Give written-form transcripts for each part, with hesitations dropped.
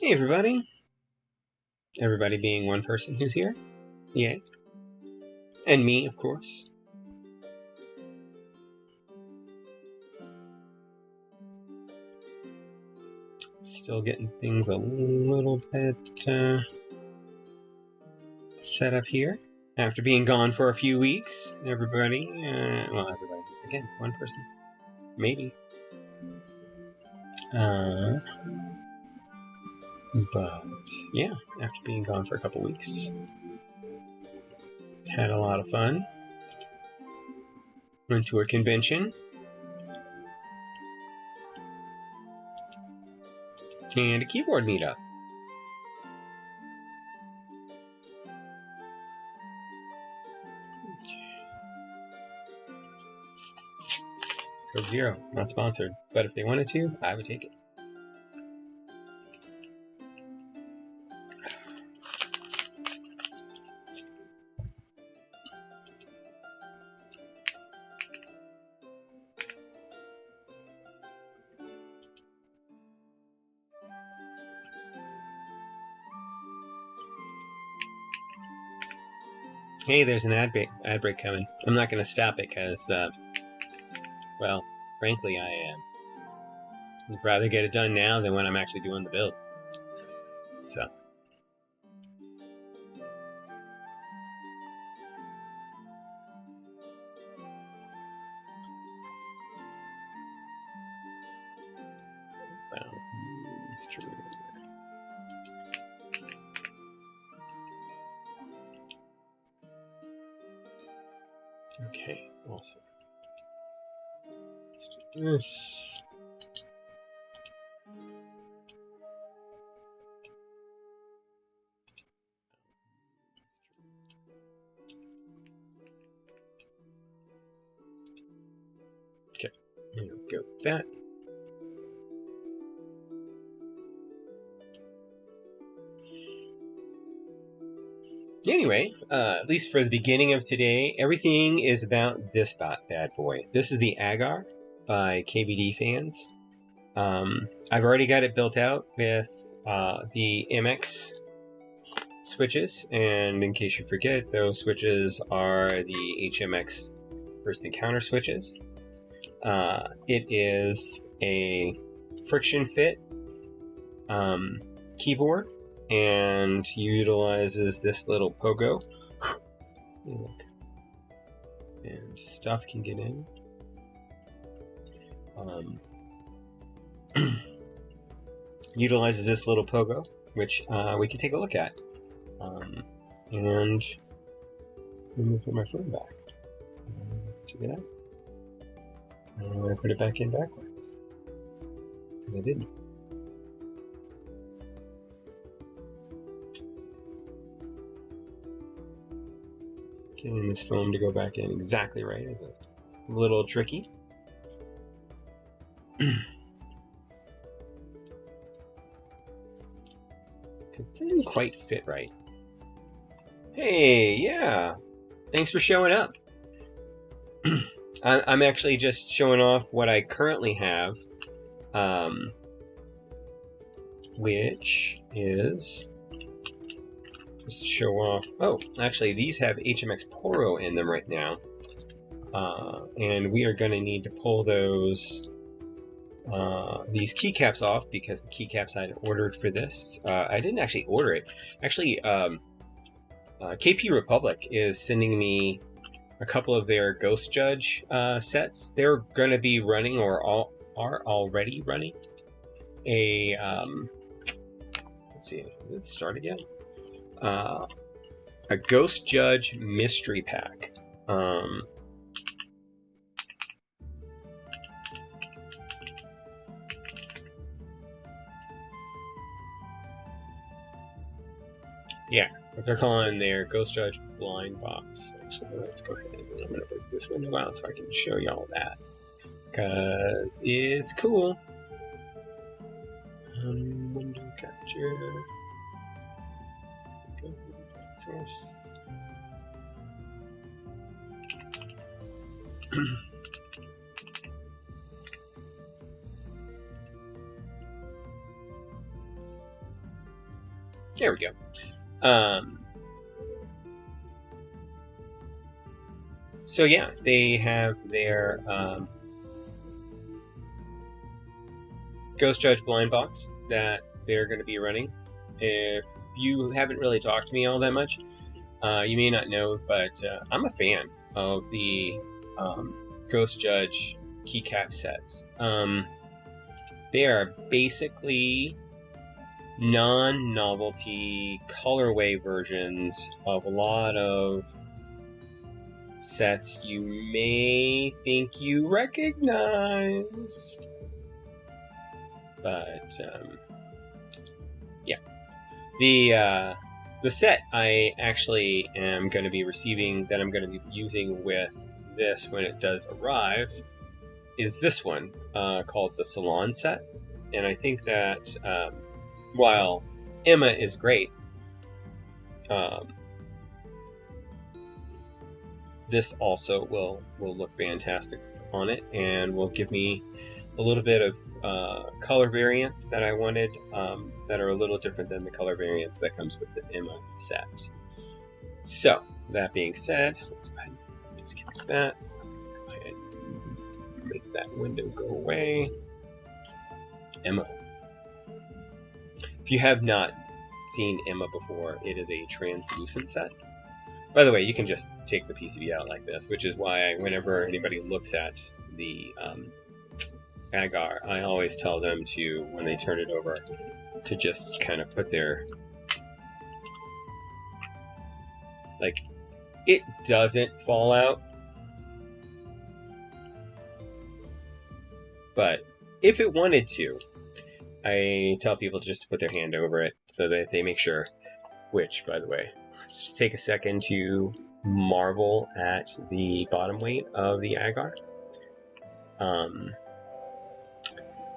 Hey everybody! Everybody being one person who's here. Yay. And me, of course. Still getting things a little bit set up here. After being gone for a few weeks, everybody, well, everybody, again, one person, maybe. But yeah, after being gone for a couple weeks, had a lot of fun. Went to a convention. And a keyboard meetup. Code Zero, not sponsored, but if they wanted to, I would take it. Hey, there's an ad break coming. I'm not going to stop it because, well, frankly, I'd rather get it done now than when I'm actually doing the build. So. Okay, awesome. Let's do this. Okay, there we go with that. Anyway, at least for the beginning of today, everything is about this bad boy. This is the Agar by KBD Fans. I've already got it built out with the MX switches, and in case you forget, those switches are the HMX first encounter switches. It is a friction fit keyboard and utilizes this little pogo. Look. And stuff can get in. Utilizes this little pogo, which we can take a look at. And let me put my phone back. Took it out. And I put it back in backwards. Because I didn't. Getting this foam to go back in exactly right is a little tricky. Because it doesn't quite fit right. Hey, yeah. Thanks for showing up. I'm actually just showing off what I currently have, which is just to show off. Oh, actually, these have HMX Poro in them right now, and we are going to need to pull those these keycaps off because the keycaps I'd ordered for this. I didn't actually order it. Actually, KP Republic is sending me a couple of their Ghost Judge sets. They're going to be running, or are already running, a let's see, did it start again? A Ghost Judge mystery pack. Yeah, what they're calling their Ghost Judge blind box. Actually, let's go ahead and I'm going to break this window out so I can show y'all that. Because it's cool. Window capture. Go source. There we go. So yeah, they have their Ghost Judge blind box that they're going to be running. If you haven't really talked to me all that much, you may not know, but I'm a fan of the Ghost Judge keycap sets. They are basically non-novelty colorway versions of a lot of sets you may think you recognize. But yeah, the set I actually am going to be receiving, that I'm going to be using with this when it does arrive, is this one called the Salon set. And I think that while Emma is great, this also will look fantastic on it, and will give me a little bit of color variants that I wanted, that are a little different than the color variants that comes with the Emma set. So, that being said, let's go ahead and disconnect that. Go ahead and make that window go away. Emma. If you have not seen Emma before, it is a translucent set. By the way, you can just take the PCB out like this, which is why whenever anybody looks at the Agar, I always tell them to, when they turn it over, to just kind of put their, like, it doesn't fall out, but if it wanted to, I tell people just to put their hand over it so that they make sure, which, by the way, let's just take a second to marvel at the bottom weight of the Agar.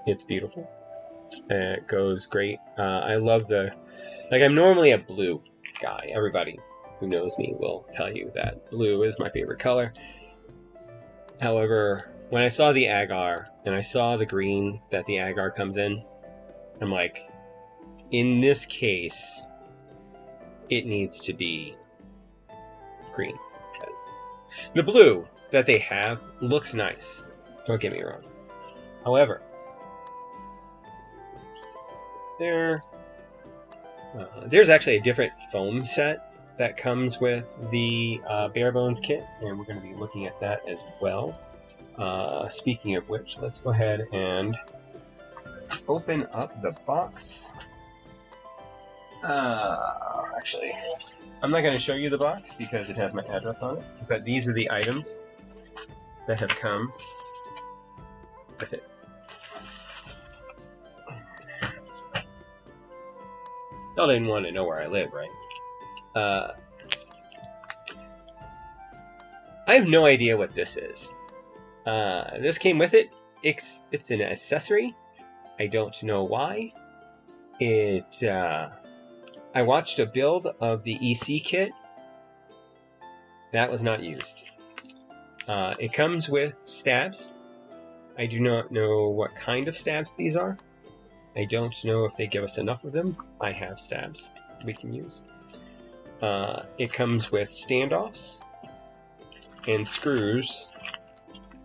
It's beautiful. It goes great. I love the, like, I'm normally a blue guy. Everybody who knows me will tell you that blue is my favorite color. However, when I saw the Agar and I saw the green that the Agar comes in, I'm like, in this case, it needs to be green, because the blue that they have looks nice. Don't get me wrong. However, there's actually a different foam set that comes with the bare bones kit, and we're going to be looking at that as well. Speaking of which, let's go ahead and open up the box. Actually, I'm not going to show you the box because it has my address on it, but these are the items that have come with it. Y'all didn't want to know where I live, right? I have no idea what this is. This came with it. It's an accessory. I don't know why. I watched a build of the EC kit. That was not used. It comes with stabs. I do not know what kind of stabs these are. I don't know if they give us enough of them. I have stabs we can use. It comes with standoffs and screws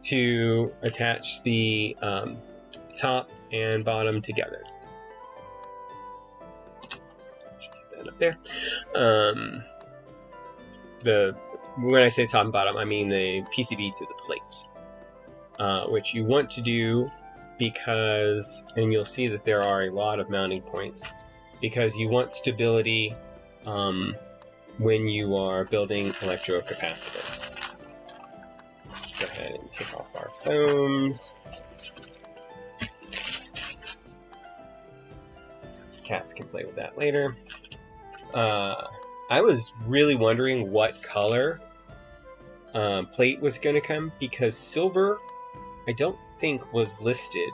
to attach the top and bottom together. Keep that up there. When I say top and bottom, I mean the PCB to the plate, which you want to do because, and you'll see that there are a lot of mounting points, because you want stability when you are building electrocapacitive. Go ahead and take off our foams. Cats can play with that later. I was really wondering what color plate was going to come, because silver, I don't think, was listed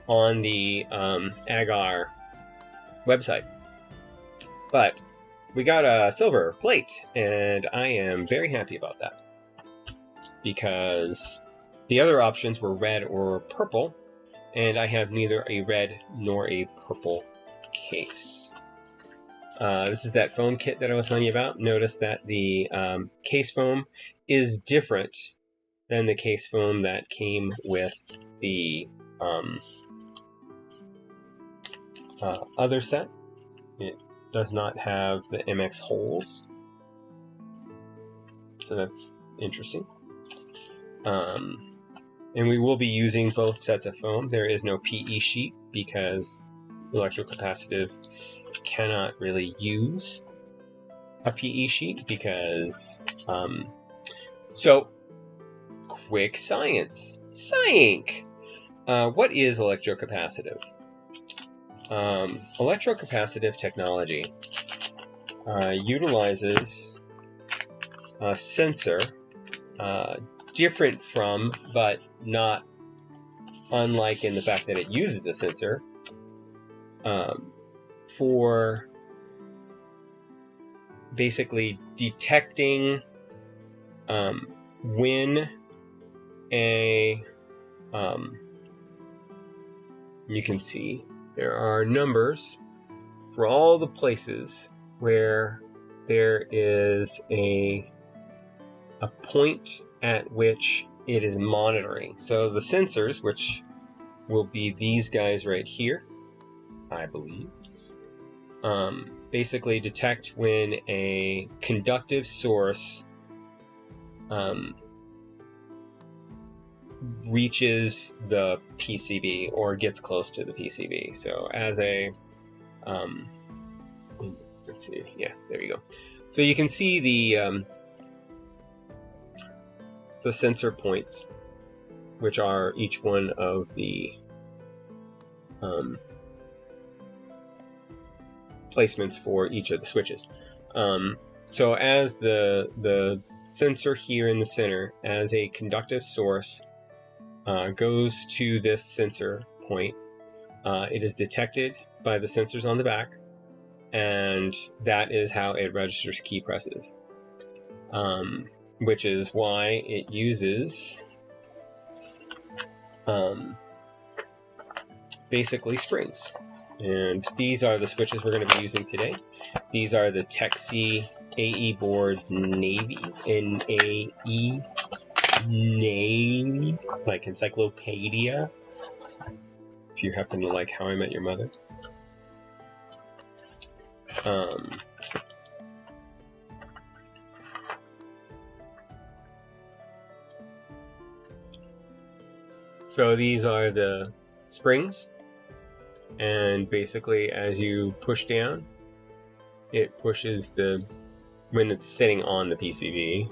on the Agar website. But we got a silver plate, and I am very happy about that, because the other options were red or purple, and I have neither a red nor a purple case. This is that foam kit that I was telling you about. Notice that the case foam is different than the case foam that came with the other set. It does not have the MX holes, so that's interesting. And we will be using both sets of foam. There is no PE sheet because electrocapacitive cannot really use a PE sheet because so quick science. What is electrocapacitive? Electrocapacitive technology utilizes a sensor different from, but not unlike in the fact that it uses a sensor for basically detecting when a you can see there are numbers for all the places where there is a point at which it is monitoring. So the sensors, which will be these guys right here, I believe, basically detect when a conductive source reaches the PCB or gets close to the PCB. So as a let's see, yeah, there you go. So you can see the sensor points, which are each one of the placements for each of the switches. So as the sensor here in the center, as a conductive source goes to this sensor point, it is detected by the sensors on the back, and that is how it registers key presses. Which is why it uses basically springs. And these are the switches we're going to be using today. These are the TechC AEBoards Naevies, N-A-E, Naevies, like encyclopedia, if you happen to like How I Met Your Mother. So these are the springs, and basically as you push down, it pushes when it's sitting on the PCB,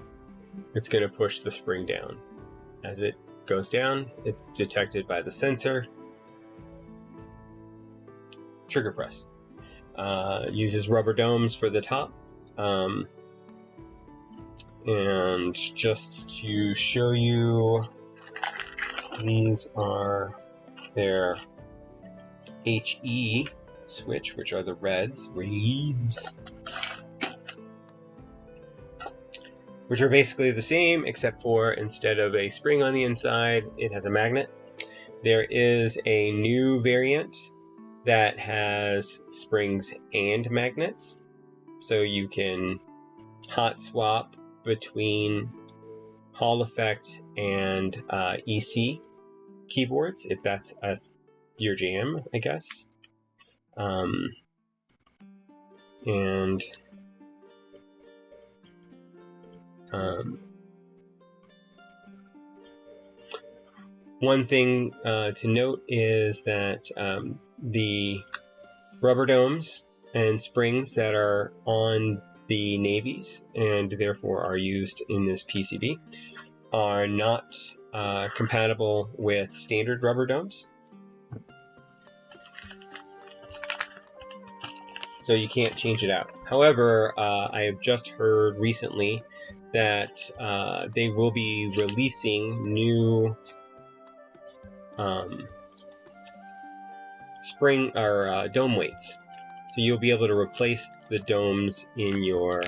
it's going to push the spring down. As it goes down, it's detected by the sensor. Trigger press. Uses rubber domes for the top. And just to show you, these are their HE switch, which are the reeds, which are basically the same, except for instead of a spring on the inside, it has a magnet. There is a new variant that has springs and magnets, so you can hot swap between Hall Effect and EC keyboards, if that's your jam, I guess. One thing to note is that the rubber domes and springs that are on the Naevies, and therefore are used in this PCB, are not compatible with standard rubber domes. So you can't change it out. However, I have just heard recently that they will be releasing new spring or dome weights. So you'll be able to replace the domes in your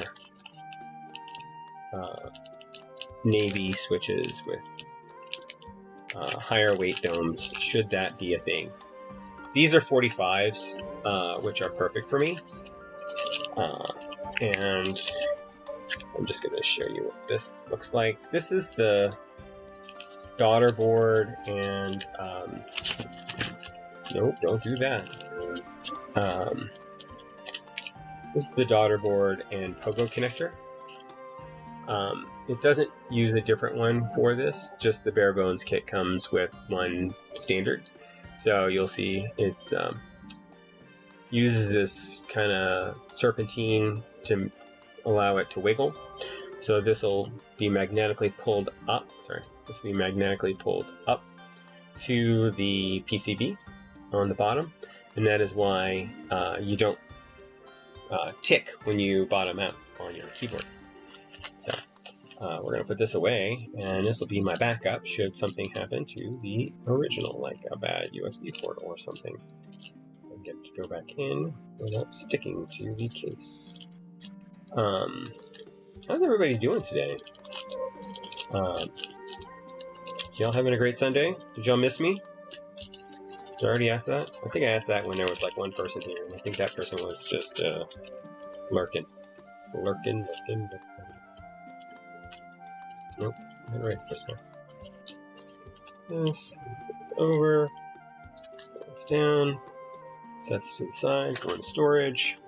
Navy switches with higher weight domes, should that be a thing. These are 45s, which are perfect for me. And I'm just going to show you what this looks like. This is the daughter board, and nope, don't do that. This is the daughter board and pogo connector. It doesn't use a different one for this, just the bare bones kit comes with one standard. So you'll see it uses this kind of serpentine to allow it to wiggle. So this will be magnetically pulled up, this will be magnetically pulled up to the PCB on the bottom, and that is why you don't tick when you bottom out on your keyboard. So we're going to put this away, and this will be my backup should something happen to the original, like a bad USB port or something. I get to go back in without sticking to the case. How's everybody doing today? Y'all having a great Sunday? Did y'all miss me? Did I already ask that? I think I asked that when there was like one person here, and I think that person was just lurking. Nope, not right first time. This over, it's down, sets to the side, go into storage.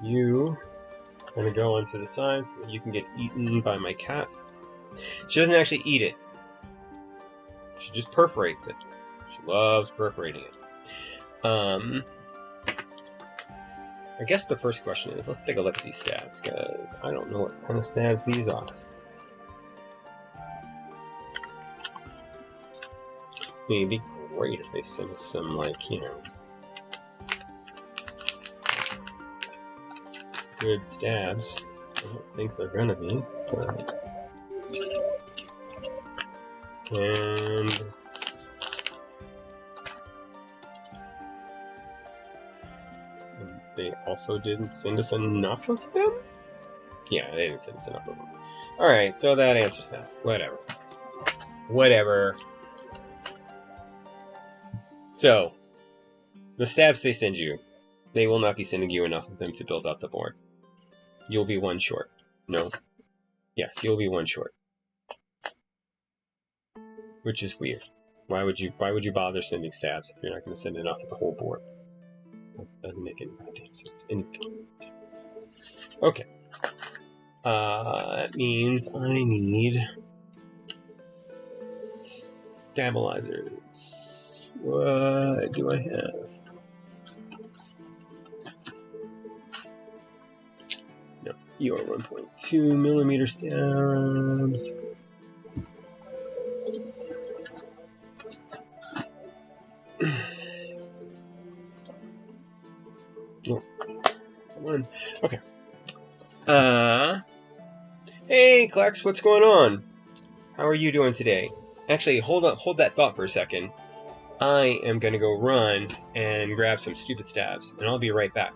You are going to go onto the side so that you can get eaten by my cat. She doesn't actually eat it. She just perforates it. She loves perforating it. I guess the first question is, let's take a look at these stabs, because I don't know what kind of stabs these are. It'd be great if they sent us some, like, you know, good stabs. I don't think they're gonna be, but... And they also didn't send us enough of them? Yeah, they didn't send us enough of them. Alright, so that answers that. Whatever. Whatever. So, the stabs they send you, they will not be sending you enough of them to build up the board. You'll be one short. No. Yes, you'll be one short. Which is weird. Why would you bother sending stabs if you're not going to send enough of the whole board? That doesn't make any goddamn sense. Okay. That means I need stabilizers. What do I have? No, you are 1.2 millimeter stabs. Oh, come on. Okay. Hey, Klex, what's going on? How are you doing today? Actually, hold that thought for a second. I am gonna go run and grab some stupid stabs, and I'll be right back.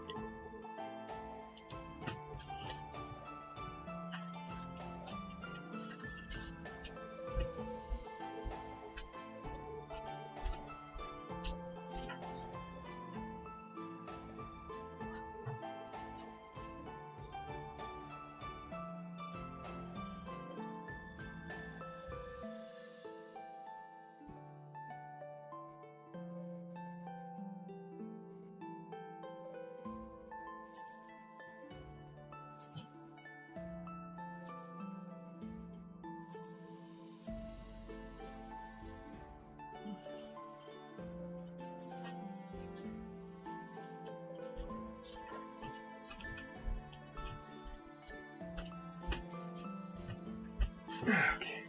Okay.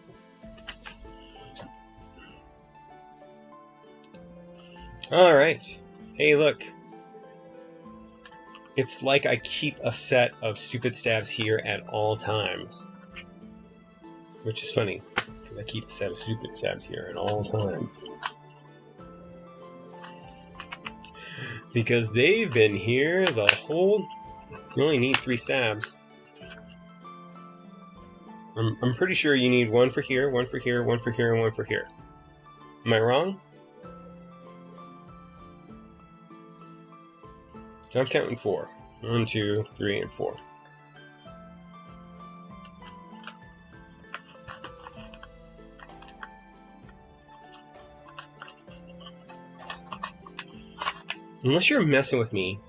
Alright. Hey, look. It's like I keep a set of stupid stabs here at all times. Which is funny, because I keep a set of stupid stabs here at all times. Because they've been here the whole... You only need 3 stabs. I'm pretty sure you need 1 for here, 1 for here, 1 for here, and 1 for here. Am I wrong? So I'm counting 4. 1, 2, 3, and 4. Unless you're messing with me.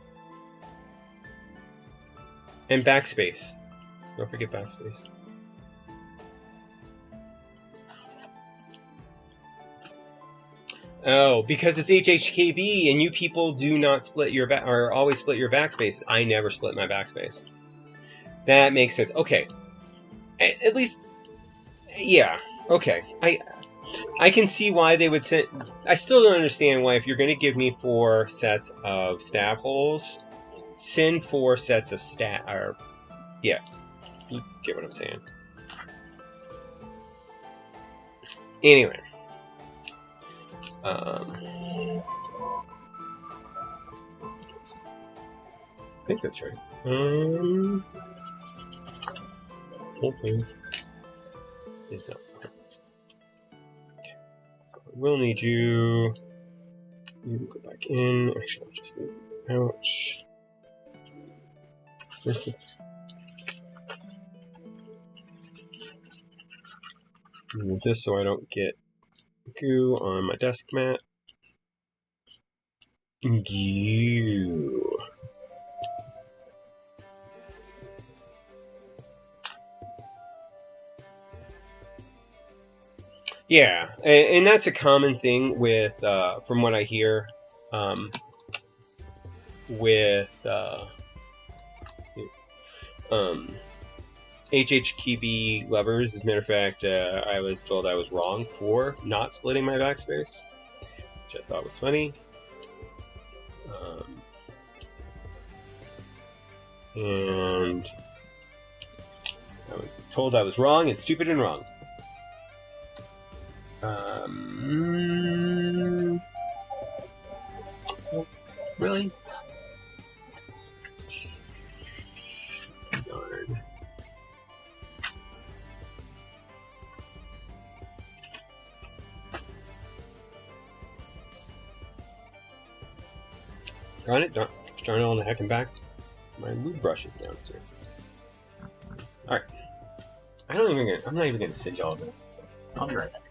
And backspace. Don't forget backspace. Oh, because it's HHKB and you people do not split your or always split your backspace. I never split my backspace. That makes sense. Okay. At least, yeah. Okay. I can see why they would send. I still don't understand why, if you're going to give me 4 sets of stab holes, send 4 sets of stab. Or, yeah, you get what I'm saying. Anyway, I think that's right. Hopefully, it's not. We'll need you. You go back in. Actually, I'll just leave it out. Where's the... Use this so I don't get goo on my desk mat. Goo. Yeah, and that's a common thing with, from what I hear, with HHKB levers. As a matter of fact, I was told I was wrong for not splitting my backspace, which I thought was funny. And I was told I was wrong and stupid and wrong. Really? Darn. Darn it, darn it all the heck and back. My lube brush is downstairs. Alright. I'm not even gonna send y'all that. I'll be right back.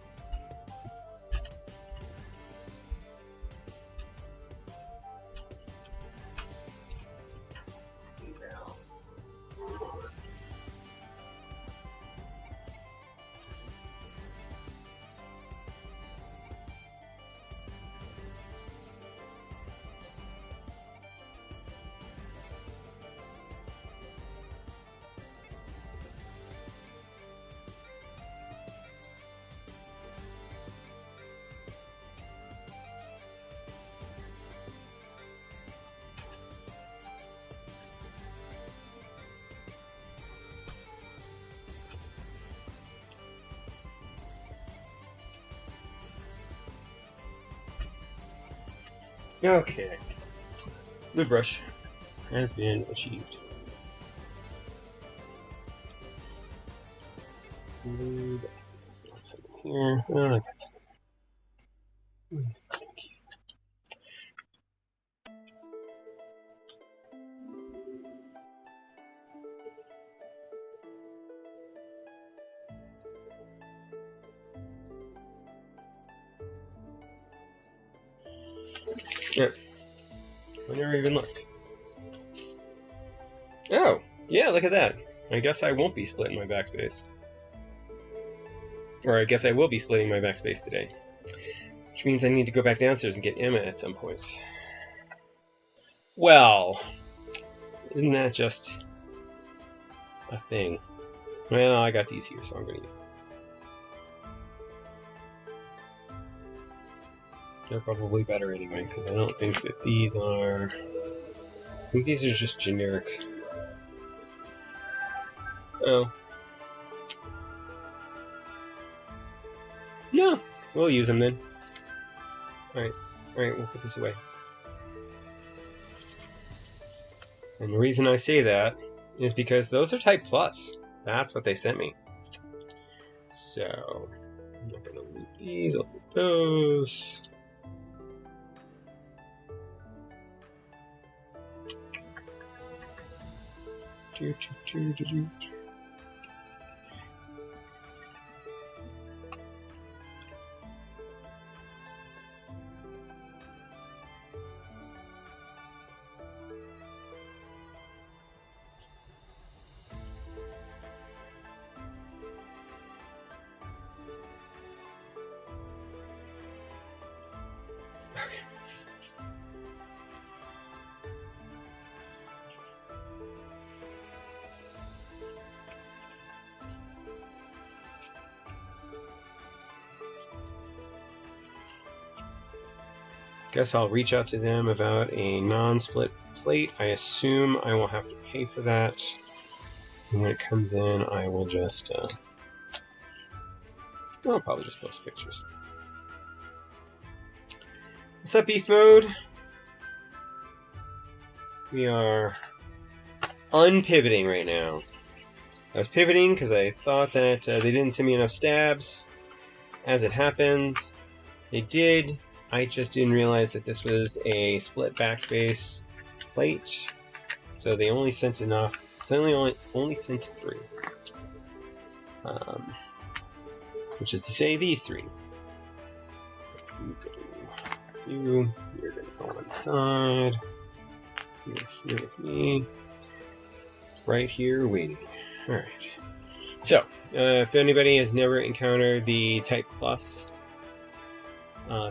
Okay. Lube brush has been achieved. Lube. Here. Oh, I got some. Yeah. I never even looked. Oh, yeah, look at that. I guess I won't be splitting my backspace. Or I guess I will be splitting my backspace today. Which means I need to go back downstairs and get Emma at some point. Well, isn't that just a thing? Well, I got these here, so I'm going to use them. They're probably better anyway, because I don't think that these are... I think these are just generic. Oh. No! We'll use them then. Alright, we'll put this away. And the reason I say that is because those are Type Plus. That's what they sent me. So, I'm not going to loop these, I'll loop those. Guess I'll reach out to them about a non-split plate. I assume I will have to pay for that. And when it comes in, I will just, I'll probably just post pictures. What's up, Beast Mode? We are unpivoting right now. I was pivoting because I thought that they didn't send me enough stabs. As it happens, they did. I just didn't realize that this was a split backspace plate, so they only sent enough. They only sent 3, which is to say these 3. You're gonna go on the side. You're here with me, right here waiting. All right. So, if anybody has never encountered the Type Plus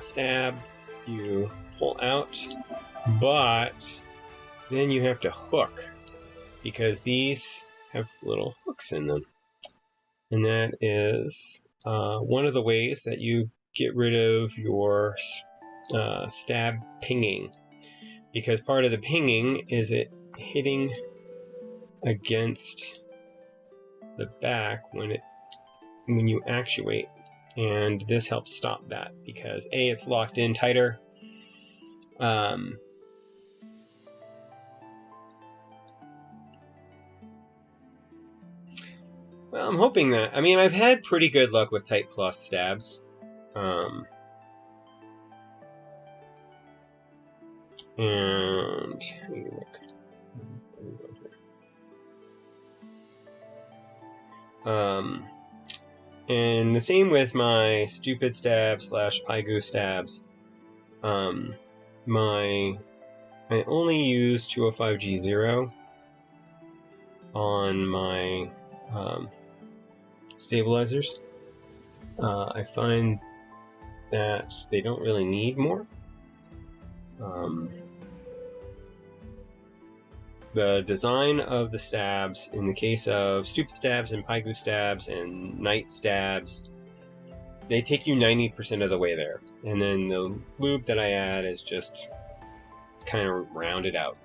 stab, you pull out, but then you have to hook, because these have little hooks in them, and that is one of the ways that you get rid of your stab pinging, because part of the pinging is it hitting against the back when you actuate. And this helps stop that because A, it's locked in tighter. Well, I'm hoping that. I mean, I've had pretty good luck with Type Plus stabs. And let me look. And the same with my stupid stab / Paigu stabs. I only use 205G0 on my stabilizers. I find that they don't really need more. The design of the stabs, in the case of stupid stabs and Paigu stabs and night stabs, they take you 90% of the way there. And then the lube that I add is just kind of rounded out.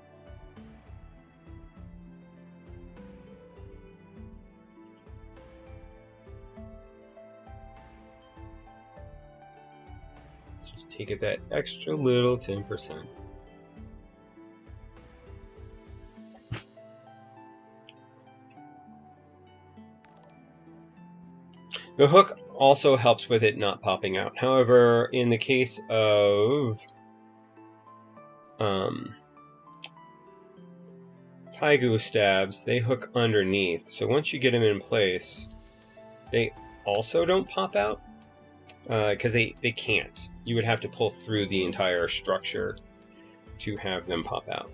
Just take it that extra little 10%. The hook also helps with it not popping out. However, in the case of Paigu stabs, they hook underneath. So once you get them in place, they also don't pop out because they can't. You would have to pull through the entire structure to have them pop out.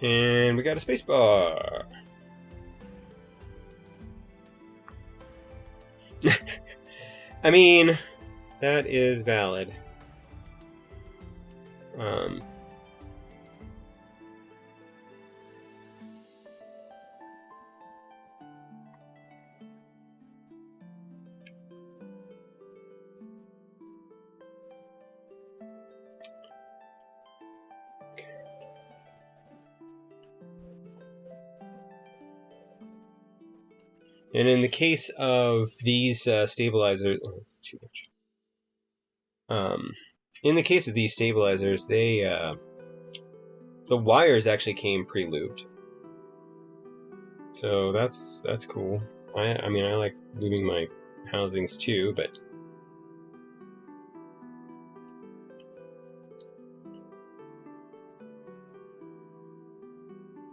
And we got a space bar. I mean, that is valid. And in the case of these stabilizers, oh, it's too much. In the case of these stabilizers, they the wires actually came pre-lubed, so that's cool. I mean, I like lubing my housings too, but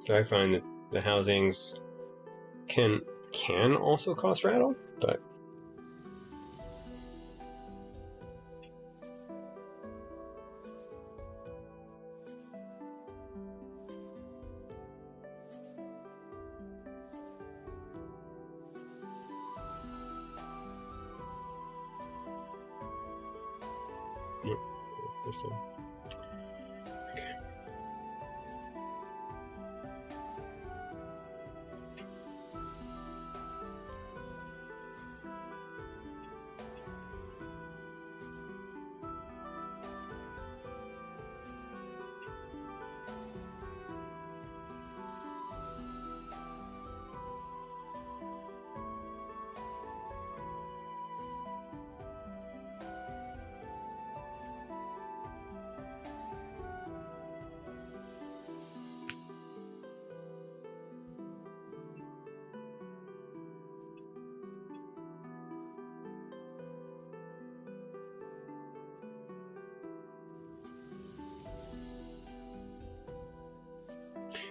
so I find that the housings can also cause rattle, but nope. Okay.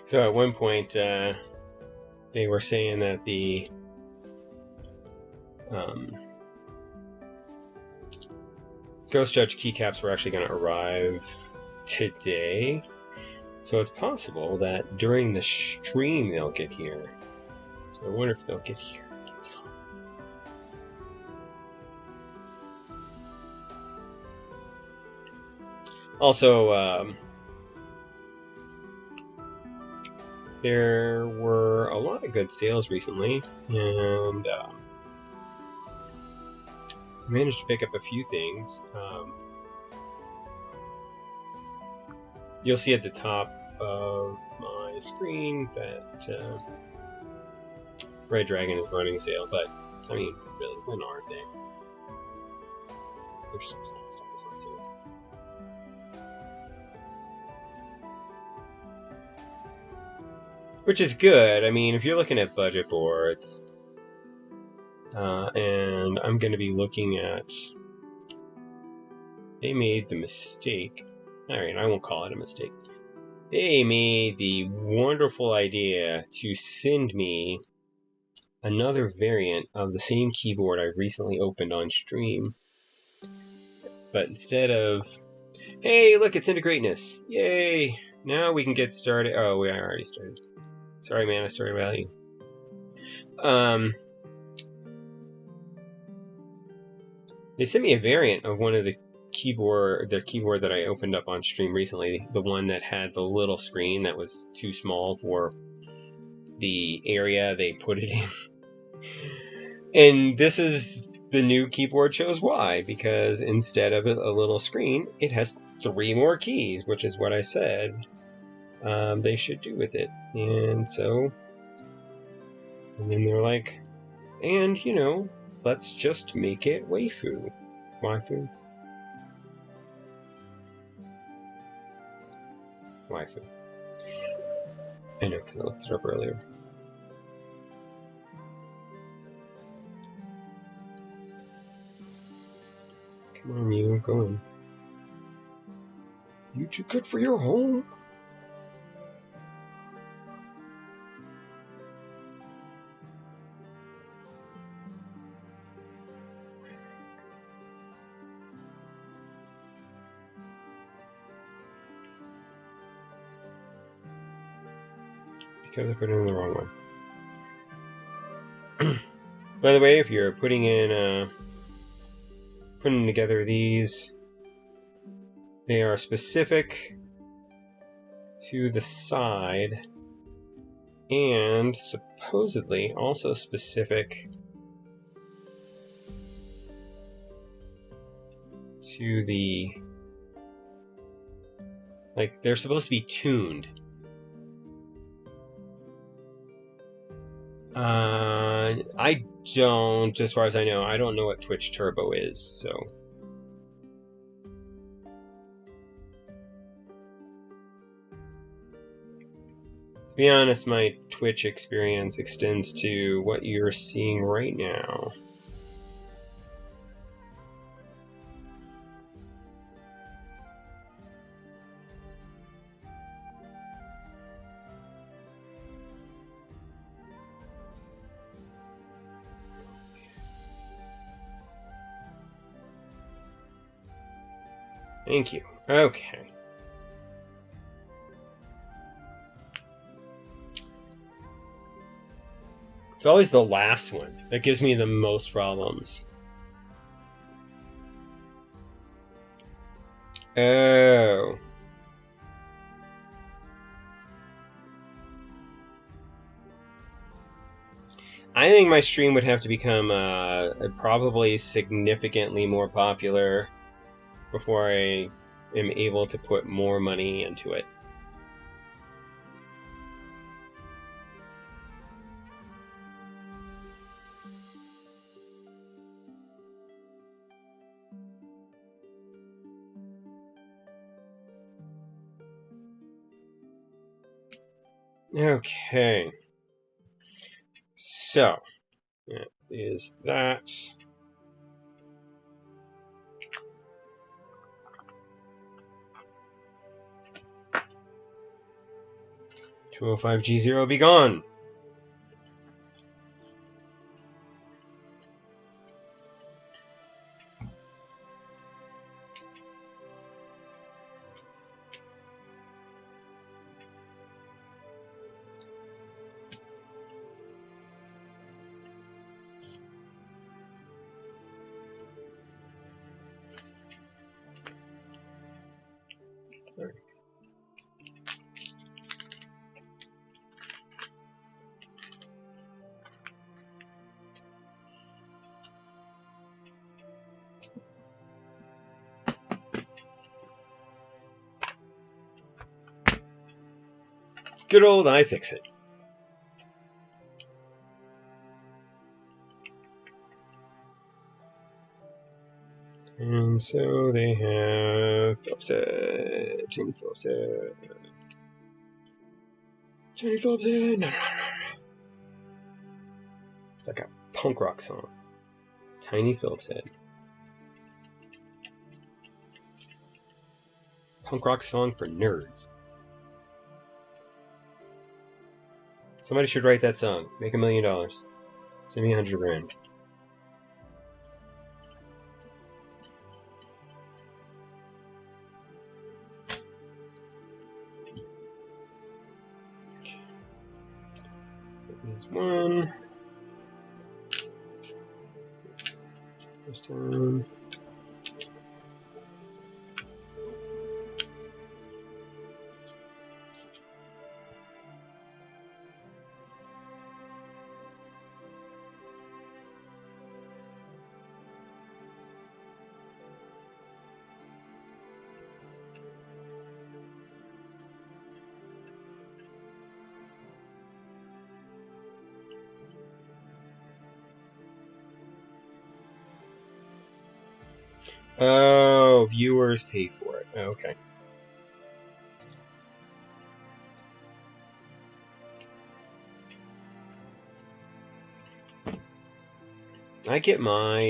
So at one point, they were saying that the Ghost Judge keycaps were actually going to arrive today. So it's possible that during the stream they'll get here. So I wonder if they'll get here. Also, there were a lot of good sales recently, and I managed to pick up a few things. You'll see at the top of my screen that Red Dragon is running a sale, but I mean, really, when aren't they? There's some songs always on sale. Which is good. I mean, if you're looking at budget boards, and I'm going to be looking at, they made the mistake. Alright, I won't call it a mistake. They made the wonderful idea to send me another variant of the same keyboard I recently opened on stream. But instead of, hey, look, it's into greatness. Yay! Now we can get started. Oh, we already started. Sorry, man, I started without you. They sent me a variant of one of the keyboard that I opened up on stream recently, the one that had the little screen that was too small for the area they put it in. And this is the new keyboard shows why, because instead of a little screen, it has 3 more keys, which is what I said they should do with it. And so, and then they're like, and you know, let's just make it waifu. Waifu? Waifu. I know, because I looked it up earlier. Come on, you, go on. You too good for your home? Because I put it in the wrong one. By the way, if you're putting together these They are specific to the side and supposedly also specific to the, like, they're supposed to be tuned. I don't, as far as I know, I don't know what Twitch Turbo is, so. To be honest, my Twitch experience extends to what you're seeing right now. Thank you. Okay. It's always the last one that gives me the most problems. Oh. I think my stream would have to become probably significantly more popular before I am able to put more money into it. Okay. So, that is that. $205G0 be gone. Good old iFixit. And so they have Phillips head, Tiny Phillips head, Tiny Phillips head. No. It's like a punk rock song. Tiny Phillips head. Punk rock song for nerds. Somebody should write that song. Make $1 million. Send me 100 grand. There's one. First one. Oh, viewers pay for it. Okay. I get my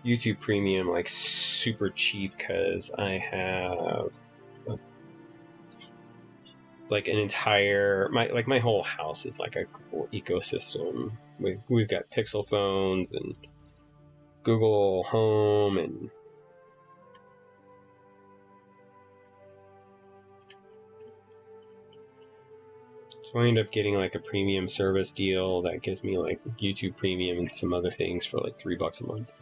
YouTube Premium like super cheap because I have like an entire my whole house is like a Google ecosystem. We've got Pixel phones and Google Home and so I end up getting like a premium service deal that gives me like YouTube Premium and some other things for like $3 a month.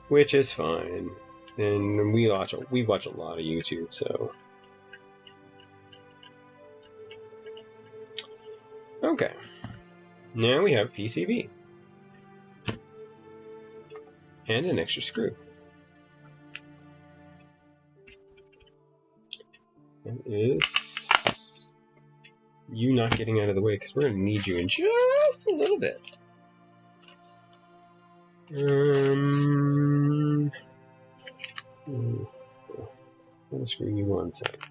which is fine. And we watch a lot of YouTube, so okay. Now we have PCB and an extra screw. That is you not getting out of the way because we're going to need you in just a little bit. I'll screw you one second.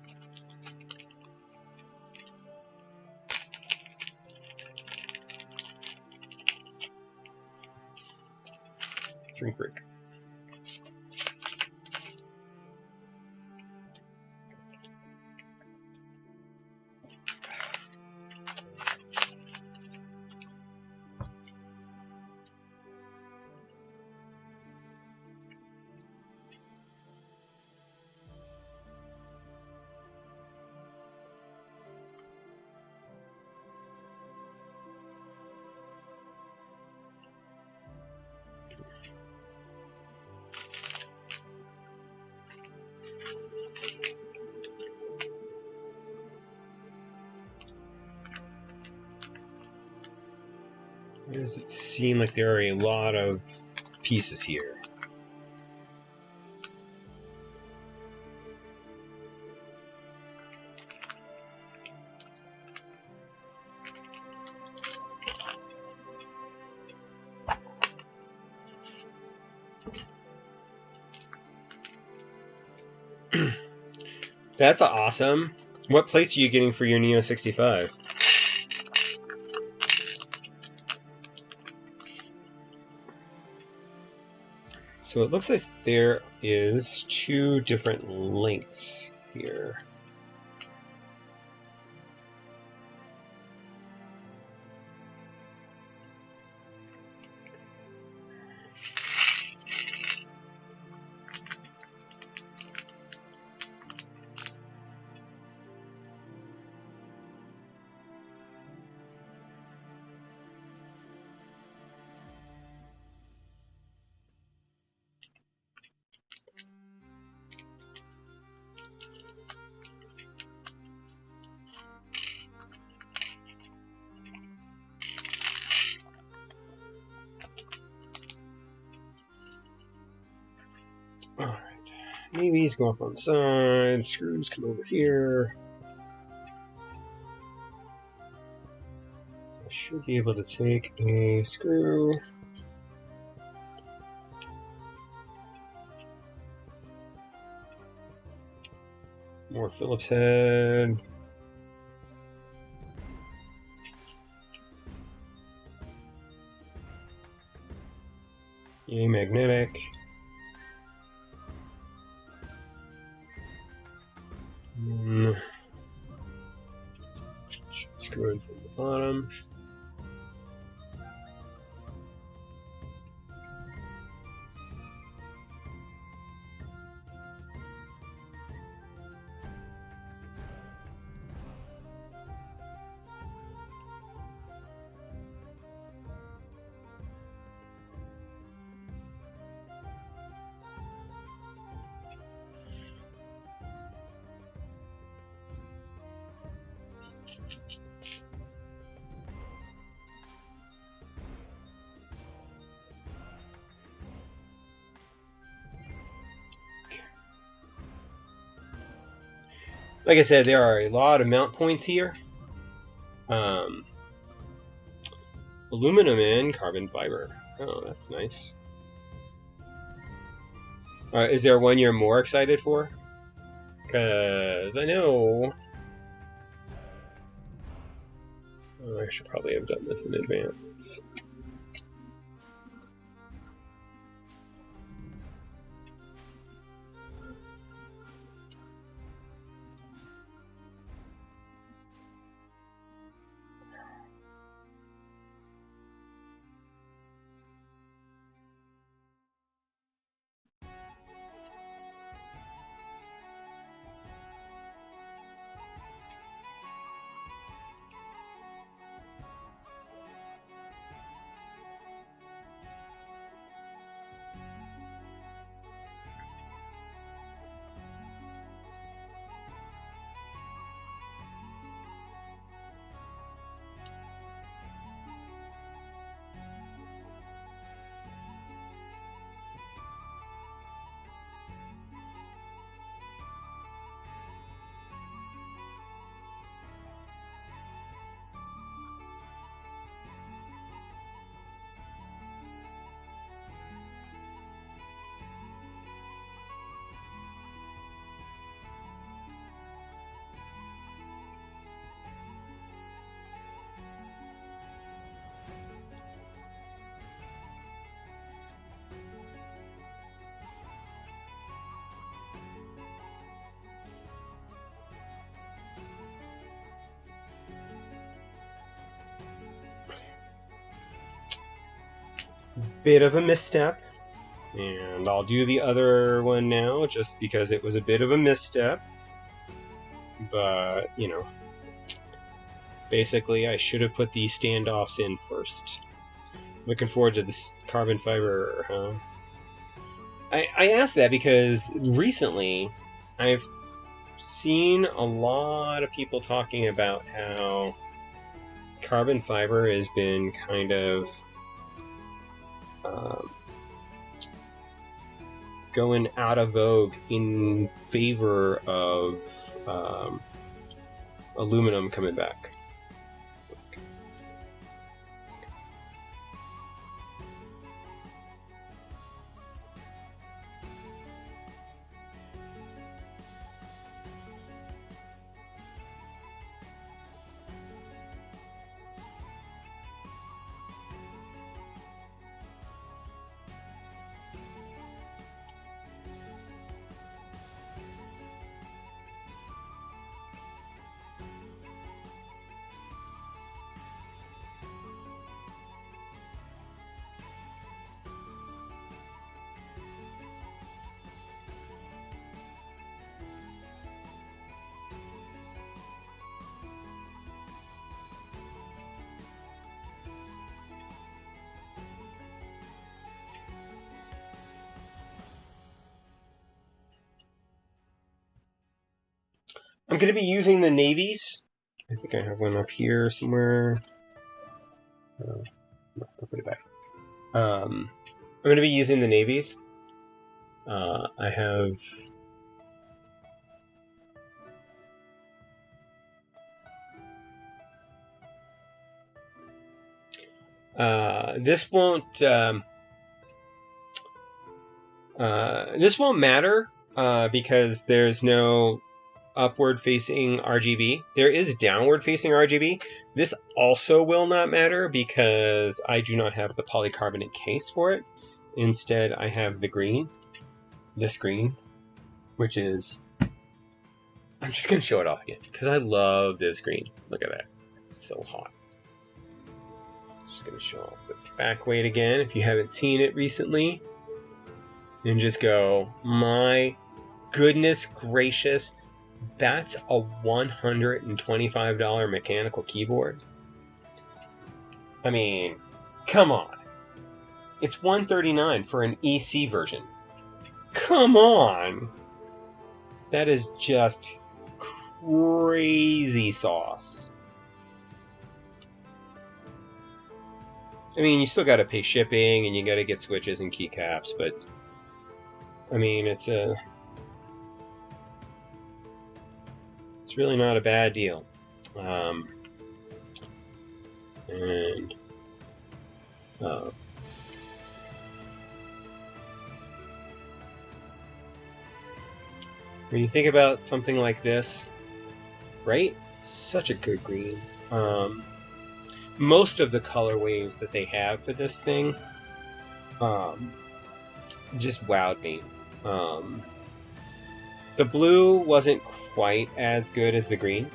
Drink break. Does it seem like there are a lot of pieces here? That's awesome. What plates are you getting for your Neo 65? So it looks like there is 2 different lengths here. Alright, Naevies go up on the side, screws come over here. So I should be able to take a screw. More Phillips head. Yay, magnetic. Screw in from the bottom. Like I said, there are a lot of mount points here. Aluminum and carbon fiber. Oh, that's nice. Is there one you're more excited for? Because I know... Oh, I should probably have done this in advance. bit of a misstep. And I'll do the other one now just because it was a bit of a misstep. But, you know, basically I should have put these standoffs in first. Looking forward to this carbon fiber, huh? I asked that because recently I've seen a lot of people talking about how carbon fiber has been kind of going out of vogue in favor of aluminum coming back. I'm going to be using the Naevies. I think I have one up here somewhere. No, I'll put it back. I'm going to be using the Naevies. I have this won't matter because there's no upward facing RGB. There is downward facing RGB. This also will not matter because I do not have the polycarbonate case for it. Instead, I have the green, this green, which is, I'm just going to show it off again because I love this green. Look at that. It's so hot. Just going to show off the back weight again if you haven't seen it recently. And just go, my goodness gracious. That's a $125 mechanical keyboard. I mean, come on. It's $139 for an EC version. Come on. That is just crazy sauce. I mean, you still got to pay shipping and you got to get switches and keycaps, but I mean, it's really not a bad deal. When you think about something like this, right? Such a good green. Most of the colorways that they have for this thing just wowed me. The blue wasn't quite as good as the green,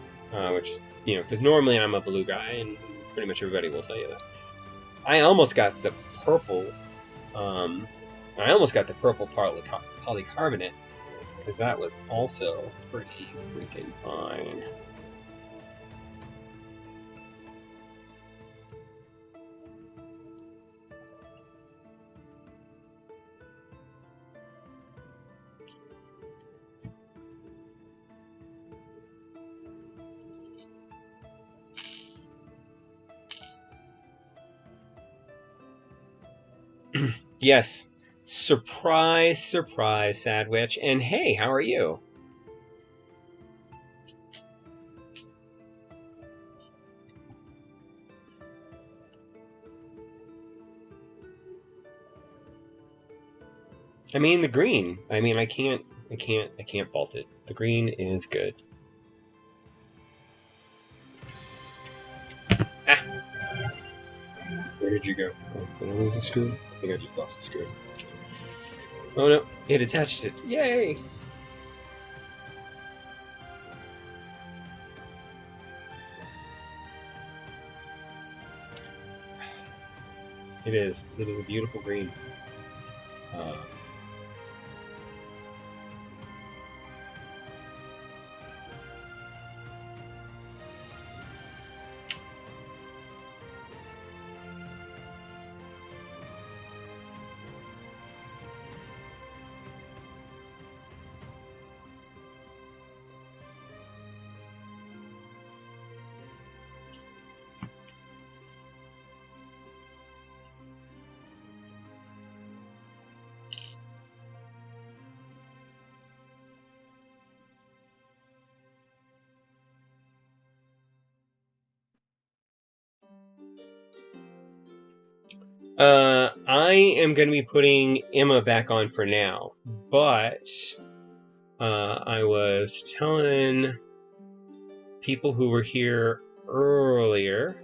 which is, you know, because normally I'm a blue guy, and pretty much everybody will tell you that. I almost got the purple. I almost got the purple polycarbonate because that was also pretty freaking fine. Yes, surprise, surprise, Sadwitch. And hey, how are you? I mean, the green. I mean, I can't fault it. The green is good. Ah! Where did you go? Oh, did I lose the screw? I think I just lost the screw. Oh no, it attached it. Yay! It is. It is a beautiful green. I am going to be putting Emma back on for now, but I was telling people who were here earlier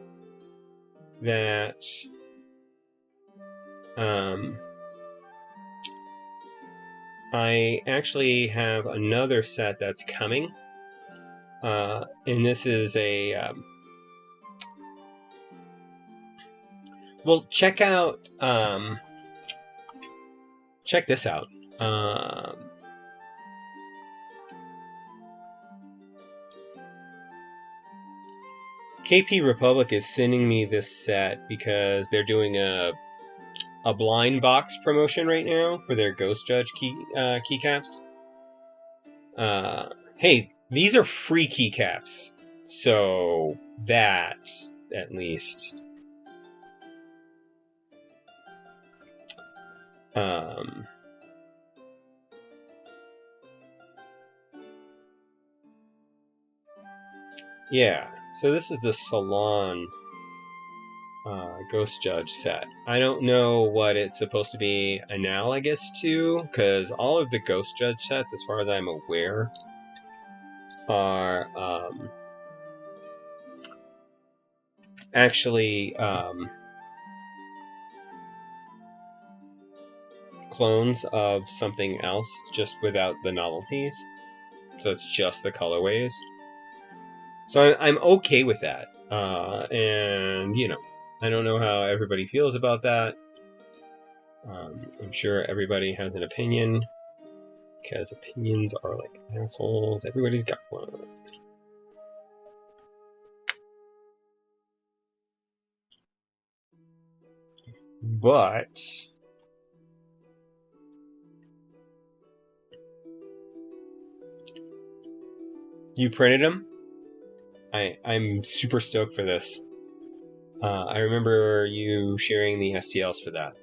that I actually have another set that's coming, and this is a well, check this out. KP Republic is sending me this set because they're doing a blind box promotion right now for their Ghost Judge keycaps. Hey, these are free keycaps, so that at least. Yeah, so this is the Salon Ghost Judge set. I don't know what it's supposed to be analogous to, because all of the Ghost Judge sets, as far as I'm aware, are actually clones of something else, just without the novelties. So it's just the colorways. So I'm okay with that. And, you know, I don't know how everybody feels about that. I'm sure everybody has an opinion, because opinions are like assholes. Everybody's got one. But you printed them? I'm super stoked for this. I remember you sharing the STLs for that,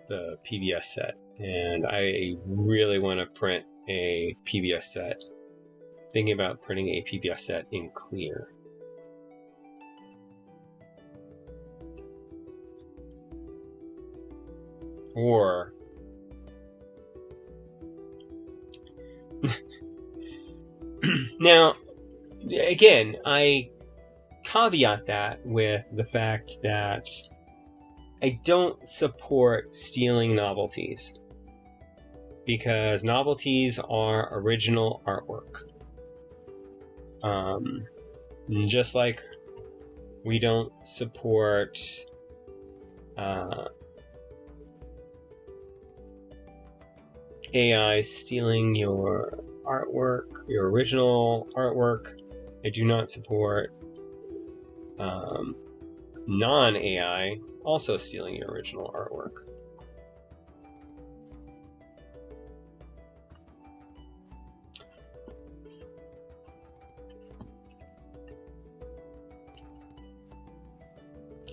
the PBS set, and I really want to print a PBS set. Thinking about printing a PBS set in clear. Or now, again, I caveat that with the fact that I don't support stealing novelties, because novelties are original artwork. Just like we don't support AI stealing your artwork, your original artwork. I do not support non-AI also stealing your original artwork.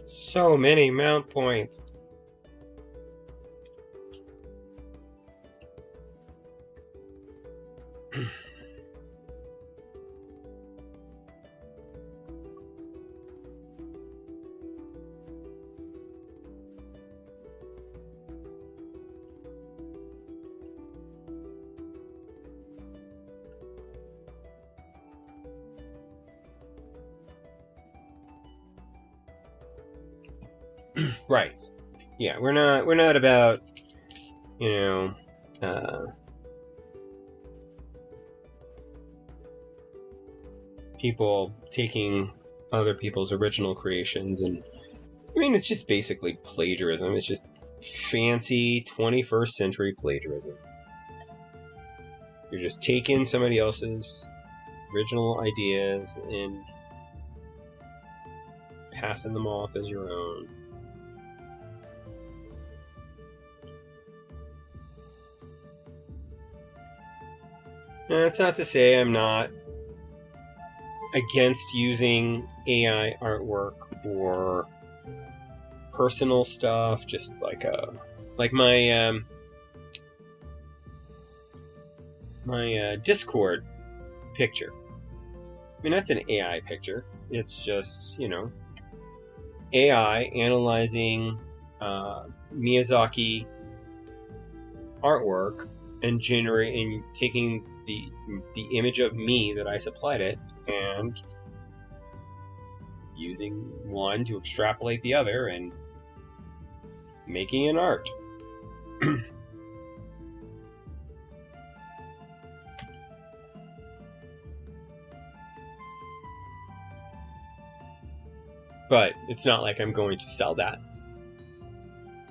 So many mount points. Right. Yeah, we're not about, you know, people taking other people's original creations and I mean, it's just basically plagiarism. It's just fancy 21st century plagiarism. You're just taking somebody else's original ideas and passing them off as your own. Now, that's not to say I'm not against using AI artwork for personal stuff, just like my Discord picture. I mean, that's an AI picture. It's just, you know, AI analyzing Miyazaki artwork and generating, taking the image of me that I supplied it and using one to extrapolate the other and making an art. But it's not like I'm going to sell that.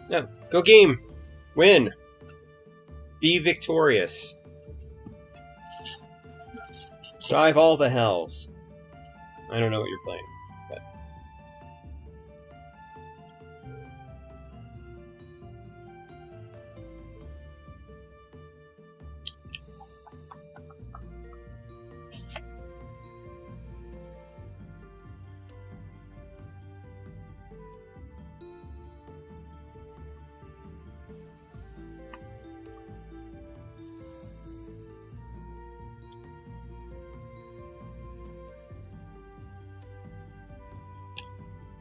No, go game! Win! Be victorious. Dive all the hells. I don't know what you're playing, but...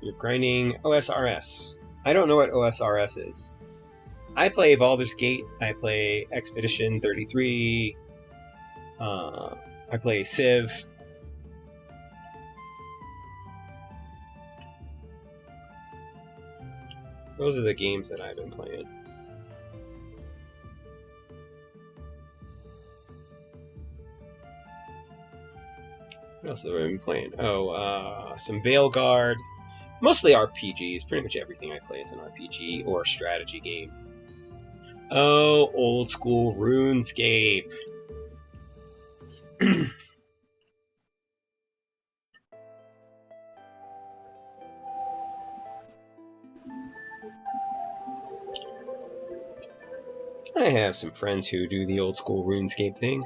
You're grinding OSRS. I don't know what OSRS is. I play Baldur's Gate. I play Expedition 33. I play Civ. Those are the games that I've been playing. What else have I been playing? Oh, some Veilguard. Mostly RPGs. Pretty much everything I play is an RPG or a strategy game. Oh, old school RuneScape. I have some friends who do the old school RuneScape thing.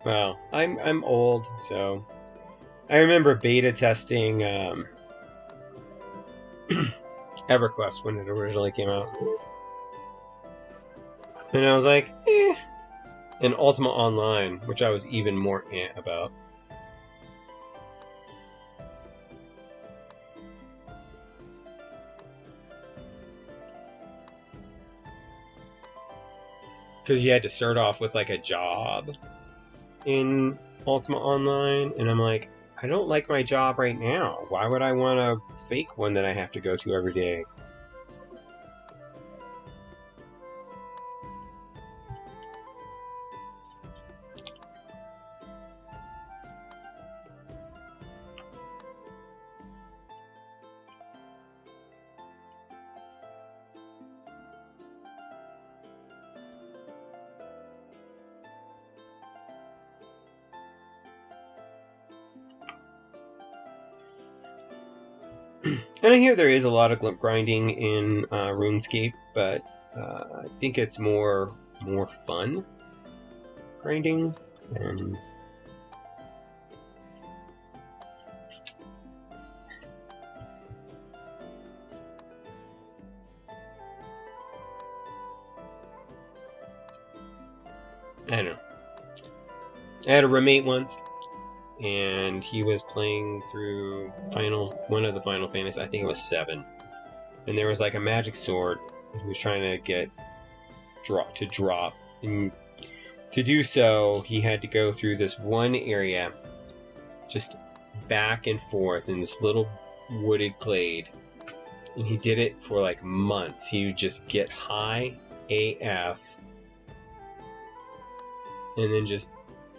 Well, I'm old, so I remember beta testing EverQuest when it originally came out, and I was like, eh. And Ultima Online, which I was even more about. Because you had to start off with like a job in Ultima Online, and I'm like, I don't like my job right now. Why would I want a fake one that I have to go to every day? And I hear there is a lot of grinding in RuneScape, but I think it's more fun grinding. And I don't know. I had a roommate once, and he was playing through one of the Final Fantasy, I think it was 7, and there was like a magic sword he was trying to get drop, and to to do so, he had to go through this one area, just back and forth in this little wooded glade. And he did it for like months. He would just get high AF and then just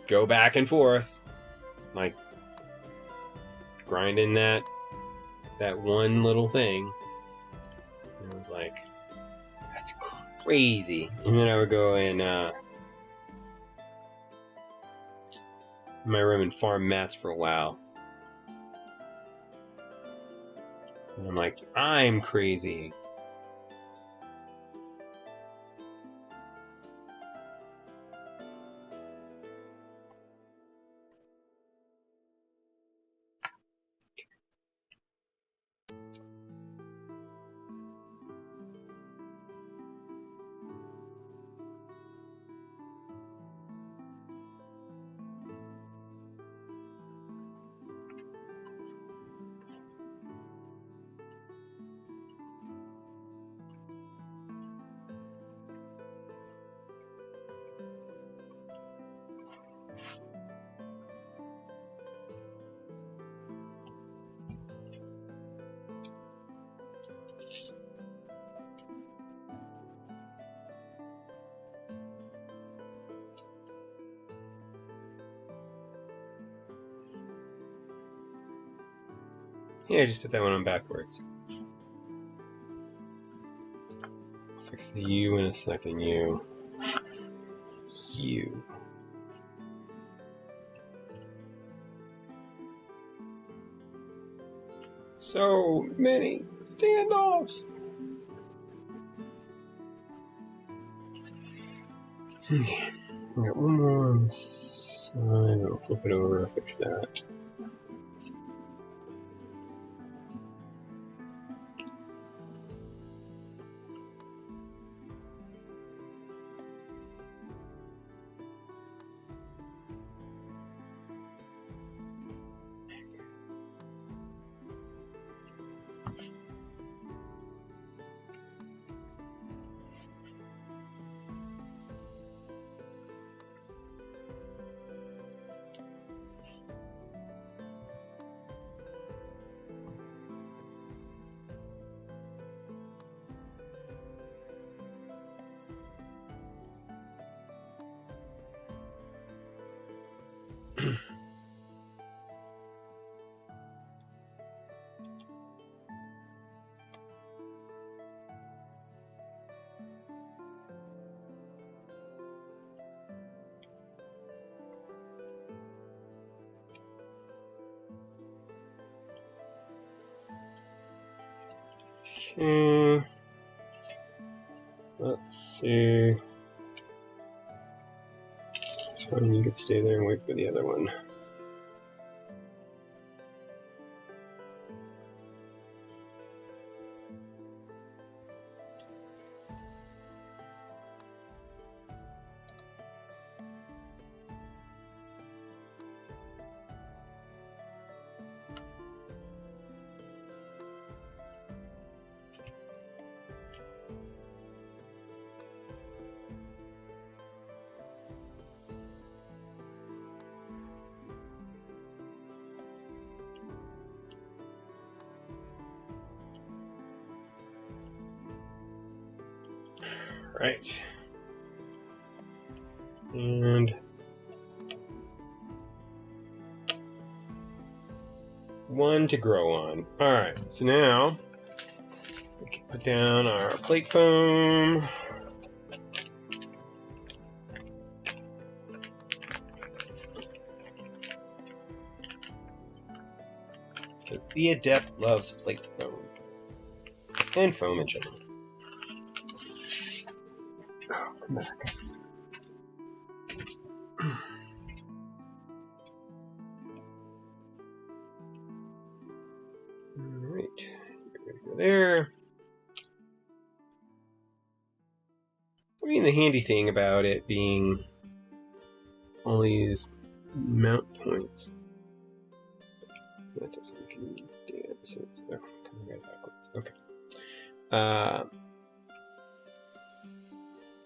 go back and forth, like grinding that one little thing. And I was like, that's crazy. And then I would go in my room and farm mats for a while. And I'm like, I'm crazy. Yeah, just put that one on backwards. Fix the U in a second. U. So many standoffs. Okay, I got one more on this side. I'll flip it over, fix that. Okay. Let's see. It's fine, you could stay there and wait for the other one. Right. And one to grow on. Alright, so now we can put down our plate foam. Because the Adept loves plate foam. And foam in general. Oh, come back. Alright, you're gonna go there. I mean, the handy thing about it being all these mount points. That doesn't make any damn sense. Oh, coming right backwards. Okay.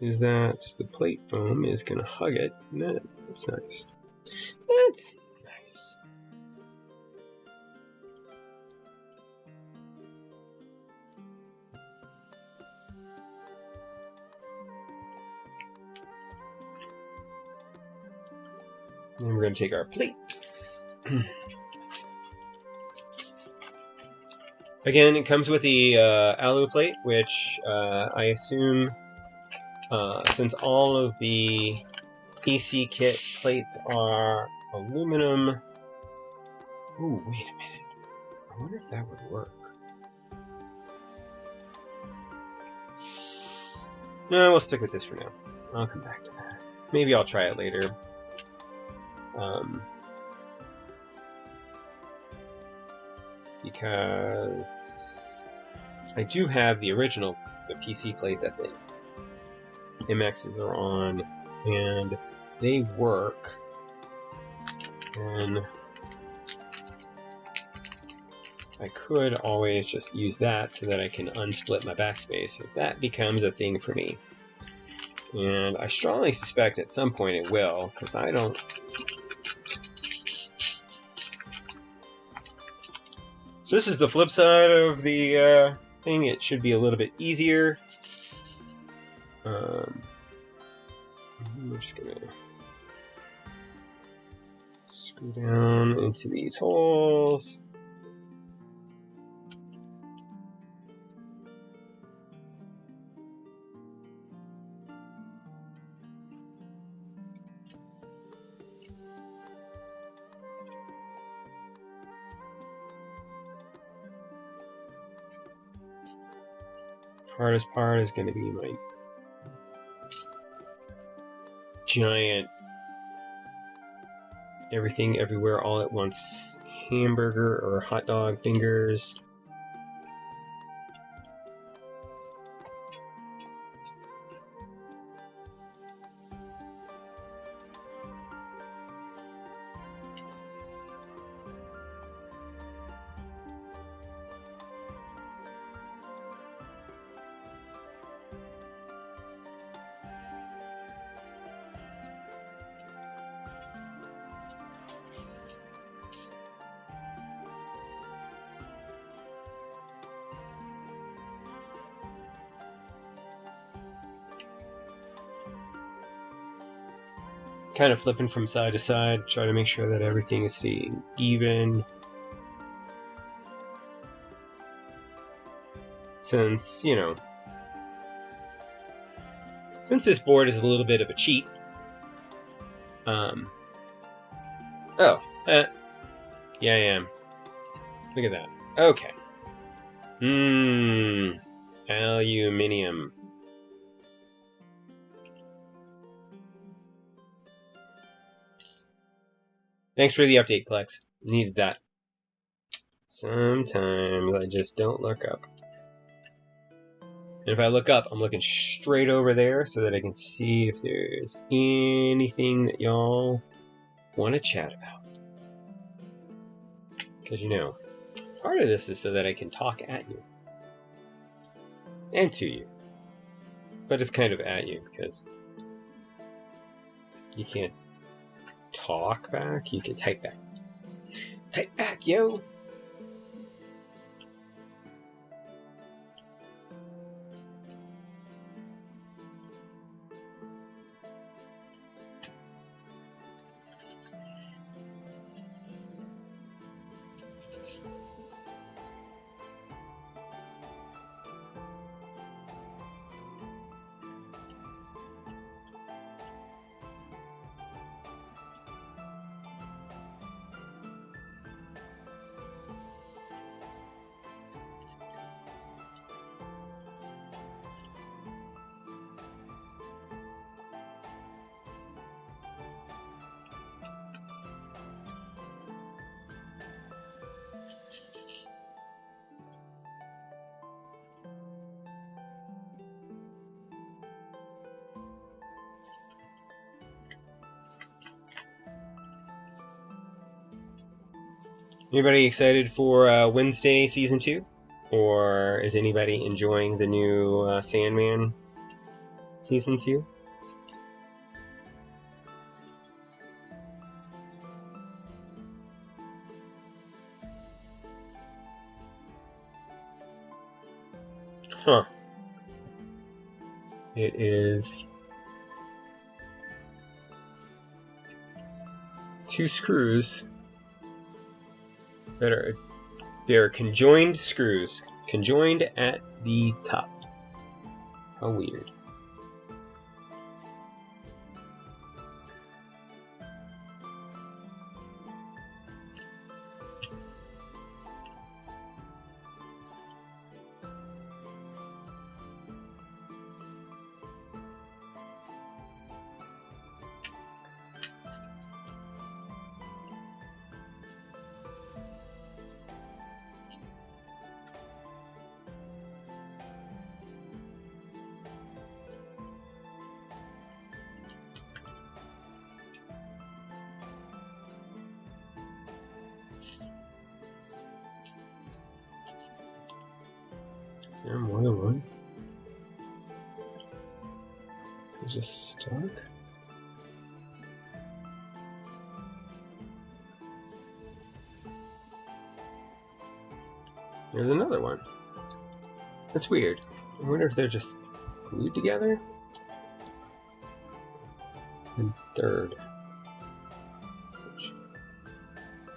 is that the plate foam is going to hug it. That's nice. That's nice. And we're going to take our plate. Again, it comes with the alu plate, which I assume, since all of the PC kit plates are aluminum. Ooh, wait a minute. I wonder if that would work. No, we'll stick with this for now. I'll come back to that. Maybe I'll try it later. Because I do have the original, the PC plate that the MXs are on, and they work. And I could always just use that so that I can unsplit my backspace if that becomes a thing for me. And I strongly suspect at some point it will, because I don't. So this is the flip side of the thing. It should be a little bit easier. We're just gonna screw down into these holes. Hardest part is going to be my giant everything everywhere all at once hamburger or hot dog fingers. Kind of flipping from side to side, try to make sure that everything is staying even. Since, you know, since this board is a little bit of a cheat. Yeah, I am. Look at that. Okay. Aluminium. Thanks for the update, Klex. Needed that. Sometimes I just don't look up. And if I look up, I'm looking straight over there so that I can see if there's anything that y'all want to chat about. Because, you know, part of this is so that I can talk at you. And to you. But it's kind of at you because you can't talk back, you can type back. Type back, yo! Anybody excited for Wednesday Season 2? Or is anybody enjoying the new Sandman Season 2? Huh. It is 2 screws that are, they're conjoined screws, conjoined at the top. How weird. Is there more than one? It's just stuck? There's another one. That's weird. I wonder if they're just glued together? And third.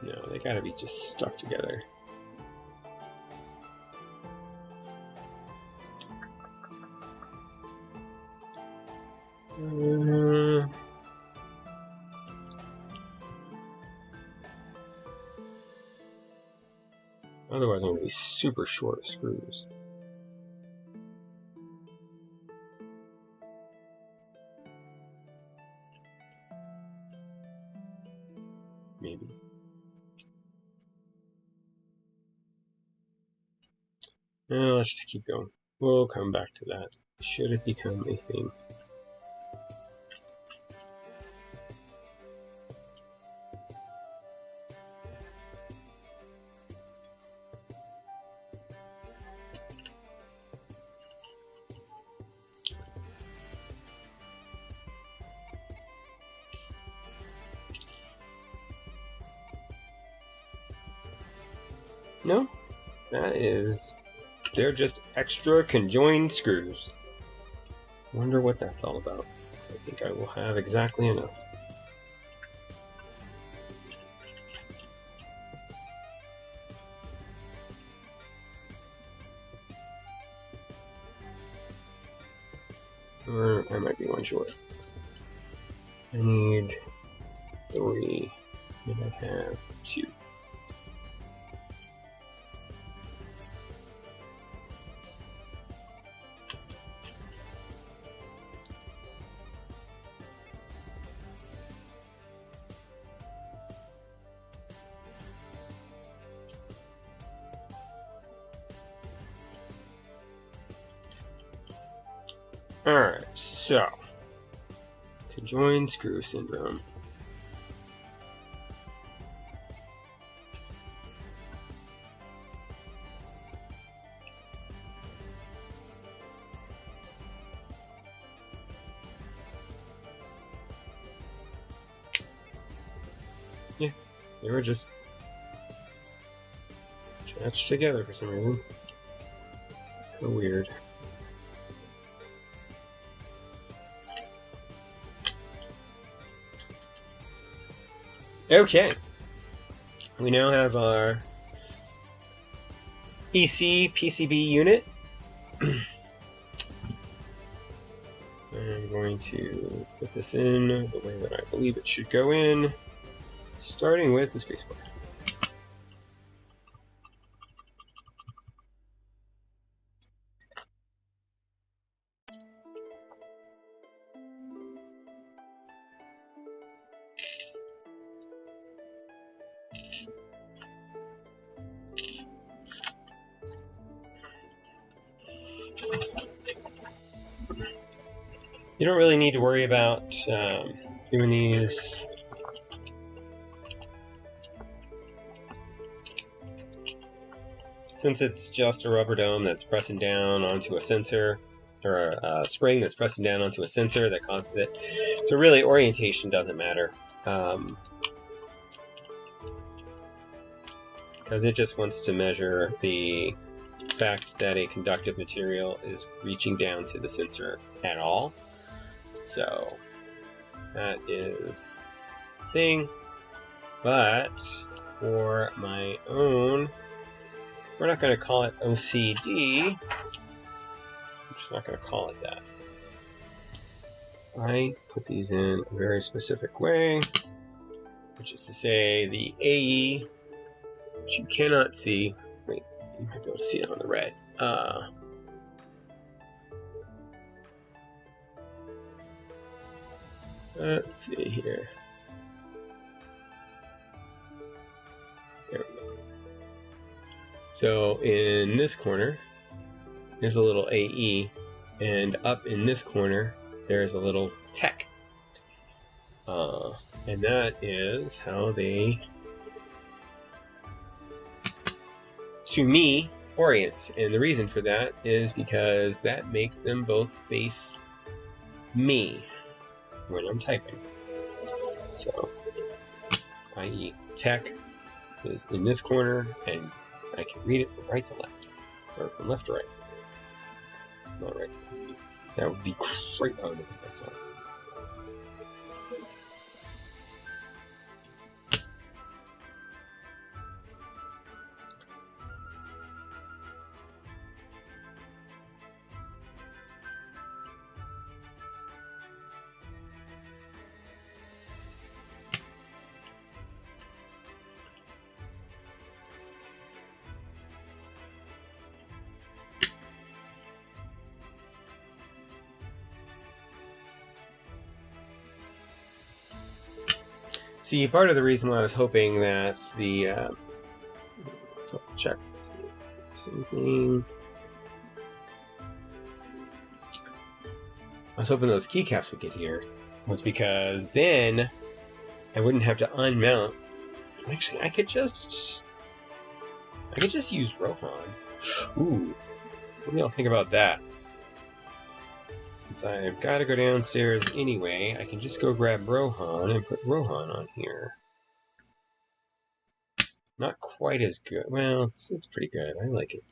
No, they gotta be just stuck together. Otherwise, I'm going to be super short of screws. Maybe. Let's just keep going. We'll come back to that. Should it become a thing? No, that is, they're just extra conjoined screws. Wonder what that's all about. I think I will have exactly enough. Or I might be one short. I need 3, and I have 2. Alright, so conjoined screw syndrome. Yeah, they were just attached together for some reason. How weird. Okay, we now have our EC PCB unit. I'm going to put this in the way that I believe it should go in, starting with the spacebar. You don't really need to worry about doing these since it's just a rubber dome that's pressing down onto a sensor. or a spring that's pressing down onto a sensor that causes it. So really, orientation doesn't matter, because it just wants to measure the fact that a conductive material is reaching down to the sensor at all. So that is the thing. But for my own, we're not going to call it OCD. I'm just not going to call it that. I put these in a very specific way, which is to say the AE, which you cannot see. Wait, you might be able to see it on the red. Let's see here. There we go. So in this corner, there's a little AE, and up in this corner, there's a little tech. And that is how they, to me, orient. And the reason for that is because that makes them both face me when I'm typing. So, i.e. tech is in this corner, and I can read it from right to left, or from left to right. Not right to left. That would be great. Oh, no, that's not. See, part of the reason why I was hoping that the check anything. I was hoping those keycaps would get here was because then I wouldn't have to unmount. Actually, I could just use Rohan. Ooh, maybe I'll think about that. Since I've got to go downstairs anyway, I can just go grab Rohan and put Rohan on here. Not quite as good. Well, it's pretty good. I like it.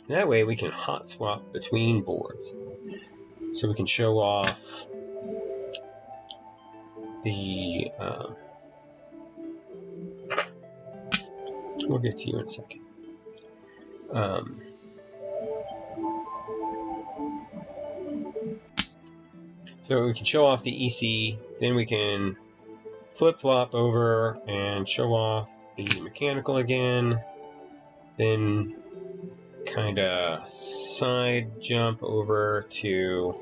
That way we can hot swap between boards. So we can show off the, we'll get to you in a second. So we can show off the EC, then we can flip-flop over and show off the mechanical again, then kind of side jump over to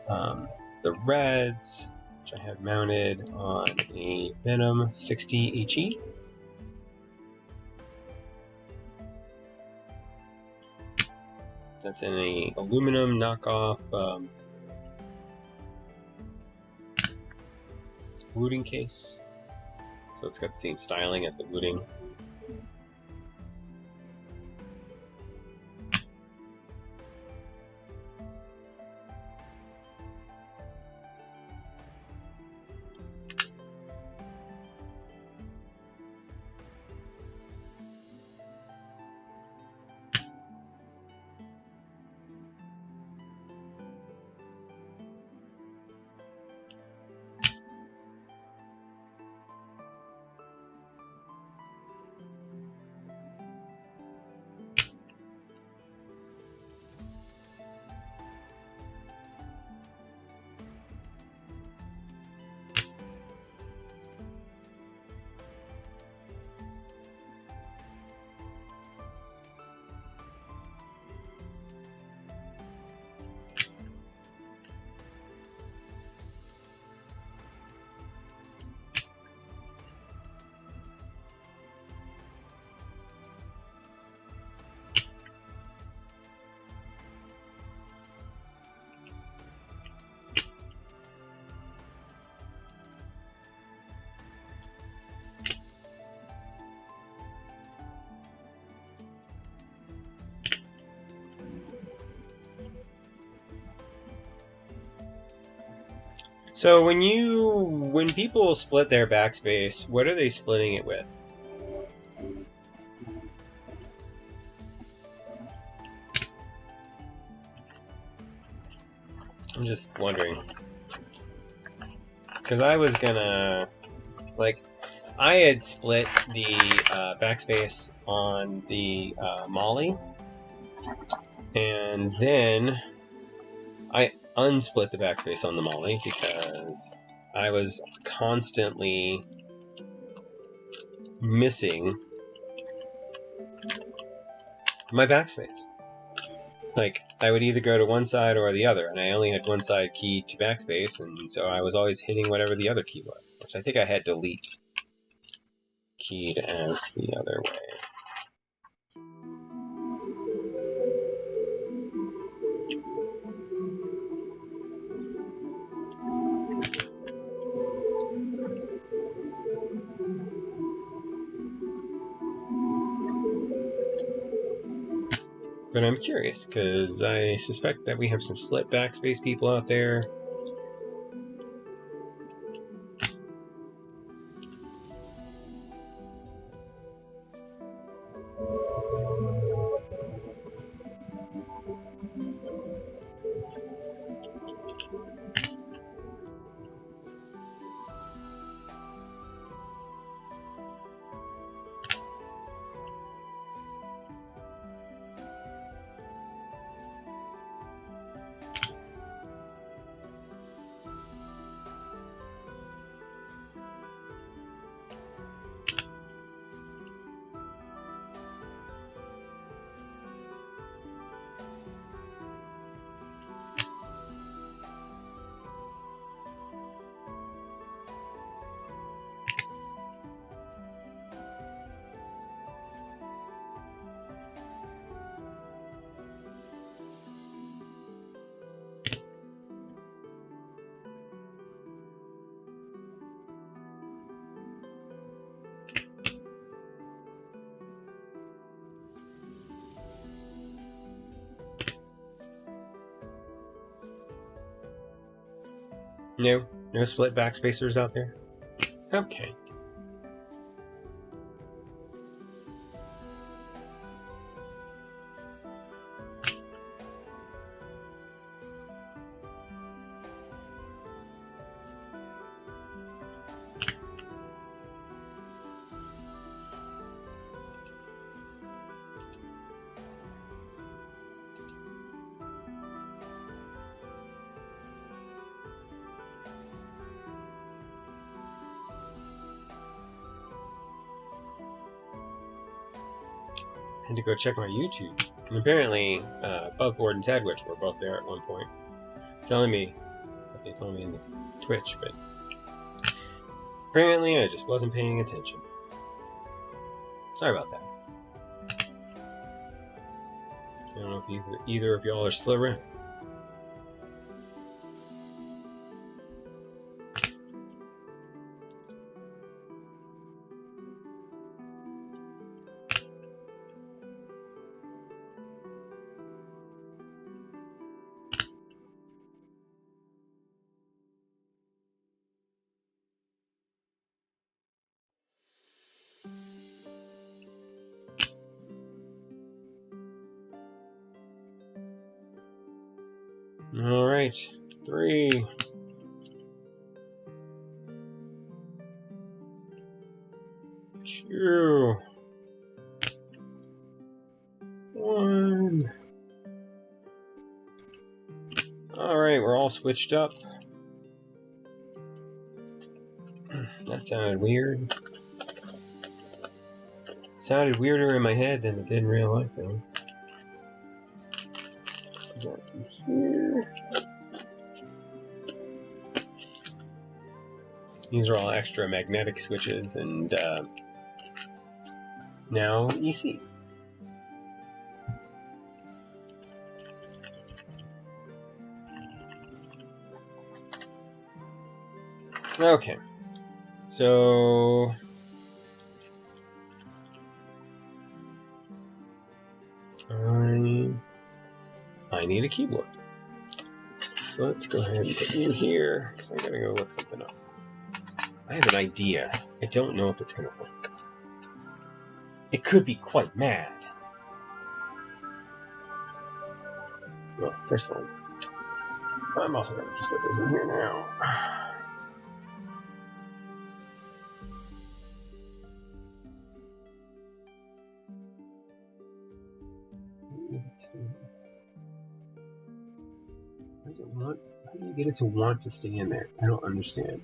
the reds, which I have mounted on a Venom 60 HE. That's in a aluminum knockoff wooting case, so it's got the same styling as the wooting. So when people split their backspace, what are they splitting it with? I'm just wondering. Because I was gonna, like, I had split the backspace on the Molly, and then I unsplit the backspace on the Molly because I was constantly missing my backspace. Like, I would either go to one side or the other, and I only had one side key to backspace, and so I was always hitting whatever the other key was, which I think I had delete keyed as the other way. But I'm curious, because I suspect that we have some split backspace people out there. No split backspacers out there? Okay. Had to go check my YouTube. And apparently, Buckboard and Tadwitch were both there at one point, telling me what they told me in the Twitch, but apparently I just wasn't paying attention. Sorry about that. I don't know if either of y'all are still around. Alright, 3, 2, 1. Alright, we're all switched up. That sounded weird. Sounded weirder in my head than it did in real life, though. Go here. These are all extra magnetic switches, and now EC. Okay, so I need a keyboard. So let's go ahead and put you here, because I gotta go look something up. I have an idea. I don't know if it's gonna work. It could be quite mad. Well, first of all, I'm also gonna just put this in here now. How do you get it to want to stay in there? I don't understand.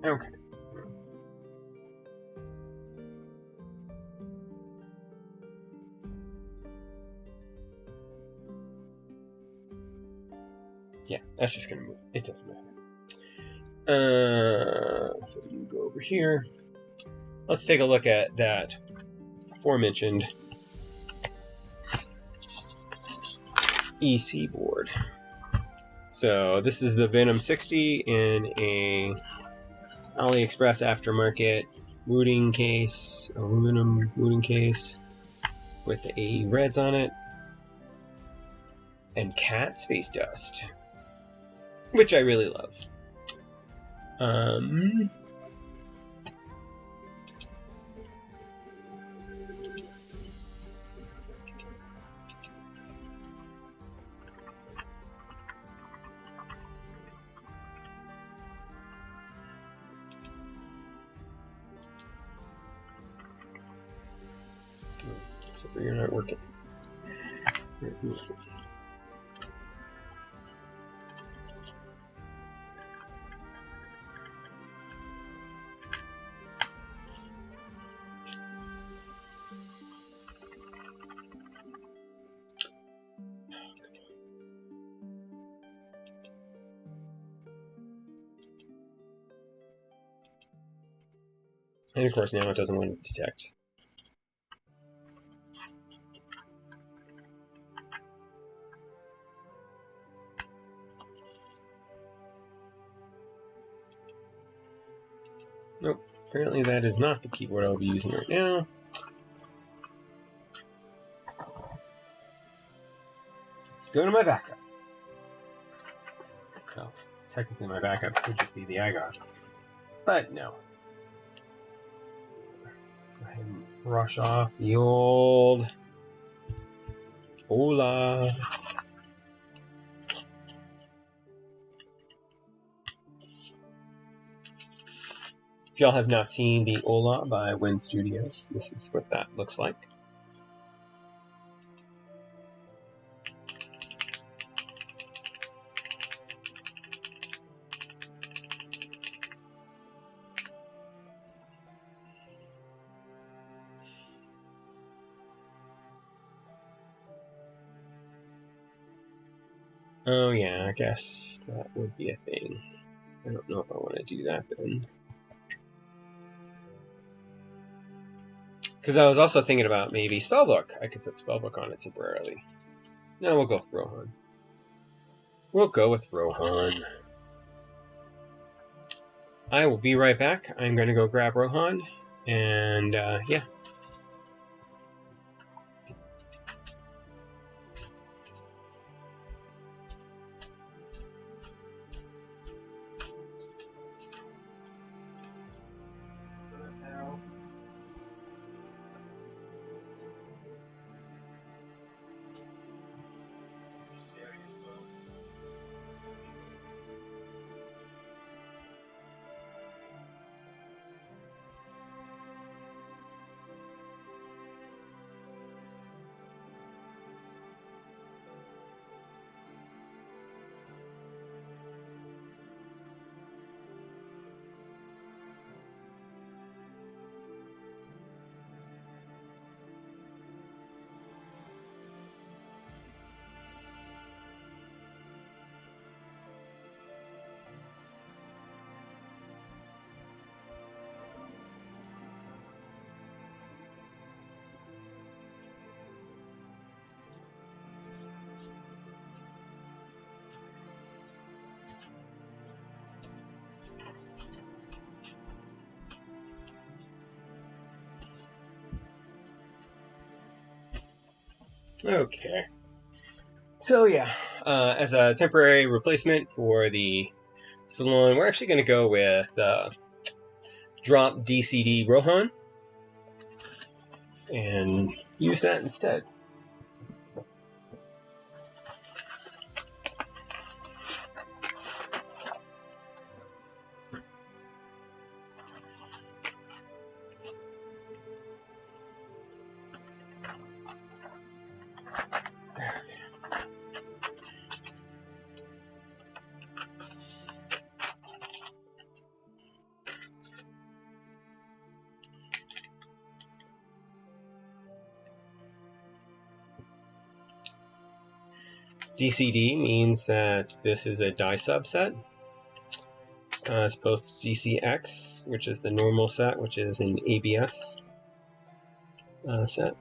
Okay. Yeah, that's just gonna move. It doesn't matter. So you go over here. Let's take a look at that aforementioned EC board. So this is the Venom 60 in a AliExpress aftermarket wooting case, aluminum wooting case with the AE reds on it, and cat space dust, which I really love. So you're not working. And of course now it doesn't want to detect. Nope, apparently that is not the keyboard I'll be using right now. Let's go to my backup. Well, technically my backup could just be the Agar. But no. Go ahead and brush off the old Hola. If y'all have not seen the Ola by Win Studios, this is what that looks like. Oh yeah, I guess that would be a thing. I don't know if I want to do that then. Because I was also thinking about maybe Spellbook. I could put Spellbook on it temporarily. No, we'll go with Rohan. We'll go with Rohan. I will be right back. I'm going to go grab Rohan. And, yeah. Okay. So yeah, as a temporary replacement for the Salon, we're actually going to go with drop DCD Rohan and use that instead. DCD means that this is a die subset, as opposed to DCX, which is the normal set, which is an ABS set.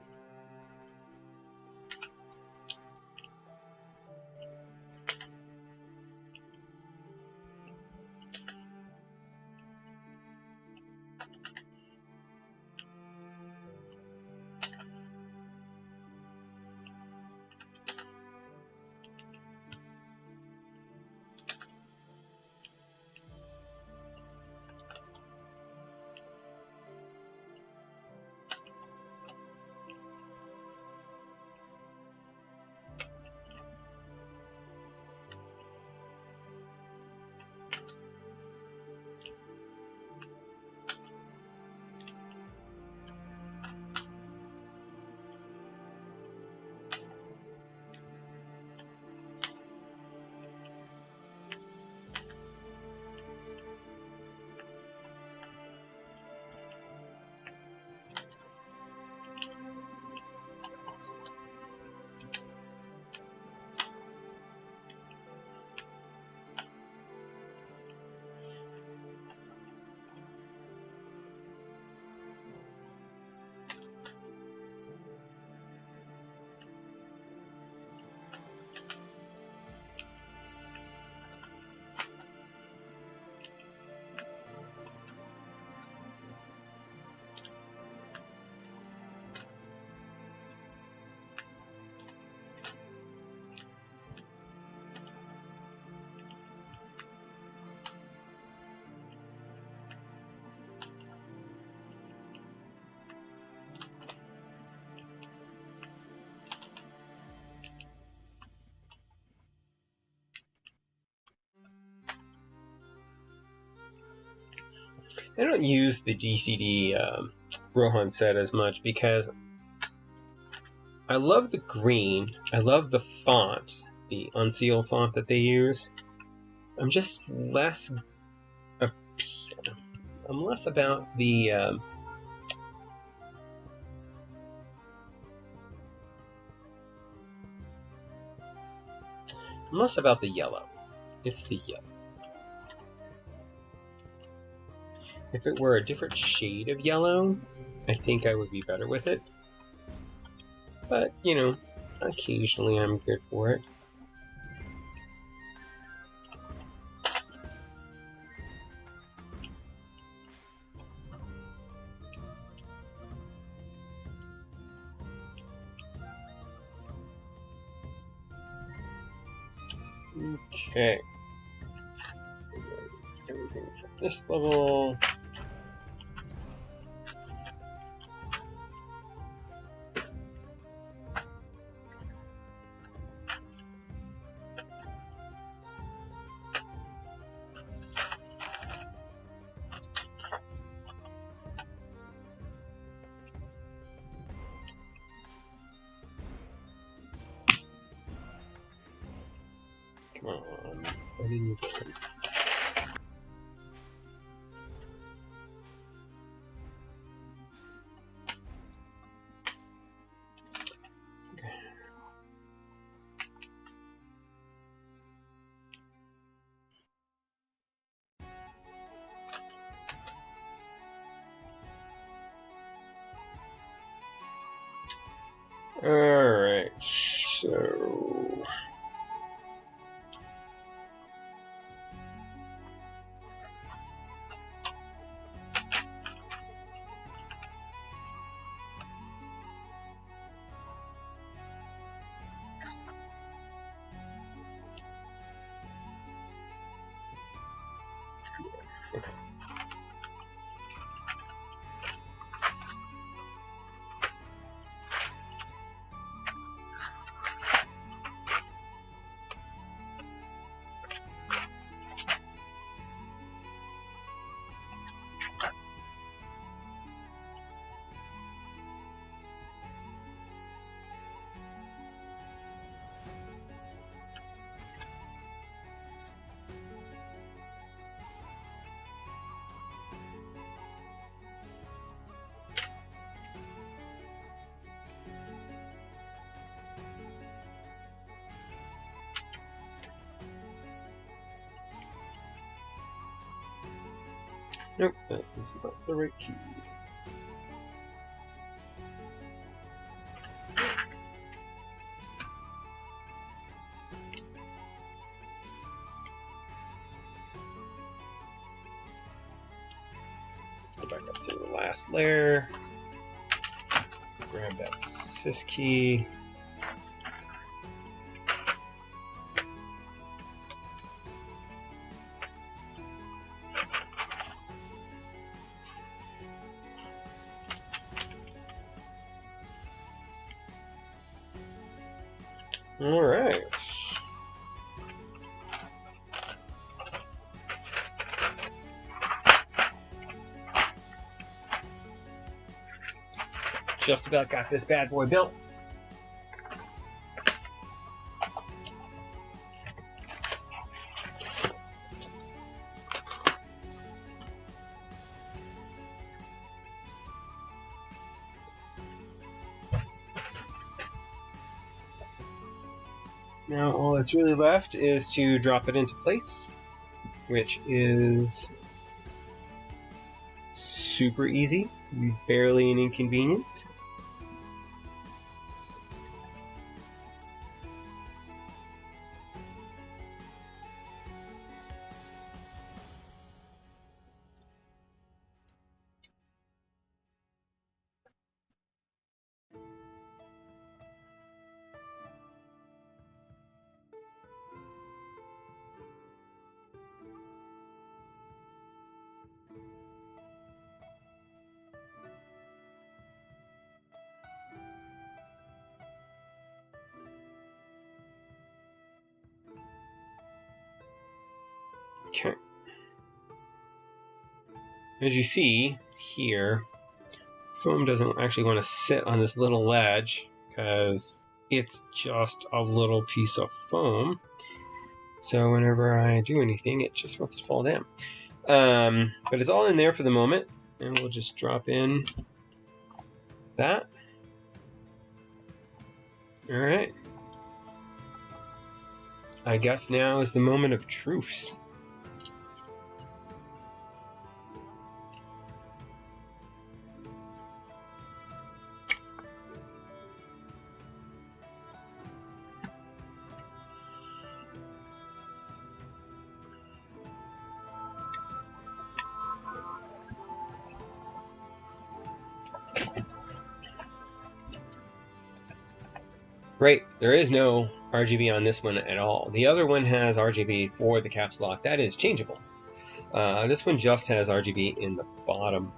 I don't use the DCD Rohan set as much because I love the green. I love the font, the unsealed font that they use. I'm just less. I'm less about the. I'm less about the yellow. It's the yellow. If it were a different shade of yellow, I think I would be better with it. But, you know, occasionally I'm good for it. Okay. Everything from this level. Come on. What do you think? Alright, so... Nope, that is not the right key. Let's go back up to the last layer. Grab that sys key. All right. Just about got this bad boy built. Now all that's really left is to drop it into place, which is super easy, barely an inconvenience. Okay. As you see here, foam doesn't actually want to sit on this little ledge because it's just a little piece of foam. So whenever I do anything, it just wants to fall down. But it's all in there for the moment, and we'll just drop in that. All right. I guess now is the moment of truce. Right, there is no RGB on this one at all. The other one has RGB for the caps lock. That is changeable. This one just has RGB in the bottom,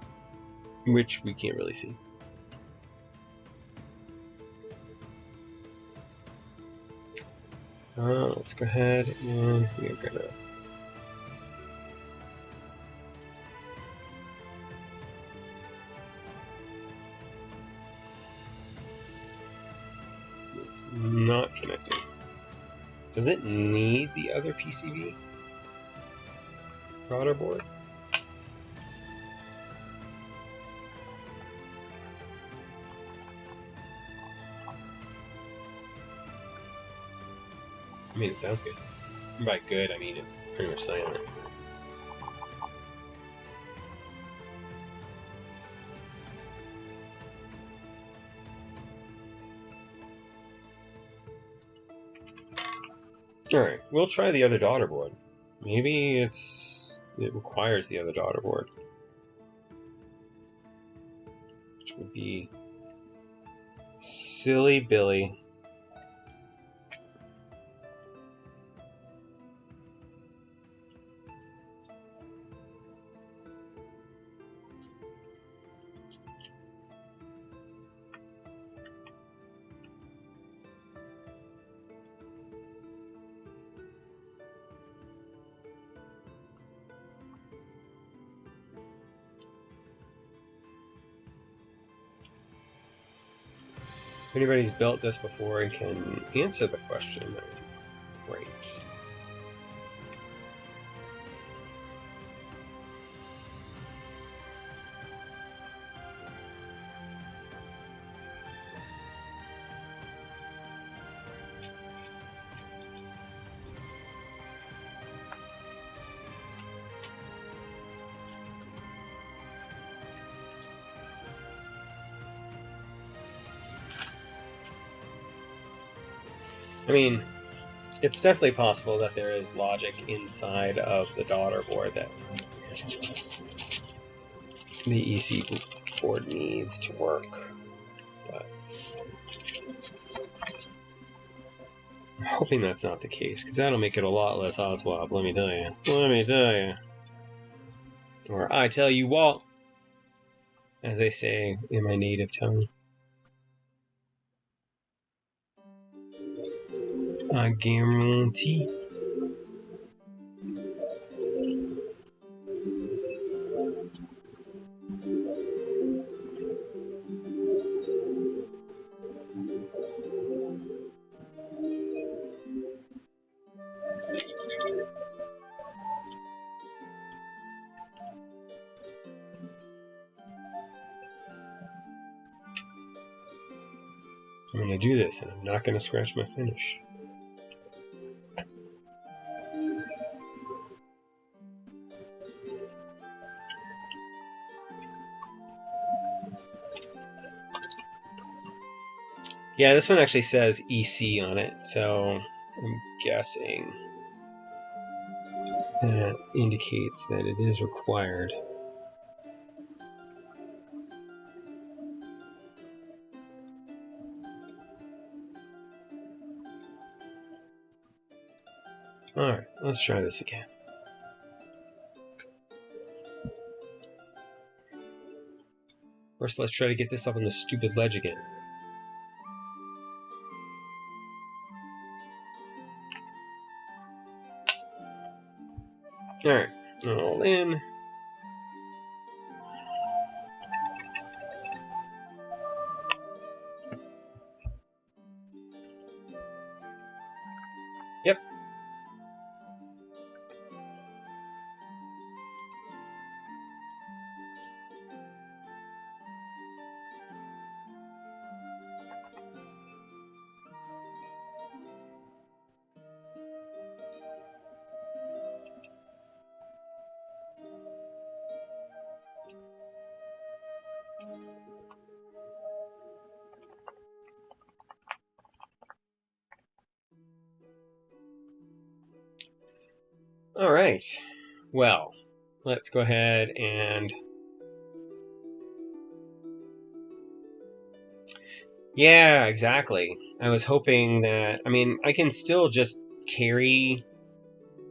which we can't really see. Let's go ahead and we're gonna not connected. Does it need the other PCB daughter board? I mean, it sounds good. And by good, I mean it's pretty much silent. Alright, we'll try the other daughter board. Maybe it requires the other daughter board. Which would be Silly Billy. If anybody's built this before and can answer the question, that would be great. I mean, it's definitely possible that there is logic inside of the daughter board that the EC board needs to work. But I'm hoping that's not the case, because that'll make it a lot less hot swap, let me tell you. Let me tell you. Or I tell you what, as they say in my native tongue. I guarantee. I'm going to do this, and I'm not going to scratch my finish. Yeah, this one actually says EC on it, so I'm guessing that indicates that it is required. Alright, let's try this again. First, let's try to get this up on the stupid ledge again. Alright, all in. Yep. Alright, well, let's go ahead and... Yeah, exactly. I was hoping that... I mean, I can still just carry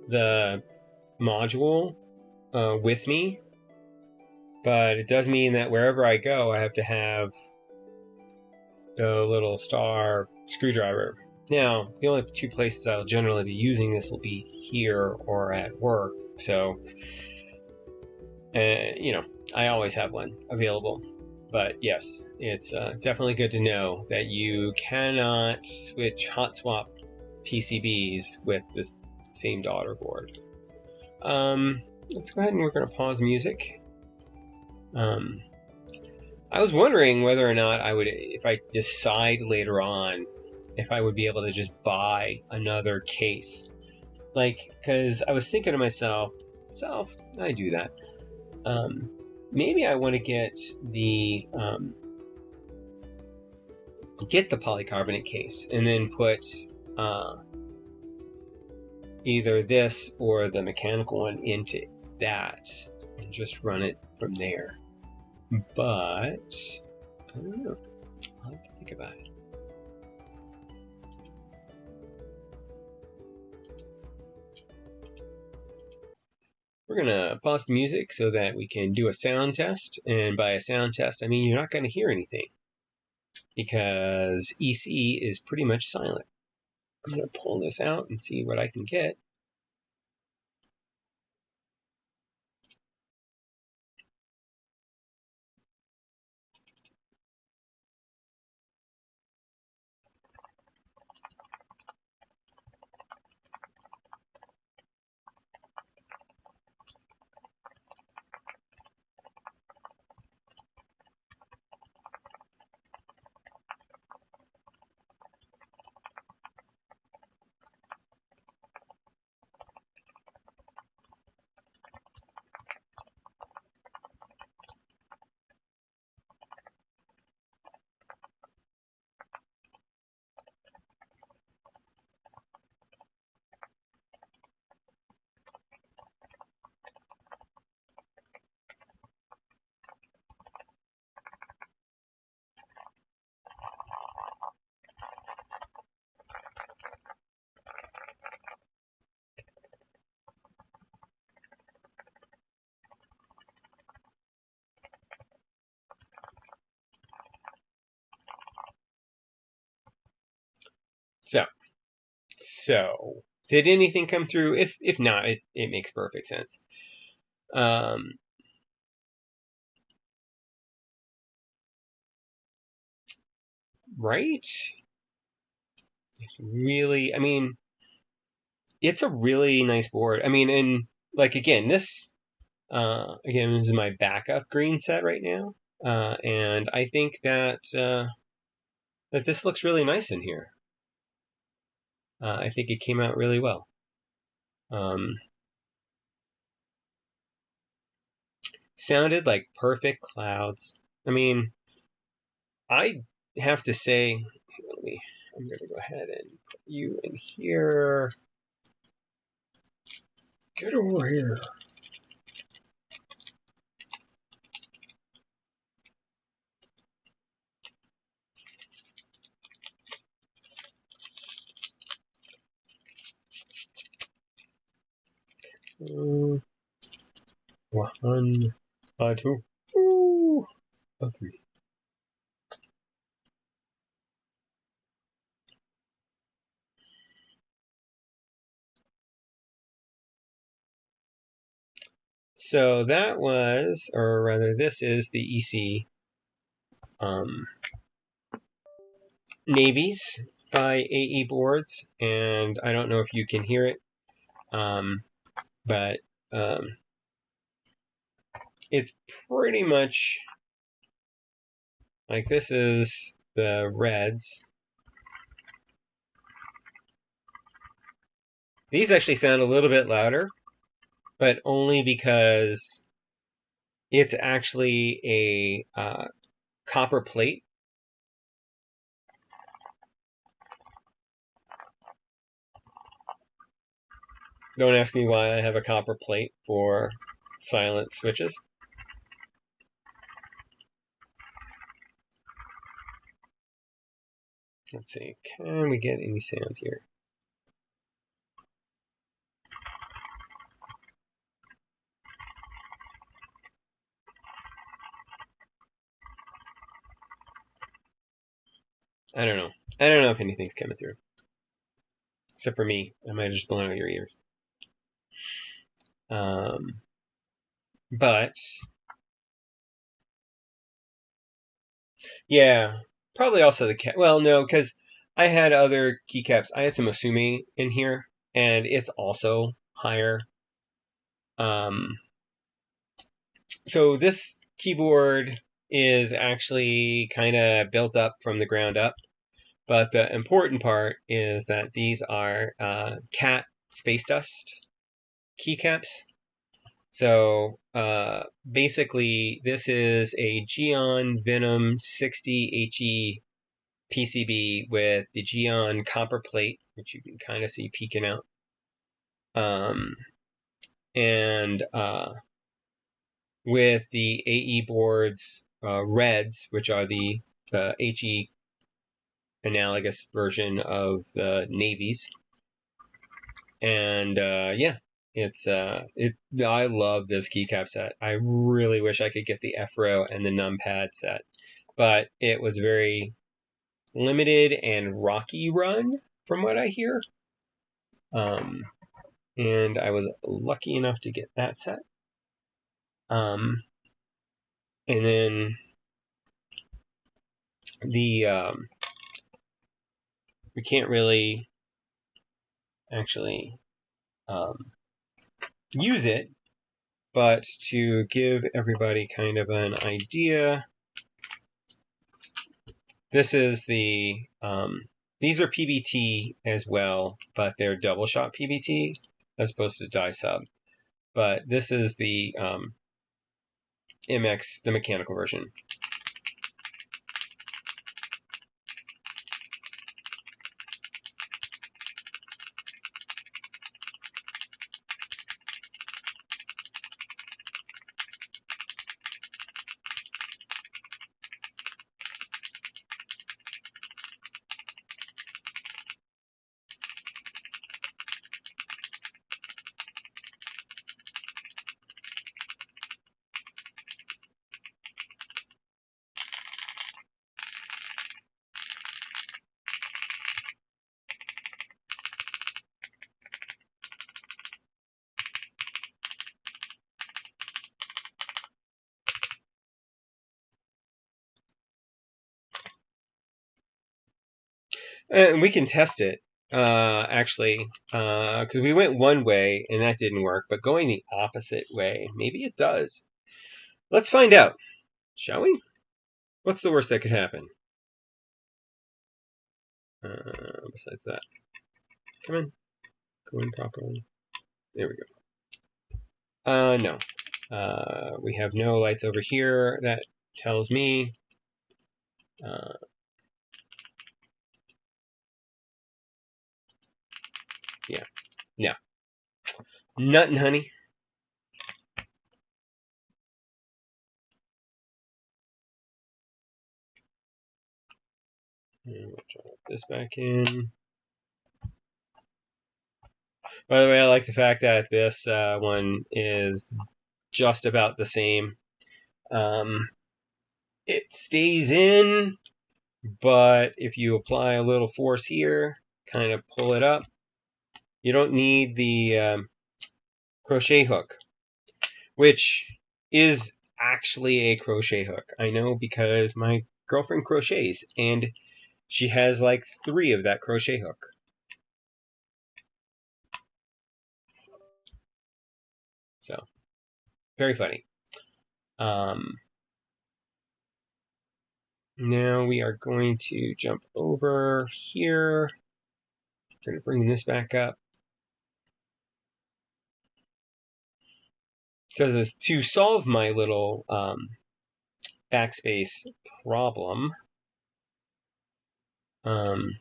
the module with me, but it does mean that wherever I go, I have to have the little star screwdriver. Now, the only two places I'll generally be using this will be here or at work, so, you know, I always have one available. But yes, it's definitely good to know that you cannot switch hot swap PCBs with this same daughter board. Let's go ahead and we're going to pause music. I was wondering whether or not I would, if I decide later on, if I would be able to just buy another case. Like, because I was thinking to myself, I do that. Maybe I want to get the polycarbonate case and then put either this or the mechanical one into that and just run it from there. But I don't know. I'll have to think about it. We're going to pause the music so that we can do a sound test. And by a sound test, I mean you're not going to hear anything because EC is pretty much silent. I'm going to pull this out and see what I can get. So did anything come through? If not, it makes perfect sense. Right? Really, I mean, it's a really nice board. I mean, and like again, this is my backup green set right now, and I think that that this looks really nice in here. I think it came out really well. Sounded like perfect clouds. I mean, I have to say, I'm going to go ahead and put you in here. Get over here. One, two, three. So that was, or rather, this is the EC Naevies by AEBoards, and I don't know if you can hear it, but it's pretty much like this is the reds. These actually sound a little bit louder, but only because it's actually a copper plate. Don't ask me why I have a copper plate for silent switches. Let's see, can we get any sound here? I don't know. I don't know if anything's coming through. Except for me. I might have just blown out your ears. But yeah, probably also the cap. Well, no, because I had other keycaps. I had some Asumi in here, and it's also higher. So this keyboard is actually kind of built up from the ground up. But the important part is that these are cat space dust keycaps. So basically, this is a Geon Venom 60HE PCB with the Geon copper plate, which you can kind of see peeking out. And with the AEBoards Reds, which are the HE analogous version of the Naevies. And yeah, I love this keycap set. I really wish I could get the F-Row and the numpad set, but it was very limited and rocky run from what I hear. And I was lucky enough to get that set. And then the we can't really actually use it, but to give everybody kind of an idea, this is the these are PBT as well, but they're double shot PBT as opposed to die sub. But this is the MX, the mechanical version. And we can test it, actually, because we went one way and that didn't work, but going the opposite way, maybe it does. Let's find out, shall we? What's the worst that could happen? Besides that, come in, go in properly. There we go. No. We have no lights over here. That tells me. Yeah. No. Nothing, honey. And we'll drop this back in. By the way, I like the fact that this one is just about the same. It stays in, but if you apply a little force here, kind of pull it up, you don't need the crochet hook, which is actually a crochet hook. I know because my girlfriend crochets, and she has like 3 of that crochet hook. So, very funny. Now we are going to jump over here. We're going to bring this back up. Because to solve my little backspace problem, can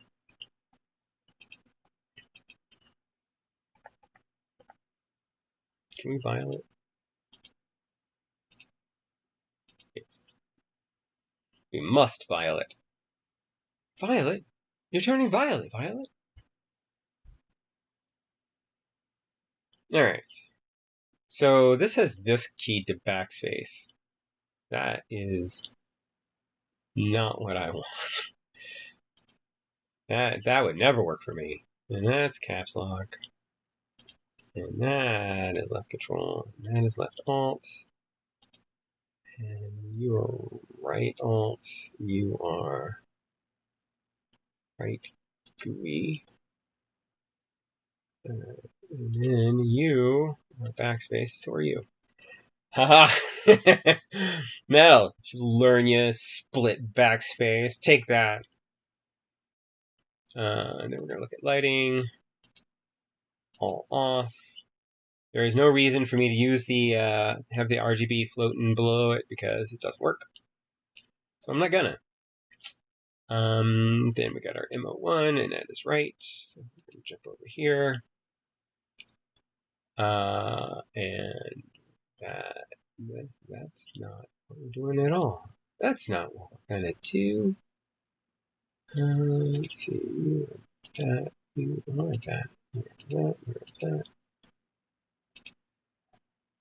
we violet? Yes. We must violet. Violet? You're turning violet, Violet? Alright. So this has this key to backspace. That is not what I want. That would never work for me. And that's caps lock. And that is left control. And that is left alt. And you are right alt. You are right GUI. And then you are backspace. So are you. Haha! Metal, should learn you split backspace. Take that. And then we're going to look at lighting. All off. There is no reason for me to use the have the RGB floating below it because it doesn't work. So I'm not gonna. Then we got our MO1 and that is right. So we're gonna jump over here. And that's not what we're doing at all. That's not what we're gonna do. Let's see, you are that, you are that, you are that, you are that.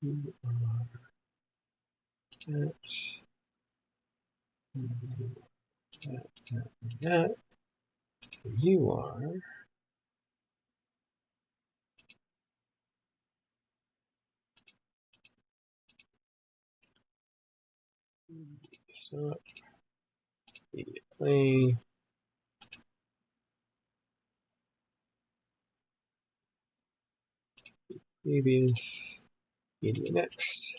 You are that. That. You are. Stop. Media play. Previous. Media next.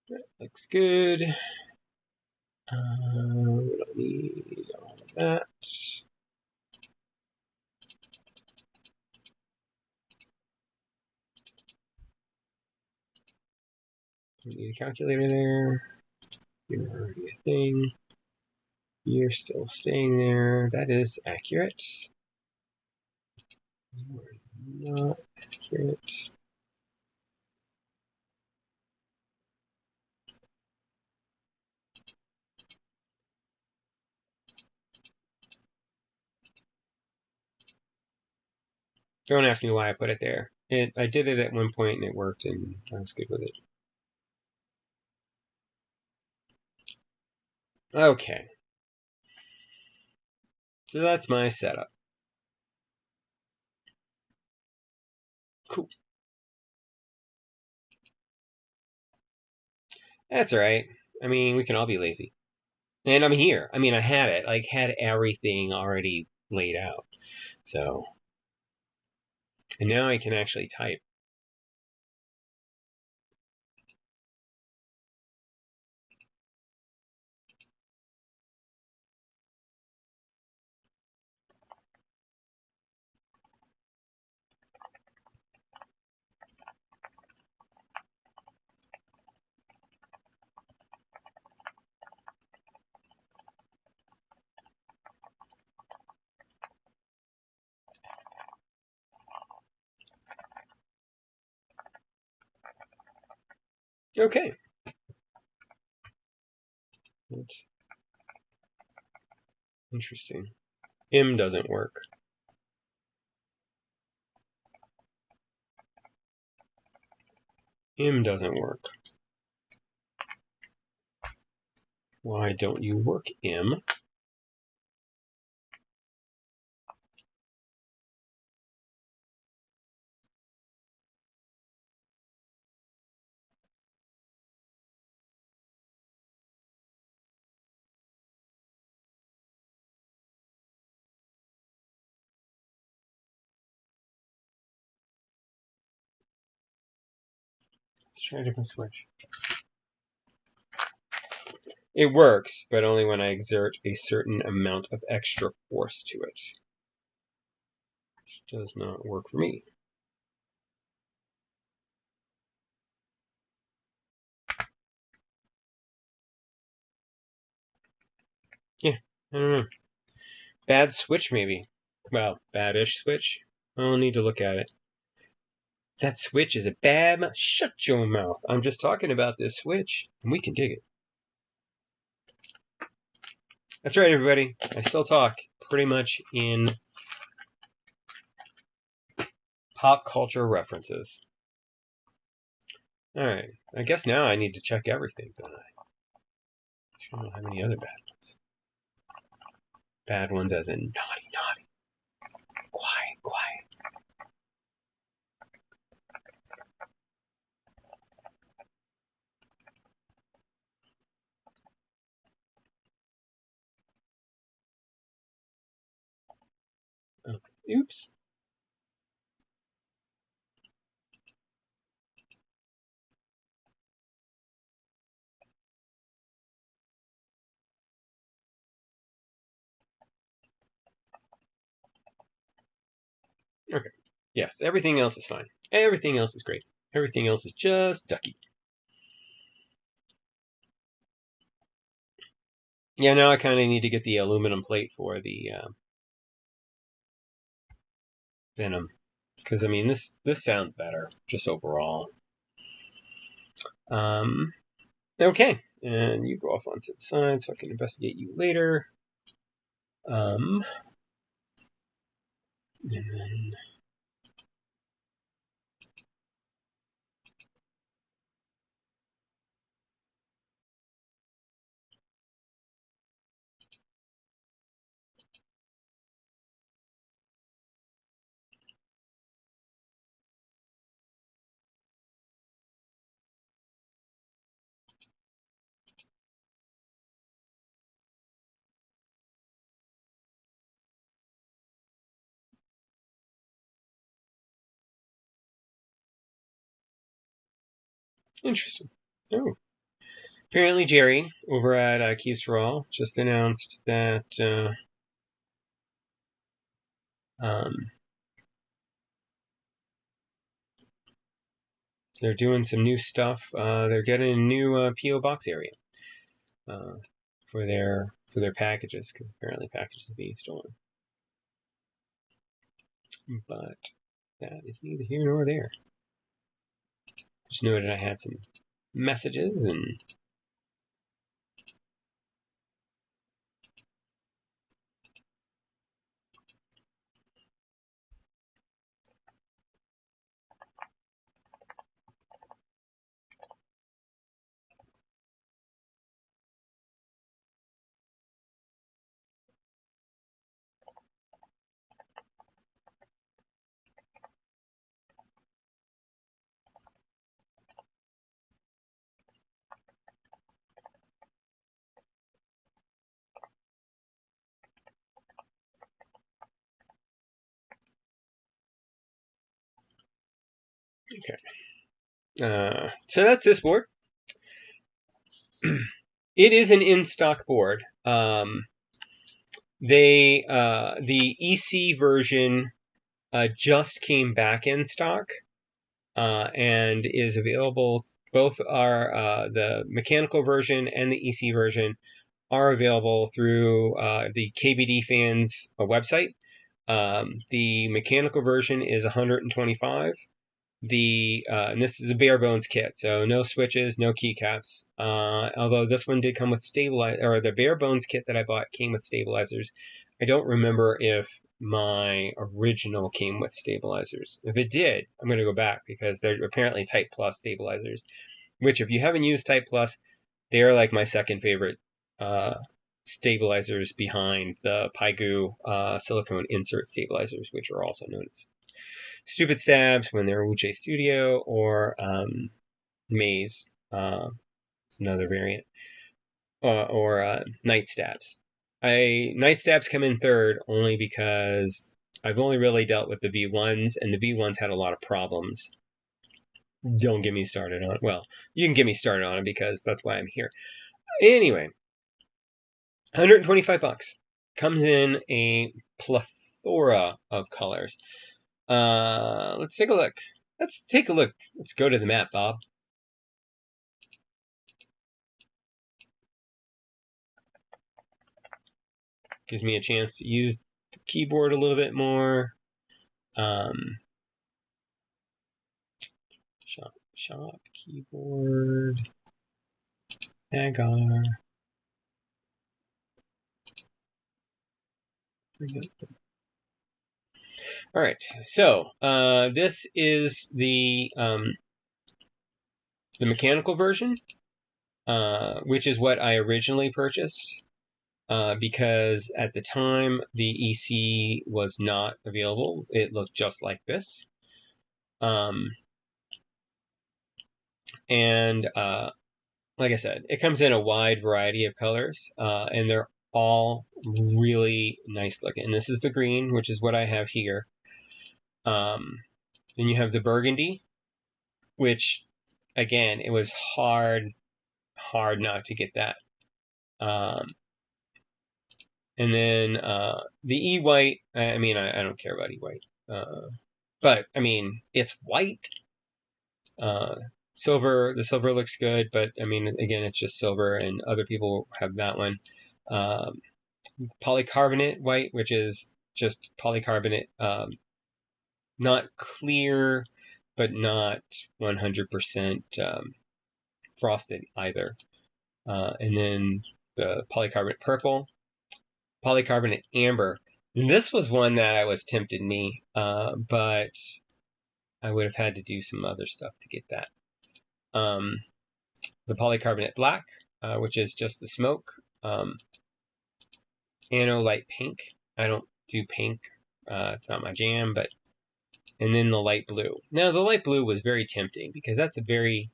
That looks good. We don't need all of that. Don't need a calculator there. You're already a thing. You're still staying there. That is accurate. You are not accurate. Don't ask me why I put it there. I did it at one point and it worked and I was good with it. Okay. So that's my setup. Cool. That's alright. I mean, we can all be lazy. And I'm here. I mean, I had it. Like, had everything already laid out. So, and now I can actually type. Okay. Interesting. M doesn't work. M doesn't work. Why don't you work, M? Let's try a different switch. It works, but only when I exert a certain amount of extra force to it. Which does not work for me. Yeah, I don't know. Bad switch, maybe. Well, bad-ish switch. I'll need to look at it. That switch is a bad... Shut your mouth. I'm just talking about this switch, and we can dig it. That's right, everybody. I still talk pretty much in pop culture references. Alright, I guess now I need to check everything, don't I? I don't have any other bad ones. Bad ones as in naughty, naughty. Quiet, quiet. Oh, oops. Okay. Yes, everything else is fine. Everything else is great. Everything else is just ducky. Yeah, now I kind of need to get the aluminum plate for the Venom. Because, I mean, this sounds better, just overall. Okay, and you go off onto the side so I can investigate you later. And then... Interesting. Oh. Apparently Jerry, over at Keeps for All, just announced that they're doing some new stuff. They're getting a new P.O. box area for their packages, because apparently packages are being stolen. But that is neither here nor there. Just noted I had some messages and... Okay. So that's this board. It is an in-stock board. The EC version just came back in stock and is available. Both are the mechanical version and the EC version are available through the KBD Fans website. The mechanical version is $125. And this is a bare bones kit, so no switches, no keycaps. Although this one did come with the bare bones kit that I bought came with stabilizers. I don't remember if my original came with stabilizers. If it did, I'm going to go back because they're apparently Type Plus stabilizers, which if you haven't used Type Plus, they're like my second favorite stabilizers behind the Paigu silicone insert stabilizers, which are also known as Stupid Stabs when they're Wuche Studio, or Maze, it's another variant, or Night Stabs. Night Stabs come in third only because I've only really dealt with the V1s, and the V1s had a lot of problems. Don't get me started on it. Well, you can get me started on it because that's why I'm here. Anyway, $125 comes in a plethora of colors. Let's take a look. Let's go to the map, Bob. Gives me a chance to use the keyboard a little bit more. Shop keyboard. Agar. All right, so this is the mechanical version, which is what I originally purchased. Because at the time the EC was not available. It looked just like this. And like I said, it comes in a wide variety of colors, and they're all really nice looking. And this is the green, which is what I have here. Then you have the burgundy, which, again, it was hard not to get that. And then the E-white, I mean, I don't care about E-white. But, I mean, it's white. Silver, the silver looks good, but, I mean, again, it's just silver, and other people have that one. Polycarbonate white, which is just polycarbonate, not clear, but not 100% frosted either. And then the polycarbonate purple, polycarbonate amber. And this was one that was tempted me, but I would have had to do some other stuff to get that. The polycarbonate black, which is just the smoke. Anno light pink. I don't do pink. It's not my jam, but. And then the light blue. Now the light blue was very tempting because it's a very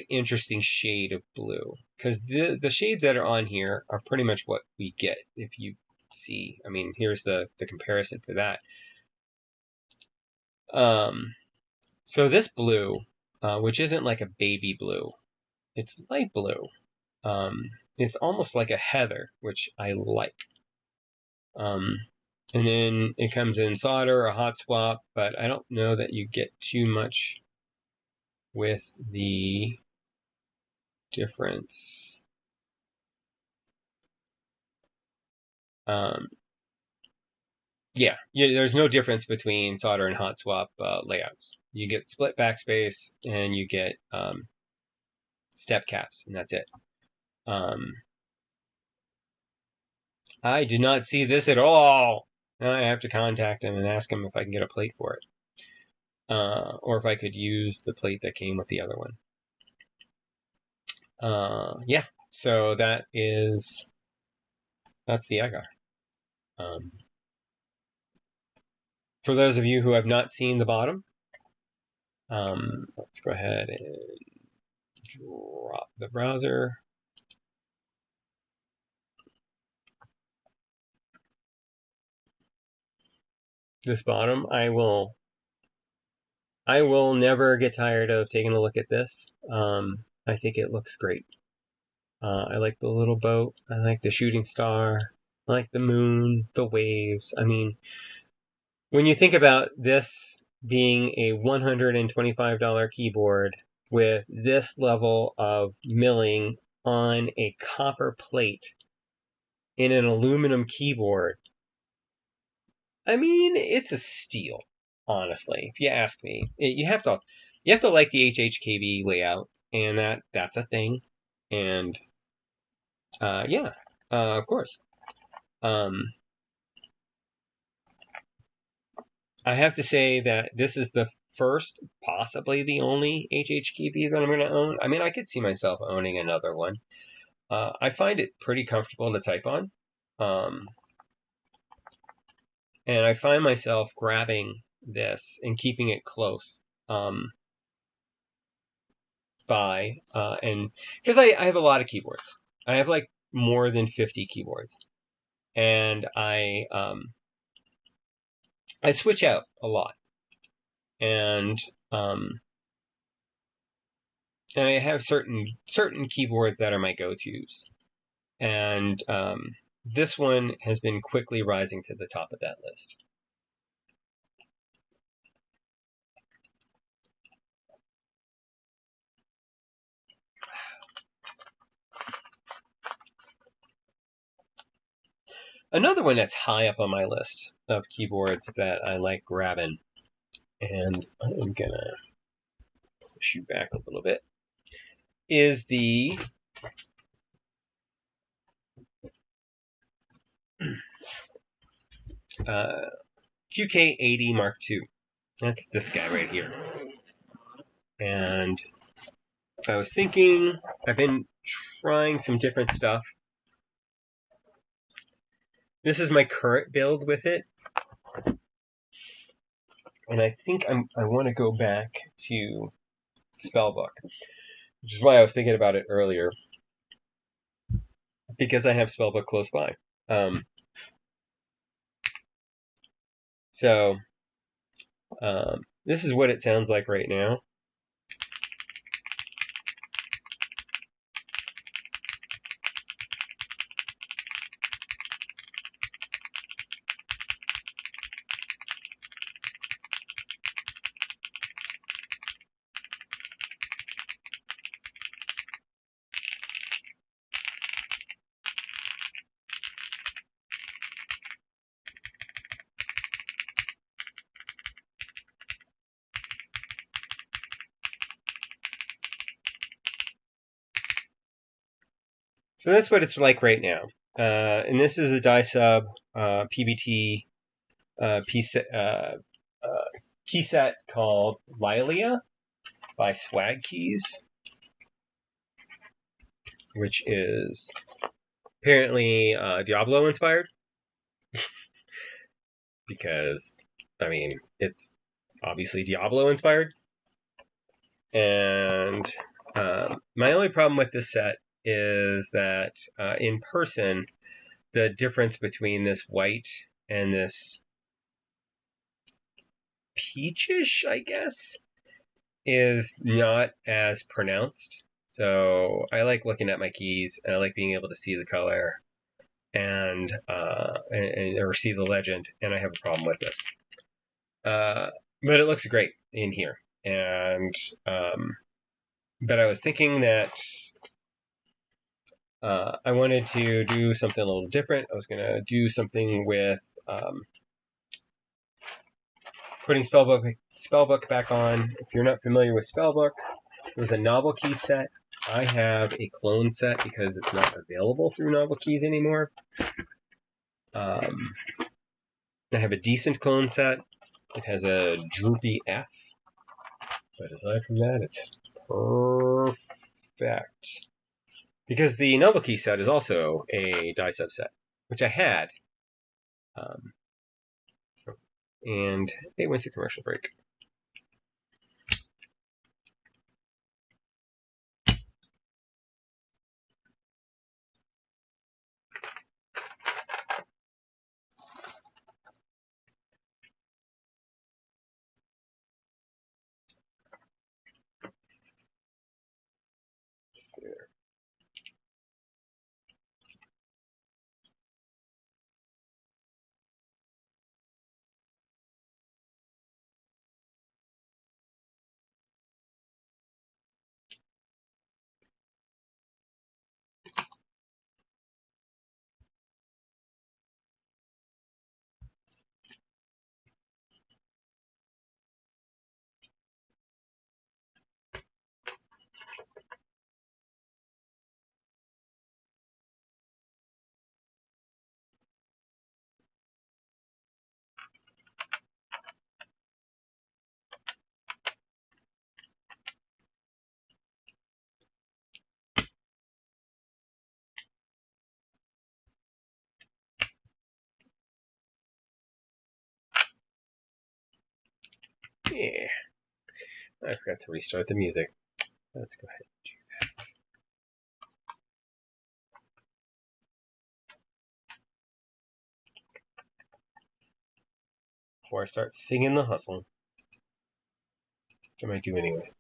interesting shade of blue, because the shades that are on here are pretty much what we get. If you see, I mean, here's the comparison for that. So this blue, which isn't like a baby blue, it's light blue. It's almost like a heather, which I like. And then it comes in solder or hot swap, but I don't know that you get too much with the difference. Yeah, there's no difference between solder and hot swap layouts. You get split backspace and you get step caps, and that's it. I did not see this at all. I have to contact him and ask him if I can get a plate for it. Or if I could use the plate that came with the other one. Yeah, so that's the Agar. For those of you who have not seen the bottom, let's go ahead and drop the browser. This bottom, I will I will never get tired of taking a look at this. I think it looks great. I like the little boat. I like the shooting star. I like the moon, the waves. I mean, when you think about this being a $125 keyboard with this level of milling on a copper plate in an aluminum keyboard, I mean, it's a steal, honestly. If you ask me, you have to like the HHKB layout, and that's a thing. And yeah, of course. Um, I have to say that this is the first, possibly the only HHKB that I'm going to own. I mean, I could see myself owning another one. I find it pretty comfortable to type on. Um, and I find myself grabbing this and keeping it close by, and because I have a lot of keyboards. I have like more than 50 keyboards. And I switch out a lot. And um, and I have certain keyboards that are my go-tos. And this one has been quickly rising to the top of that list. Another one that's high up on my list of keyboards that I like grabbing, and I'm gonna push you back a little bit, is the QK80 Mark II. That's this guy right here. And I was thinking, I've been trying some different stuff. This is my current build with it. And I think I want to go back to Spellbook, which is why I was thinking about it earlier, because I have Spellbook close by. So this is what it sounds like right now. So that's what it's like right now. And this is a die sub PBT key set called Lilia by Swag Keys, which is apparently Diablo inspired. Because, I mean, it's obviously Diablo inspired. And my only problem with this set is that in person, the difference between this white and this peachish, I guess, is not as pronounced. So I like looking at my keys, and I like being able to see the color and or see the legend, and I have a problem with this. But it looks great in here, and but I was thinking that I wanted to do something a little different. I was going to do something with putting Spellbook back on. If you're not familiar with Spellbook, it was a Novel Keys set. I have a clone set because it's not available through Novel Keys anymore. I have a decent clone set. It has a droopy F, but aside from that, it's perfect. Because the Novel Key set is also a die subset, which I had. And they went to commercial break. through there. Yeah, I forgot to restart the music. Let's go ahead and do that. Before I start singing the hustle, which I might do anyway.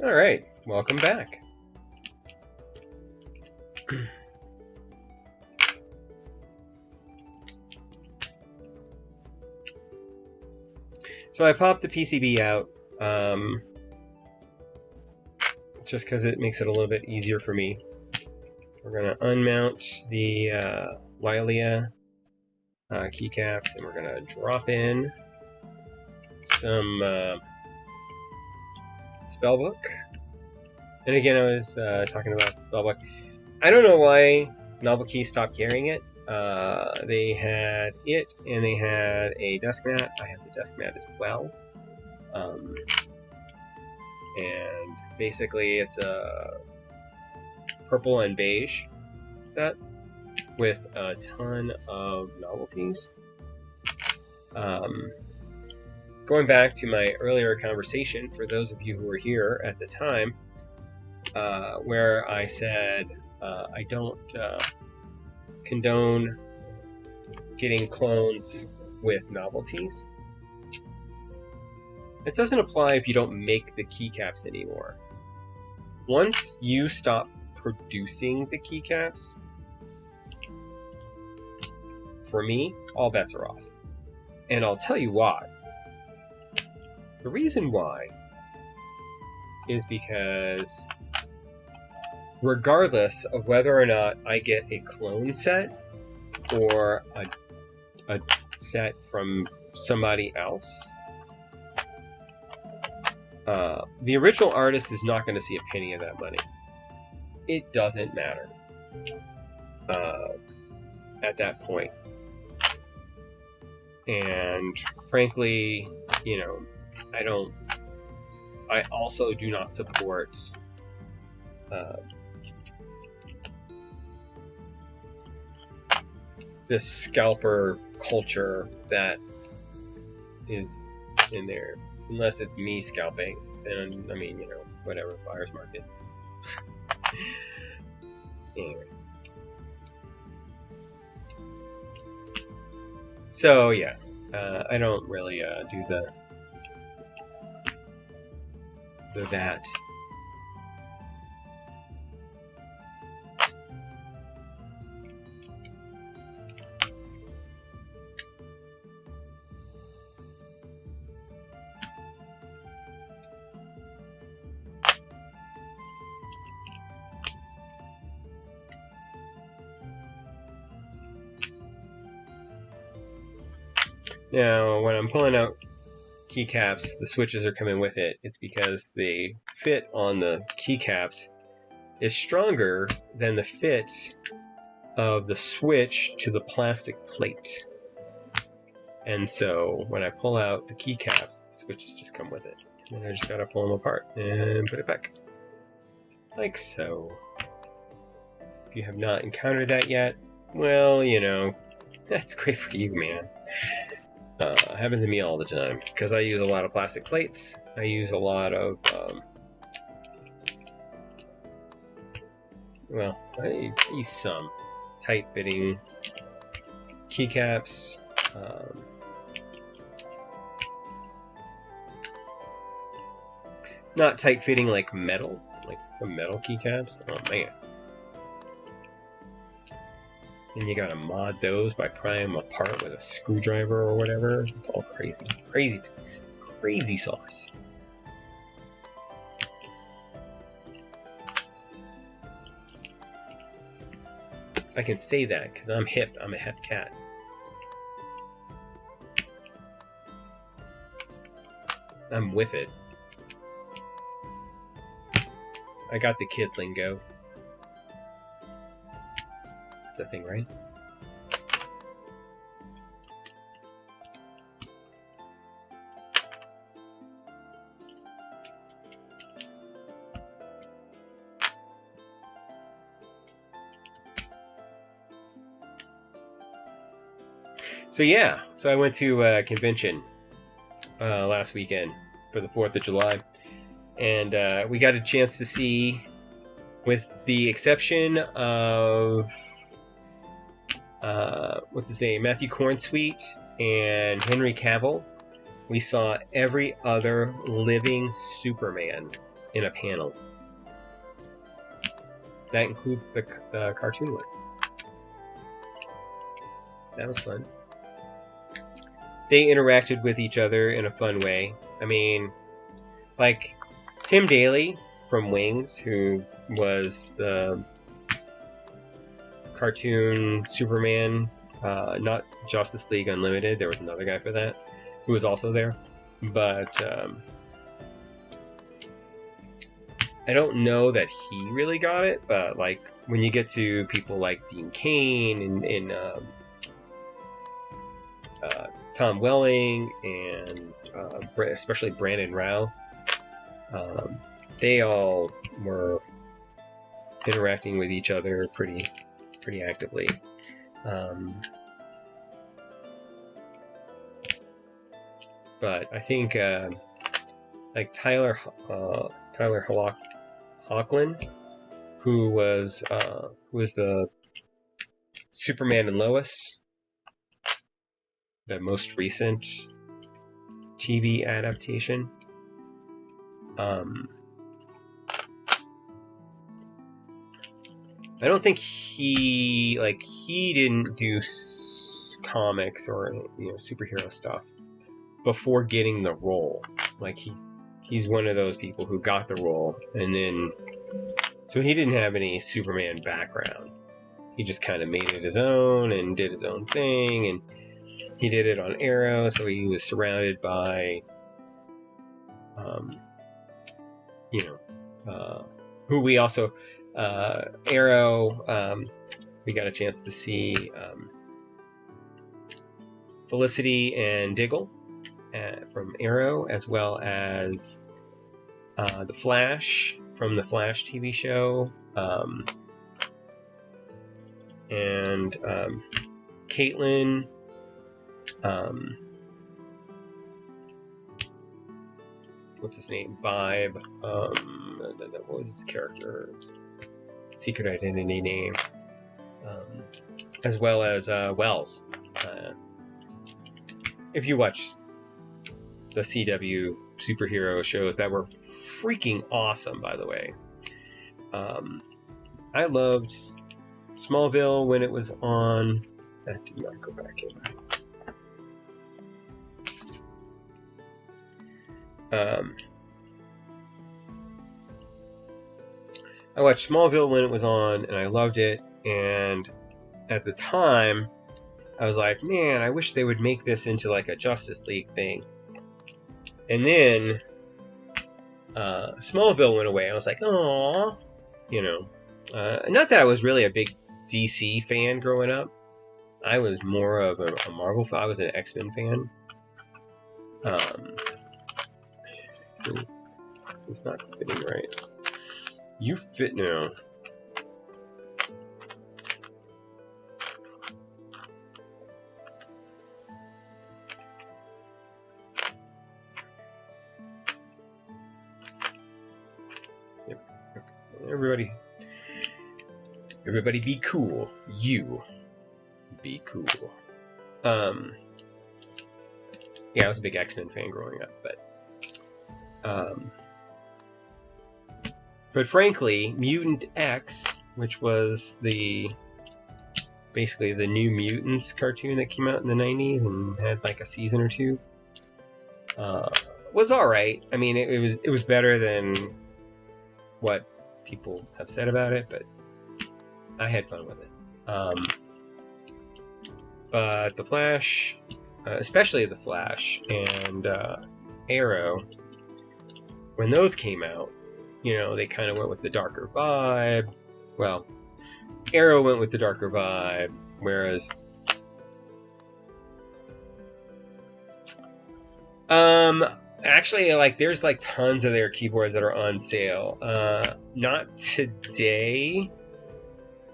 All right, welcome back. So I popped the PCB out just because it makes it a little bit easier for me. We're going to unmount the Lilia keycaps, and we're going to drop in some spellbook. And again, I was talking about the spellbook. I don't know why Novelty stopped carrying it. They had it, and they had a desk mat. I have the desk mat as well. And basically, it's a purple and beige set with a ton of novelties. Going back to my earlier conversation, for those of you who were here at the time, where I said I don't condone getting clones with novelties. It doesn't apply if you don't make the keycaps anymore. Once you stop producing the keycaps, for me, all bets are off. And I'll tell you why. The reason why is because regardless of whether or not I get a clone set or a set from somebody else, the original artist is not going to see a penny of that money. It doesn't matter at that point. And frankly, you know, I also do not support this scalper culture that is in there. Unless it's me scalping, then, I mean, you know, whatever, buyer's market. Anyway. So, yeah, I don't really do the that. Now, when I'm pulling out keycaps, the switches are coming with it. It's because the fit on the keycaps is stronger than the fit of the switch to the plastic plate. And so when I pull out the keycaps, the switches just come with it. And I just gotta pull them apart and put it back. Like so. If you have not encountered that yet, well, you know, That's great for you, man. Happens to me all the time because I use a lot of plastic plates. I use a lot of well, I use some tight-fitting keycaps. Not tight-fitting like metal, like some metal keycaps. Oh man. And you gotta mod those by prying them apart with a screwdriver or whatever. It's all crazy. Crazy. Crazy sauce. I can say that because I'm hip. I'm a hip cat. I'm with it. I got the kid lingo. That's a thing, right? So yeah, so I went to a convention last weekend for the 4th of July, and we got a chance to see, with the exception of what's his name, Matthew Cornsweet and Henry Cavill, we saw every other living Superman in a panel. That includes the cartoon ones. That was fun. They interacted with each other in a fun way. I mean, like Tim Daly from Wings, who was the cartoon Superman, not Justice League Unlimited. There was another guy for that who was also there. But I don't know that he really got it. But like when you get to people like Dean Cain and Tom Welling and especially Brandon Rao, they all were interacting with each other pretty actively. But I think like Tyler Hoechlin, who was the Superman and Lois, the most recent TV adaptation. I don't think he didn't do comics or superhero stuff before getting the role. Like he's one of those people who got the role and then so he didn't have any Superman background. He just kind of made it his own and did his own thing, and he did it on Arrow, so he was surrounded by who we also Arrow, we got a chance to see Felicity and Diggle from Arrow, as well as the Flash from the Flash TV show, and Caitlin, what's his name? Vibe. What was his character's secret identity name? As well as Wells. If you watch the CW superhero shows that were freaking awesome, by the way. I loved Smallville when it was on. That did not go back in. I watched Smallville when it was on, and I loved it. And at the time, I was like, man, I wish they would make this into like a Justice League thing. And then Smallville went away. I was like, aww, not that I was really a big DC fan growing up. I was more of a Marvel fan. I was an X-Men fan. This is not fitting right. You fit now. everybody be cool. You be cool. Yeah, I was a big X-Men fan growing up, but frankly, Mutant X, which was basically the New Mutants cartoon that came out in the 90s and had like a season or two, was alright. I mean, it was better than what people have said about it, but I had fun with it. But the Flash, especially the Flash and Arrow, when those came out, you know, they kind of went with the darker vibe. Well, Arrow went with the darker vibe, whereas actually, like, there's like tons of their keyboards that are on sale. Not today,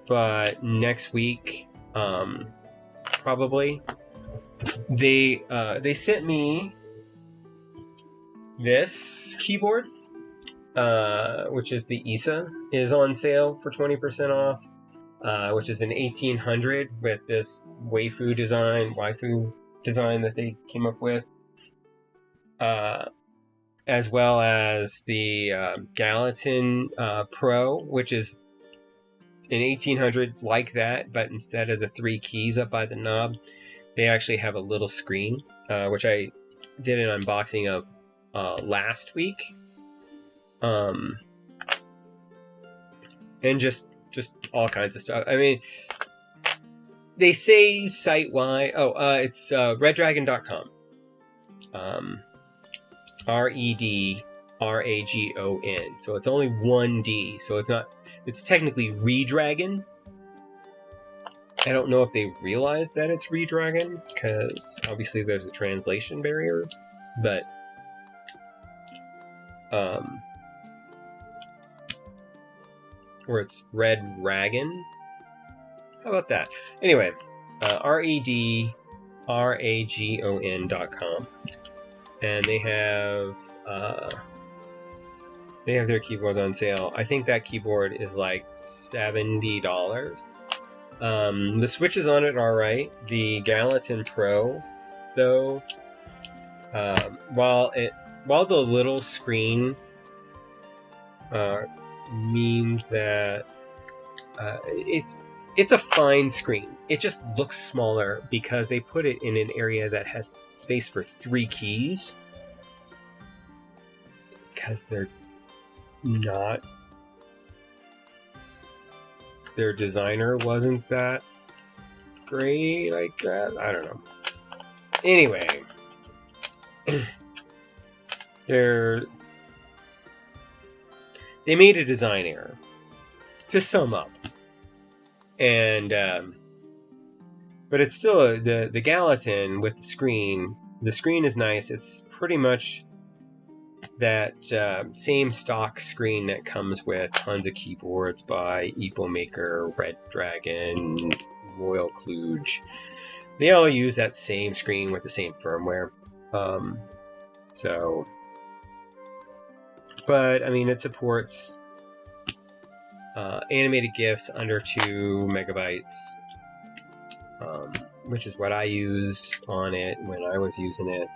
but next week, probably. They sent me this keyboard, which is the ISA, is on sale for 20% off, which is an 1800 with this waifu design that they came up with, as well as the Gallatin Pro, which is an 1800 like that, but instead of the 3 keys up by the knob, they actually have a little screen, which I did an unboxing of last week. And just all kinds of stuff. I mean, they say site-wide. It's reddragon.com. REDRAGON. So it's only one D. So it's not. It's technically Redragon. I don't know if they realize that it's Redragon, because obviously there's a translation barrier, but or it's Red Dragon. How about that? Anyway, REDRAGON.com, and they have their keyboards on sale. I think that keyboard is like $70. The switches on it are alright. The Gallatin Pro, though, while the little screen means that it's a fine screen, it just looks smaller because they put it in an area that has space for 3 keys, because their designer wasn't that great, I guess. I don't know. Anyway, they made a design error, to sum up, and but it's still the Gallatin with the screen. The screen is nice. It's pretty much that same stock screen that comes with tons of keyboards by EpoMaker, Red Dragon, Royal Kluge. They all use that same screen with the same firmware. But I mean, it supports animated GIFs under 2 megabytes, which is what I use on it when I was using it.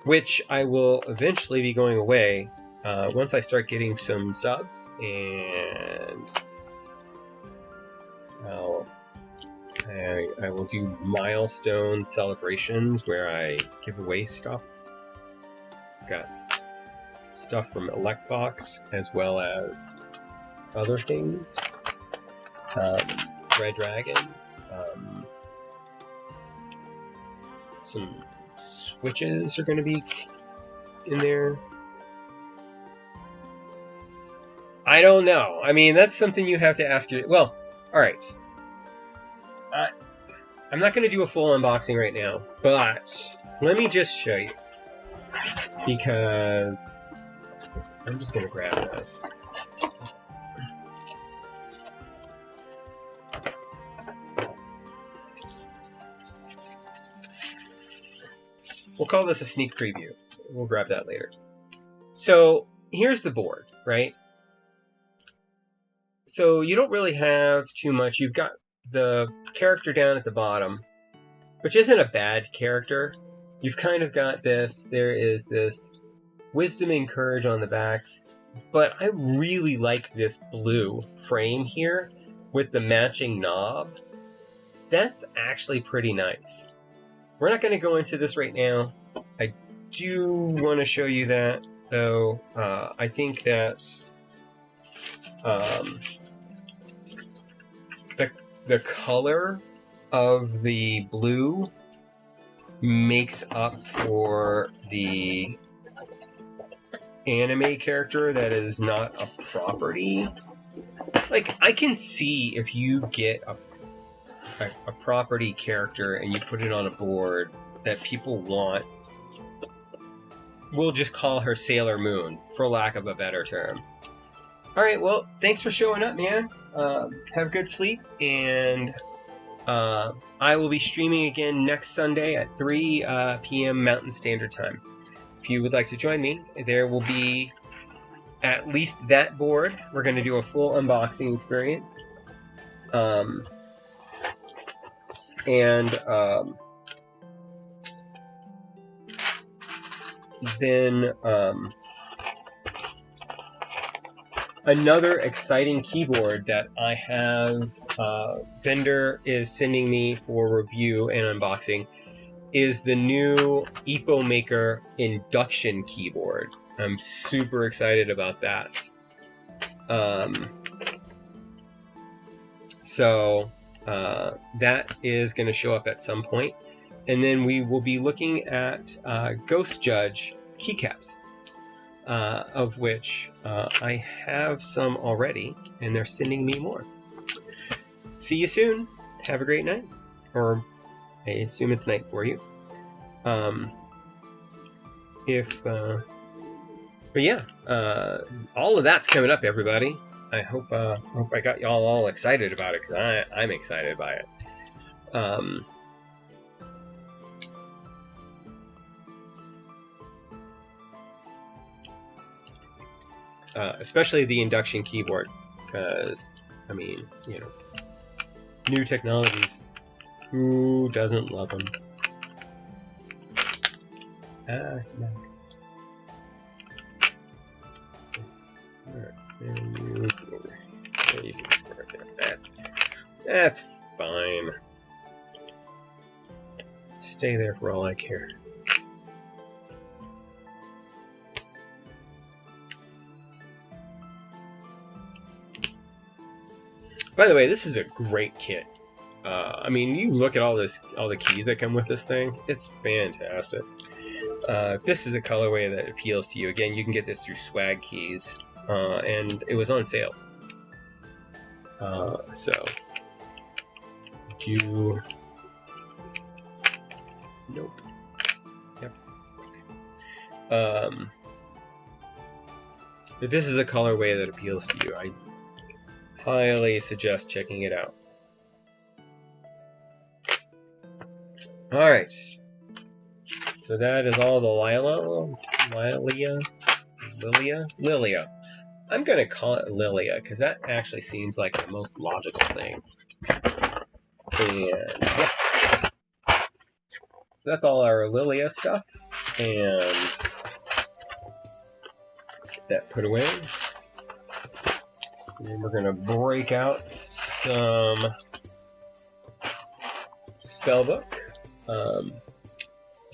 Which I will eventually be going away once I start getting some subs, and I will do milestone celebrations where I give away stuff. Got stuff from Electbox as well as other things. Red Dragon, some switches are going to be in there. I don't know. I mean, that's something you have to ask your... Well, alright. I'm not going to do a full unboxing right now, but let me just show you. Because I'm just going to grab this. We'll call this a sneak preview. We'll grab that later. So, here's the board, right? So you don't really have too much. You've got the character down at the bottom, which isn't a bad character. You've kind of got this. There is this wisdom and courage on the back. But I really like this blue frame here with the matching knob. That's actually pretty nice. We're not going to go into this right now. I do want to show you that, though. I think that the color of the blue makes up for the anime character that is not a property. Like, I can see if you get a property character and you put it on a board that people want. We'll just call her Sailor Moon, for lack of a better term. Alright, well, thanks for showing up, man. Have good sleep, and I will be streaming again next Sunday at 3 p.m. Mountain Standard Time. If you would like to join me, there will be at least that board. We're going to do a full unboxing experience. Then another exciting keyboard that I have vendor is sending me for review and unboxing is the new AEBoards induction keyboard. I'm super excited about that. So that is going to show up at some point. And then we will be looking at Ghost Judge keycaps, of which I have some already, and they're sending me more. See you soon. Have a great night. Or I assume it's night for you. But yeah, all of that's coming up, everybody. I hope I got y'all all excited about it, because I'm excited by it. Especially the induction keyboard, because, I mean, you know, new technologies. Who doesn't love them? No. Alright, and you can square it there. That's fine. Stay there for all I care. By the way, this is a great kit. I mean, you look at all the keys that come with this thing. It's fantastic. If this is a colorway that appeals to you, again, you can get this through Swag Keys, and it was on sale. So, nope. Yep. If this is a colorway that appeals to you, I highly suggest checking it out. Alright, so that is all the Lilia. I'm going to call it Lilia, because that actually seems like the most logical thing. And yeah, that's all our Lilia stuff, and get that put away. And we're going to break out some spellbook.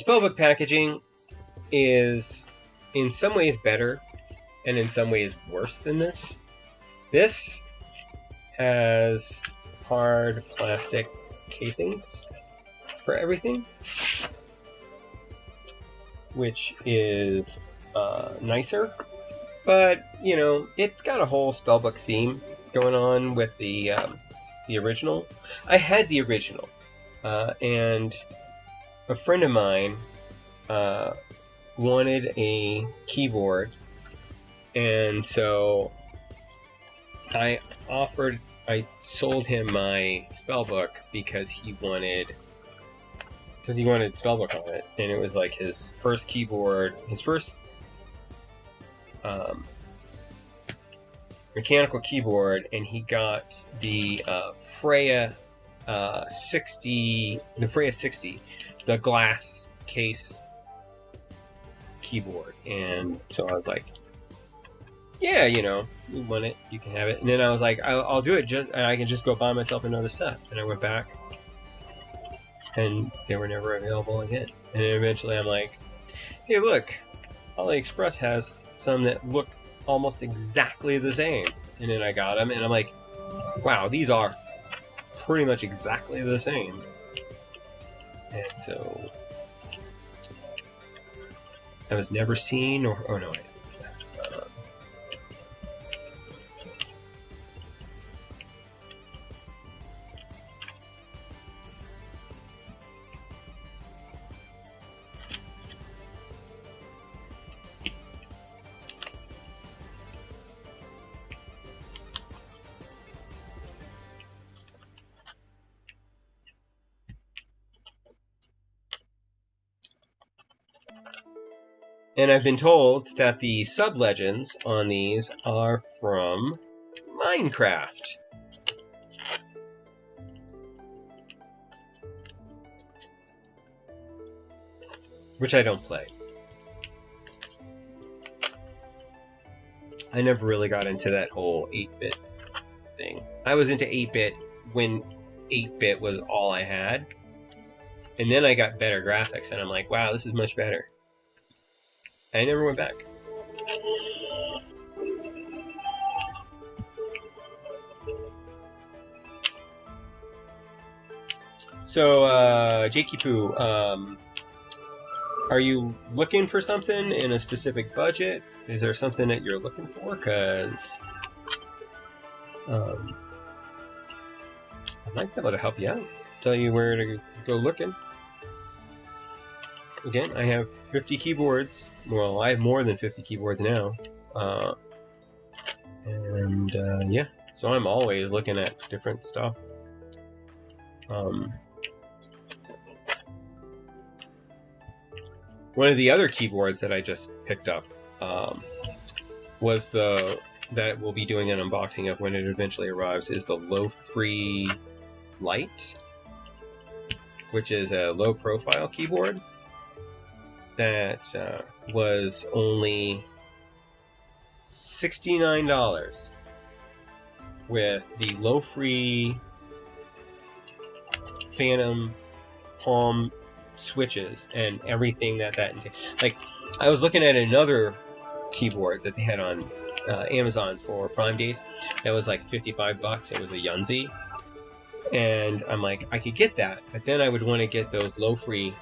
Spellbook packaging is in some ways better and in some ways worse than this. This has hard plastic casings for everything, which is nicer, but you know, it's got a whole spellbook theme going on with the original. I had the original, and a friend of mine wanted a keyboard, and so I sold him my spellbook because he wanted spellbook on it, and it was like his first keyboard, his first mechanical keyboard, and he got the Freya 60, the glass case keyboard. And so I was like, yeah, you know, you want it, you can have it. And then I was like, I'll do it, I can just go buy myself another set. And I went back, and they were never available again. And then eventually I'm like, hey, look, AliExpress has some that look almost exactly the same. And then I got them, and I'm like, wow, these are pretty much exactly the same. And so I was never seen, or oh no, and I've been told that the sub-legends on these are from Minecraft. Which I don't play. I never really got into that whole 8-bit thing. I was into 8-bit when 8-bit was all I had. And then I got better graphics, and I'm like, wow, this is much better. I never went back. So, Jakey Poo, are you looking for something in a specific budget? Is there something that you're looking for? Because I might be able to help you out. Tell you where to go looking. Again, I have 50 keyboards. Well, I have more than 50 keyboards now. Yeah, so I'm always looking at different stuff. One of the other keyboards that I just picked up was that we'll be doing an unboxing of when it eventually arrives, is the Low-Free Lite, which is a low-profile keyboard that was only $69 with the Low-Free Phantom Palm switches and everything that entails. Like, I was looking at another keyboard that they had on Amazon for Prime Days that was like $55. It was a Yunzi, and I'm like, I could get that, but then I would want to get those low-free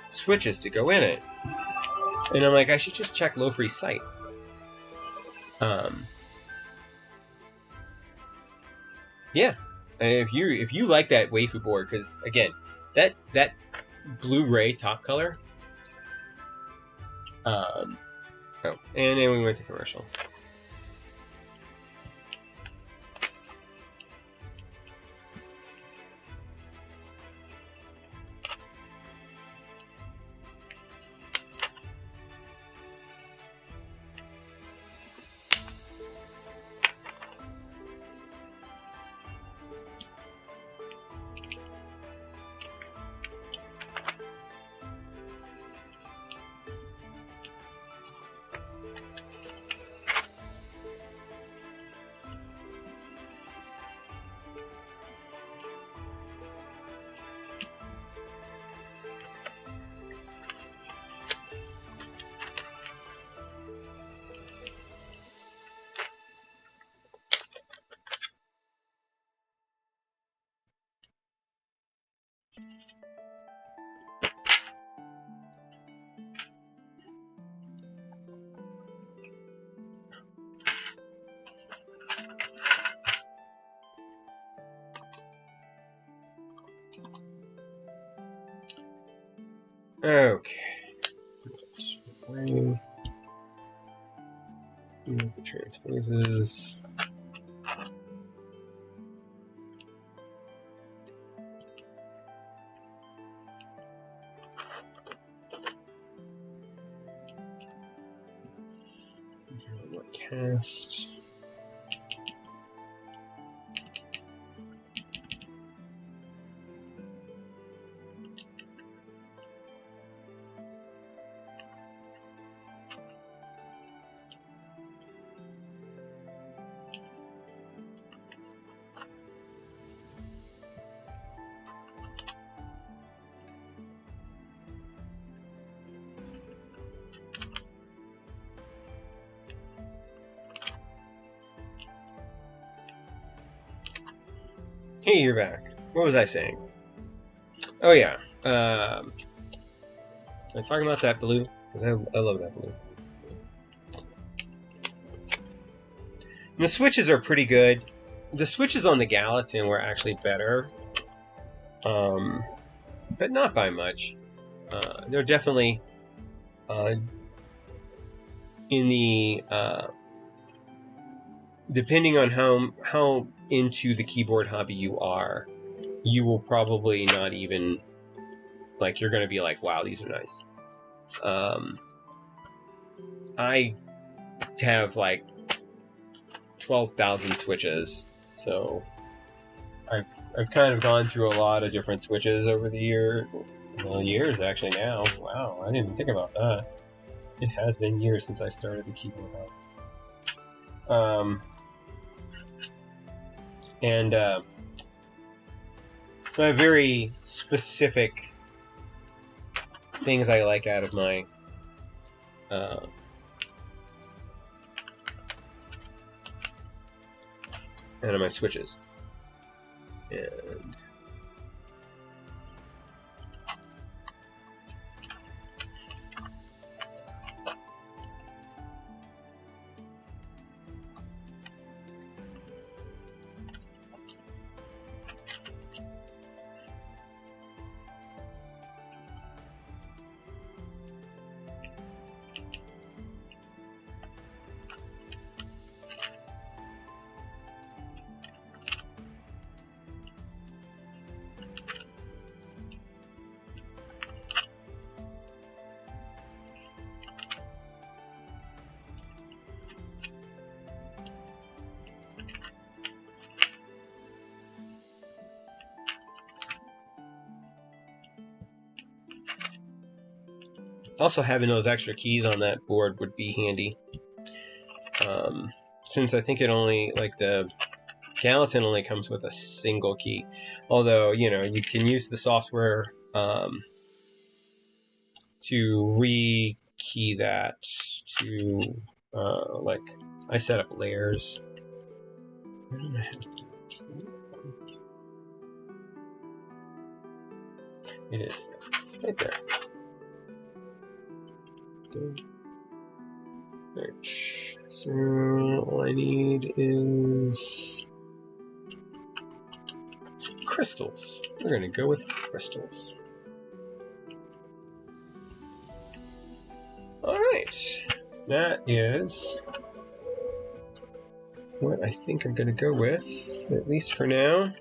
switches to go in it, and I'm like, I should just check Low-Free's site. Yeah, if you like that waifu board, because again, that blue-gray top color. Oh, and then we went to commercial. Okay. Transposes. Cast. Hey, you're back. What was I saying? Oh yeah. I'm talking about that blue because I love that blue. And the switches are pretty good. The switches on the Gallatin were actually better, but not by much. They're definitely in the depending on how into the keyboard hobby you are, you will probably not even like, you're going to be like, wow, these are nice. I have like 12,000 switches, so I've kind of gone through a lot of different switches over the years actually now. Wow, I didn't even think about that. It has been years since I started the keyboard hobby. So I have very specific things I like out of my switches. And also, having those extra keys on that board would be handy. Since I think it only, like, the Gallatin only comes with a single key. Although, you know, you can use the software to re-key that to, like, I set up layers. Where do I have to? It is right there. Search. So all I need is some crystals. We're going to go with crystals. Alright, that is what I think I'm going to go with, at least for now.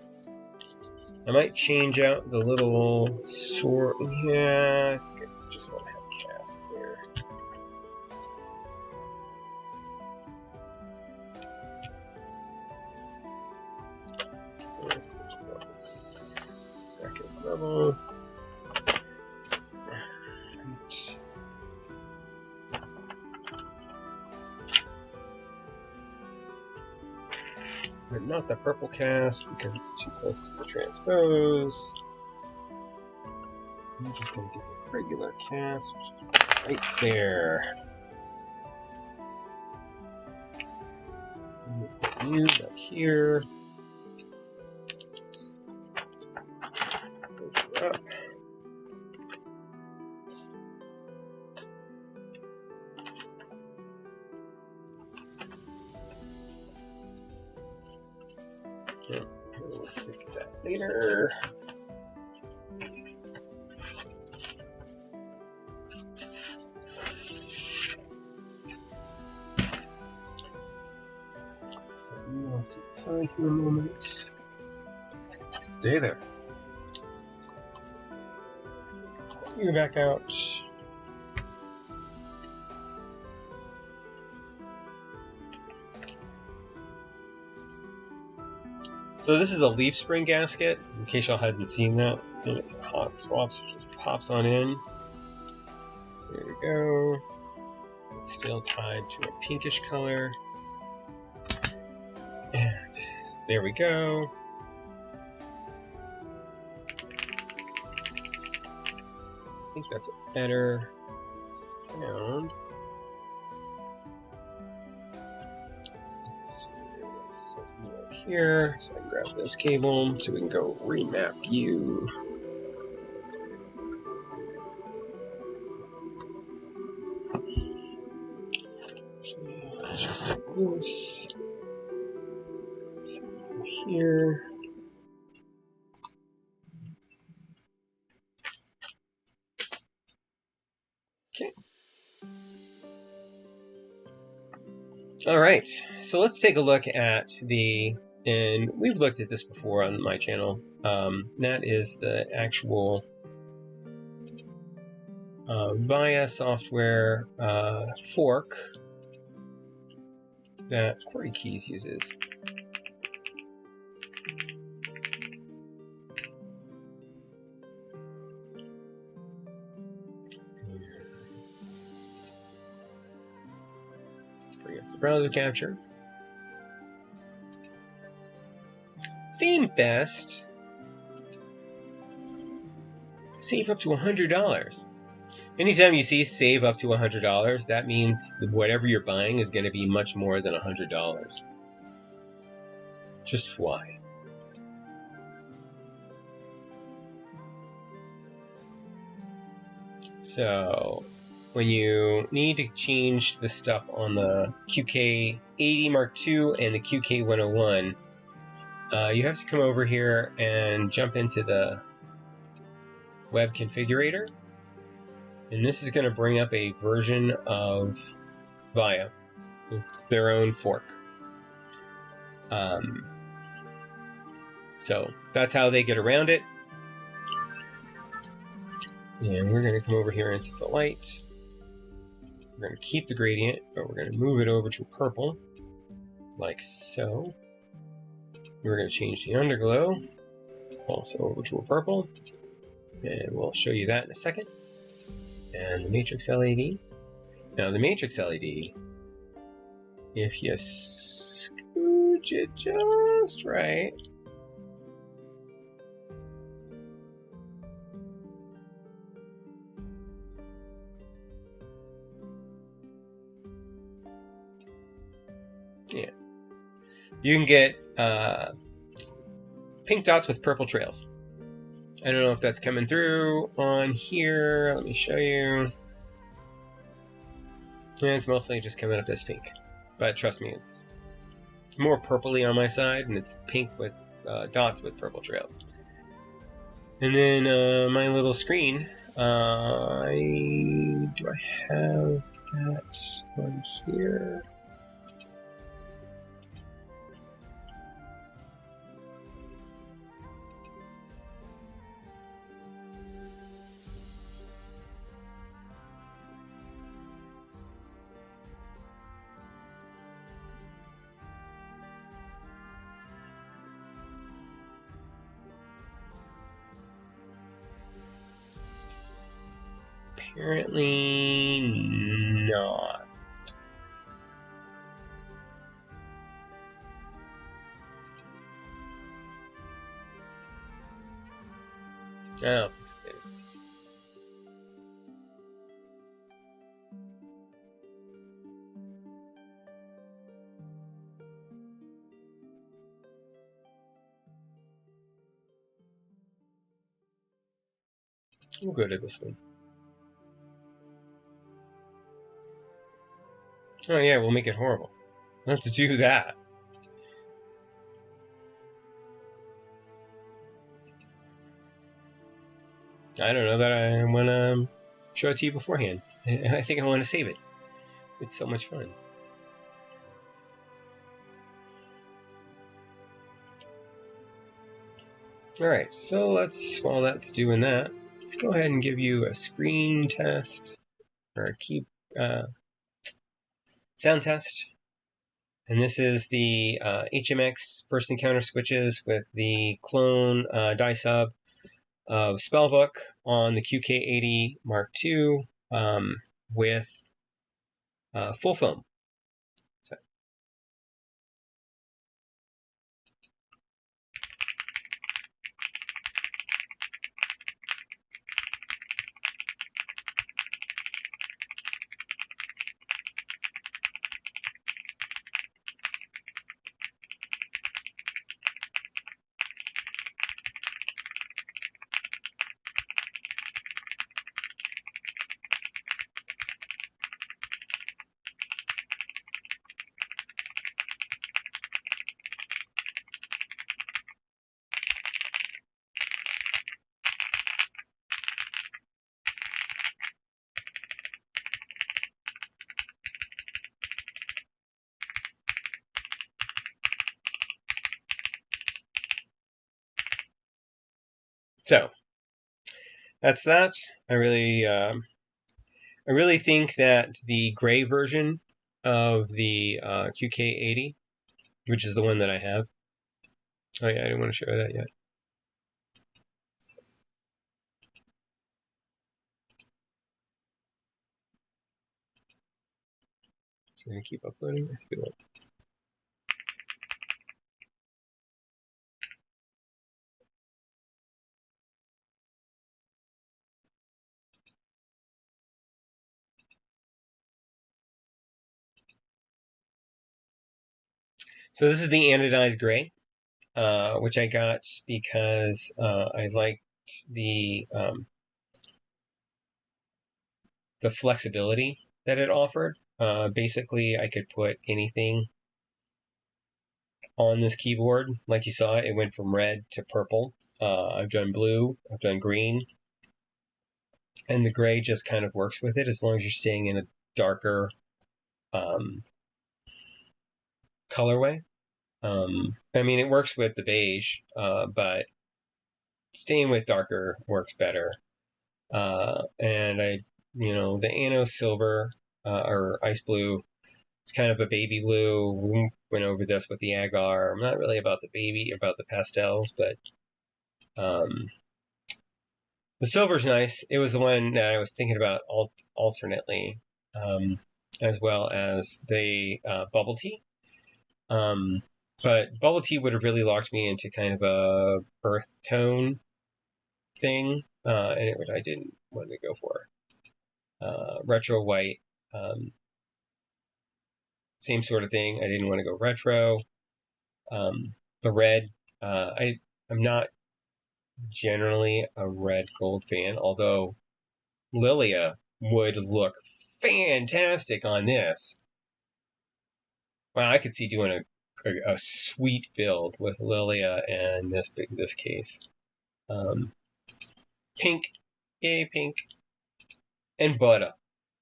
I might change out the little sword. Yeah, I think I just want to have cast there. Switches on the second level. But not the purple cast because it's too close to the transpose. I'm just going to get the regular cast, which is right there. Put you back here. Up. We'll fix that later. So you want to decide for a moment. Stay there. You back out. So this is a leaf spring gasket, in case y'all hadn't seen that. And it hot swaps, just pops on in. There we go. It's still tied to a pinkish color. And there we go. I think that's a better sound. Let's see, over here, so I can grab this cable so we can go remap you. Let's just do this here. Okay. All right, so let's take a look at and we've looked at this before on my channel. That is the actual VIA software fork that Quarry Keys uses. Bring up the browser capture. Theme best. Save up to $100. Anytime you see save up to $100, that means whatever you're buying is going to be much more than $100. Just fly. So when you need to change the stuff on the QK80 Mark II and the QK101, you have to come over here and jump into the web configurator. And this is going to bring up a version of VIA. It's their own fork. So that's how they get around it. And we're going to come over here into the light. We're going to keep the gradient, but we're going to move it over to purple, like so. We're going to change the underglow, also over to a purple. And we'll show you that in a second. And the matrix LED. Now the matrix LED, if you scooch it just right, yeah, you can get pink dots with purple trails. I don't know if that's coming through on here. Let me show you. And it's mostly just coming up as pink. But trust me, it's more purpley on my side, and it's pink with dots with purple trails. And then my little screen. Do I have that on here? Apparently not. Oh, we'll go to this one. Oh yeah, we'll make it horrible. Let's do that. I don't know that I want to show it to you beforehand. I think I want to save it. It's so much fun. Alright, so while that's doing that, let's go ahead and give you a screen test, or a key sound test. And this is the HMX first encounter switches with the clone die sub of Spellbook on the QK80 Mark II with full foam. So. So that's that. I really think that the gray version of the QK80, which is the one that I have. Oh yeah, I didn't want to show that yet. So I'm gonna keep uploading. I feel like. So this is the anodized gray, which I got because I liked the flexibility that it offered. Basically, I could put anything on this keyboard. Like you saw, it went from red to purple. I've done blue, I've done green, and the gray just kind of works with it as long as you're staying in a darker colorway. I mean, it works with the beige, but staying with darker works better. And the Anno Silver or Ice Blue, it's kind of a baby blue. We went over this with the Agar. I'm not really about the pastels, but the silver's nice. It was the one that I was thinking about alternately, as well as the bubble tea. But bubble tea would have really locked me into kind of a earth tone thing, and I didn't want to go for. Retro white, same sort of thing. I didn't want to go retro. The red, I'm not generally a red gold fan, although Lilia would look fantastic on this. Well, I could see doing a sweet build with Lilia and this case. Pink, yay pink, and butter.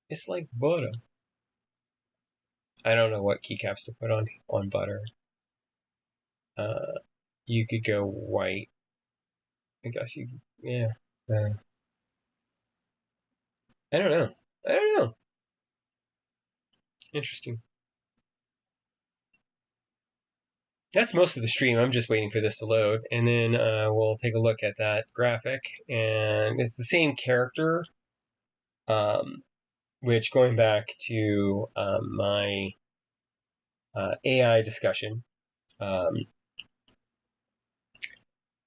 It's like butter. I don't know what keycaps to put on butter. You could go white. I guess yeah. I don't know. I don't know. Interesting. That's most of the stream. I'm just waiting for this to load, and then we'll take a look at that graphic. And it's the same character, which going back to my AI discussion,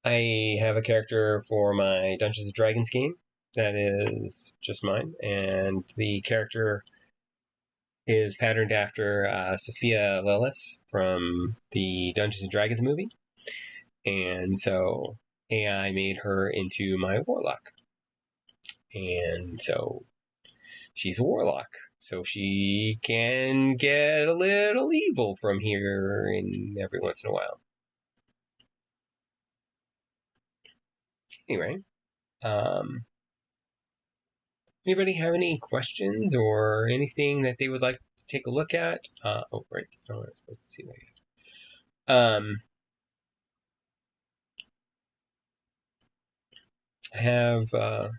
I have a character for my Dungeons and Dragons game that is just mine, and the character is patterned after Sophia Lillis from the Dungeons and Dragons movie. And so AI made her into my warlock. And so she's a warlock. So she can get a little evil from here and every once in a while. Anyway, anybody have any questions or anything that they would like to take a look at? Oh, right. Oh, I'm supposed to see that yet. I have a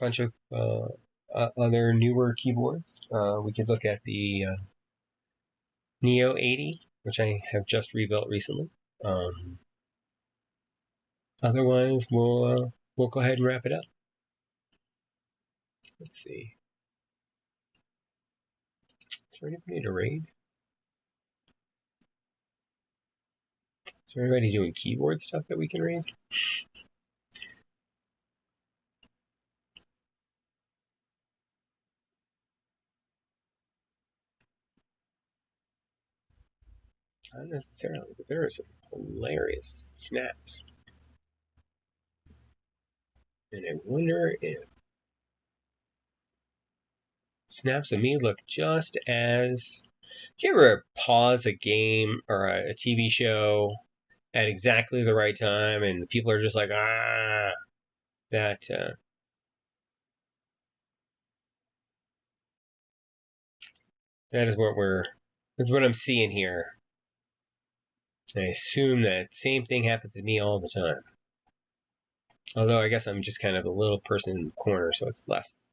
bunch of other newer keyboards. We could look at the Neo 80, which I have just rebuilt recently. Otherwise, we'll go ahead and wrap it up. Let's see. Is there anybody to raid? Is there anybody doing keyboard stuff that we can raid? Not necessarily, but there are some hilarious snaps. And I wonder if snaps of me look just as... Do you ever pause a game or a TV show at exactly the right time and people are just like, ah, that is that's what I'm seeing here. I assume that same thing happens to me all the time. Although I guess I'm just kind of a little person in the corner, so it's less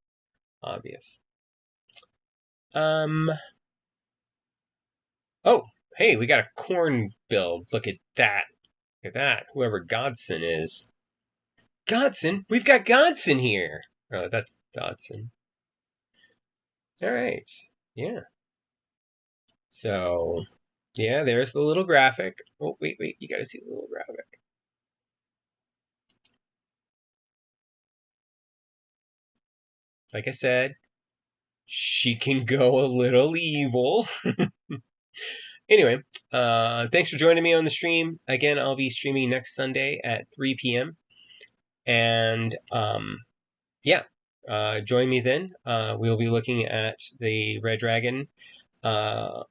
obvious. Oh, hey, we got a corn build. Look at that. Look at that. Whoever Godson is. Godson? We've got Godson here. Oh, that's Dodson. All right. Yeah. So, yeah, there's the little graphic. Oh, wait. You got to see the little graphic. Like I said, she can go a little evil. Anyway, thanks for joining me on the stream. Again, I'll be streaming next Sunday at 3 p.m. And yeah, join me then. We'll be looking at the Red Dragon, probably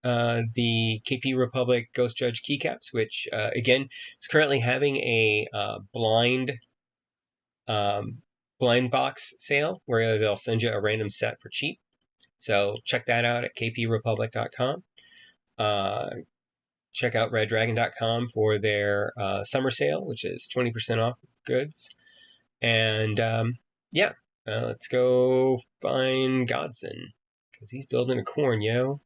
the KP Republic Ghost Judge keycaps, which again is currently having a blind box sale where they'll send you a random set for cheap. So check that out at kprepublic.com. Check out reddragon.com for their summer sale, which is 20% off goods. And yeah, let's go find Godson because he's building a corn, yo.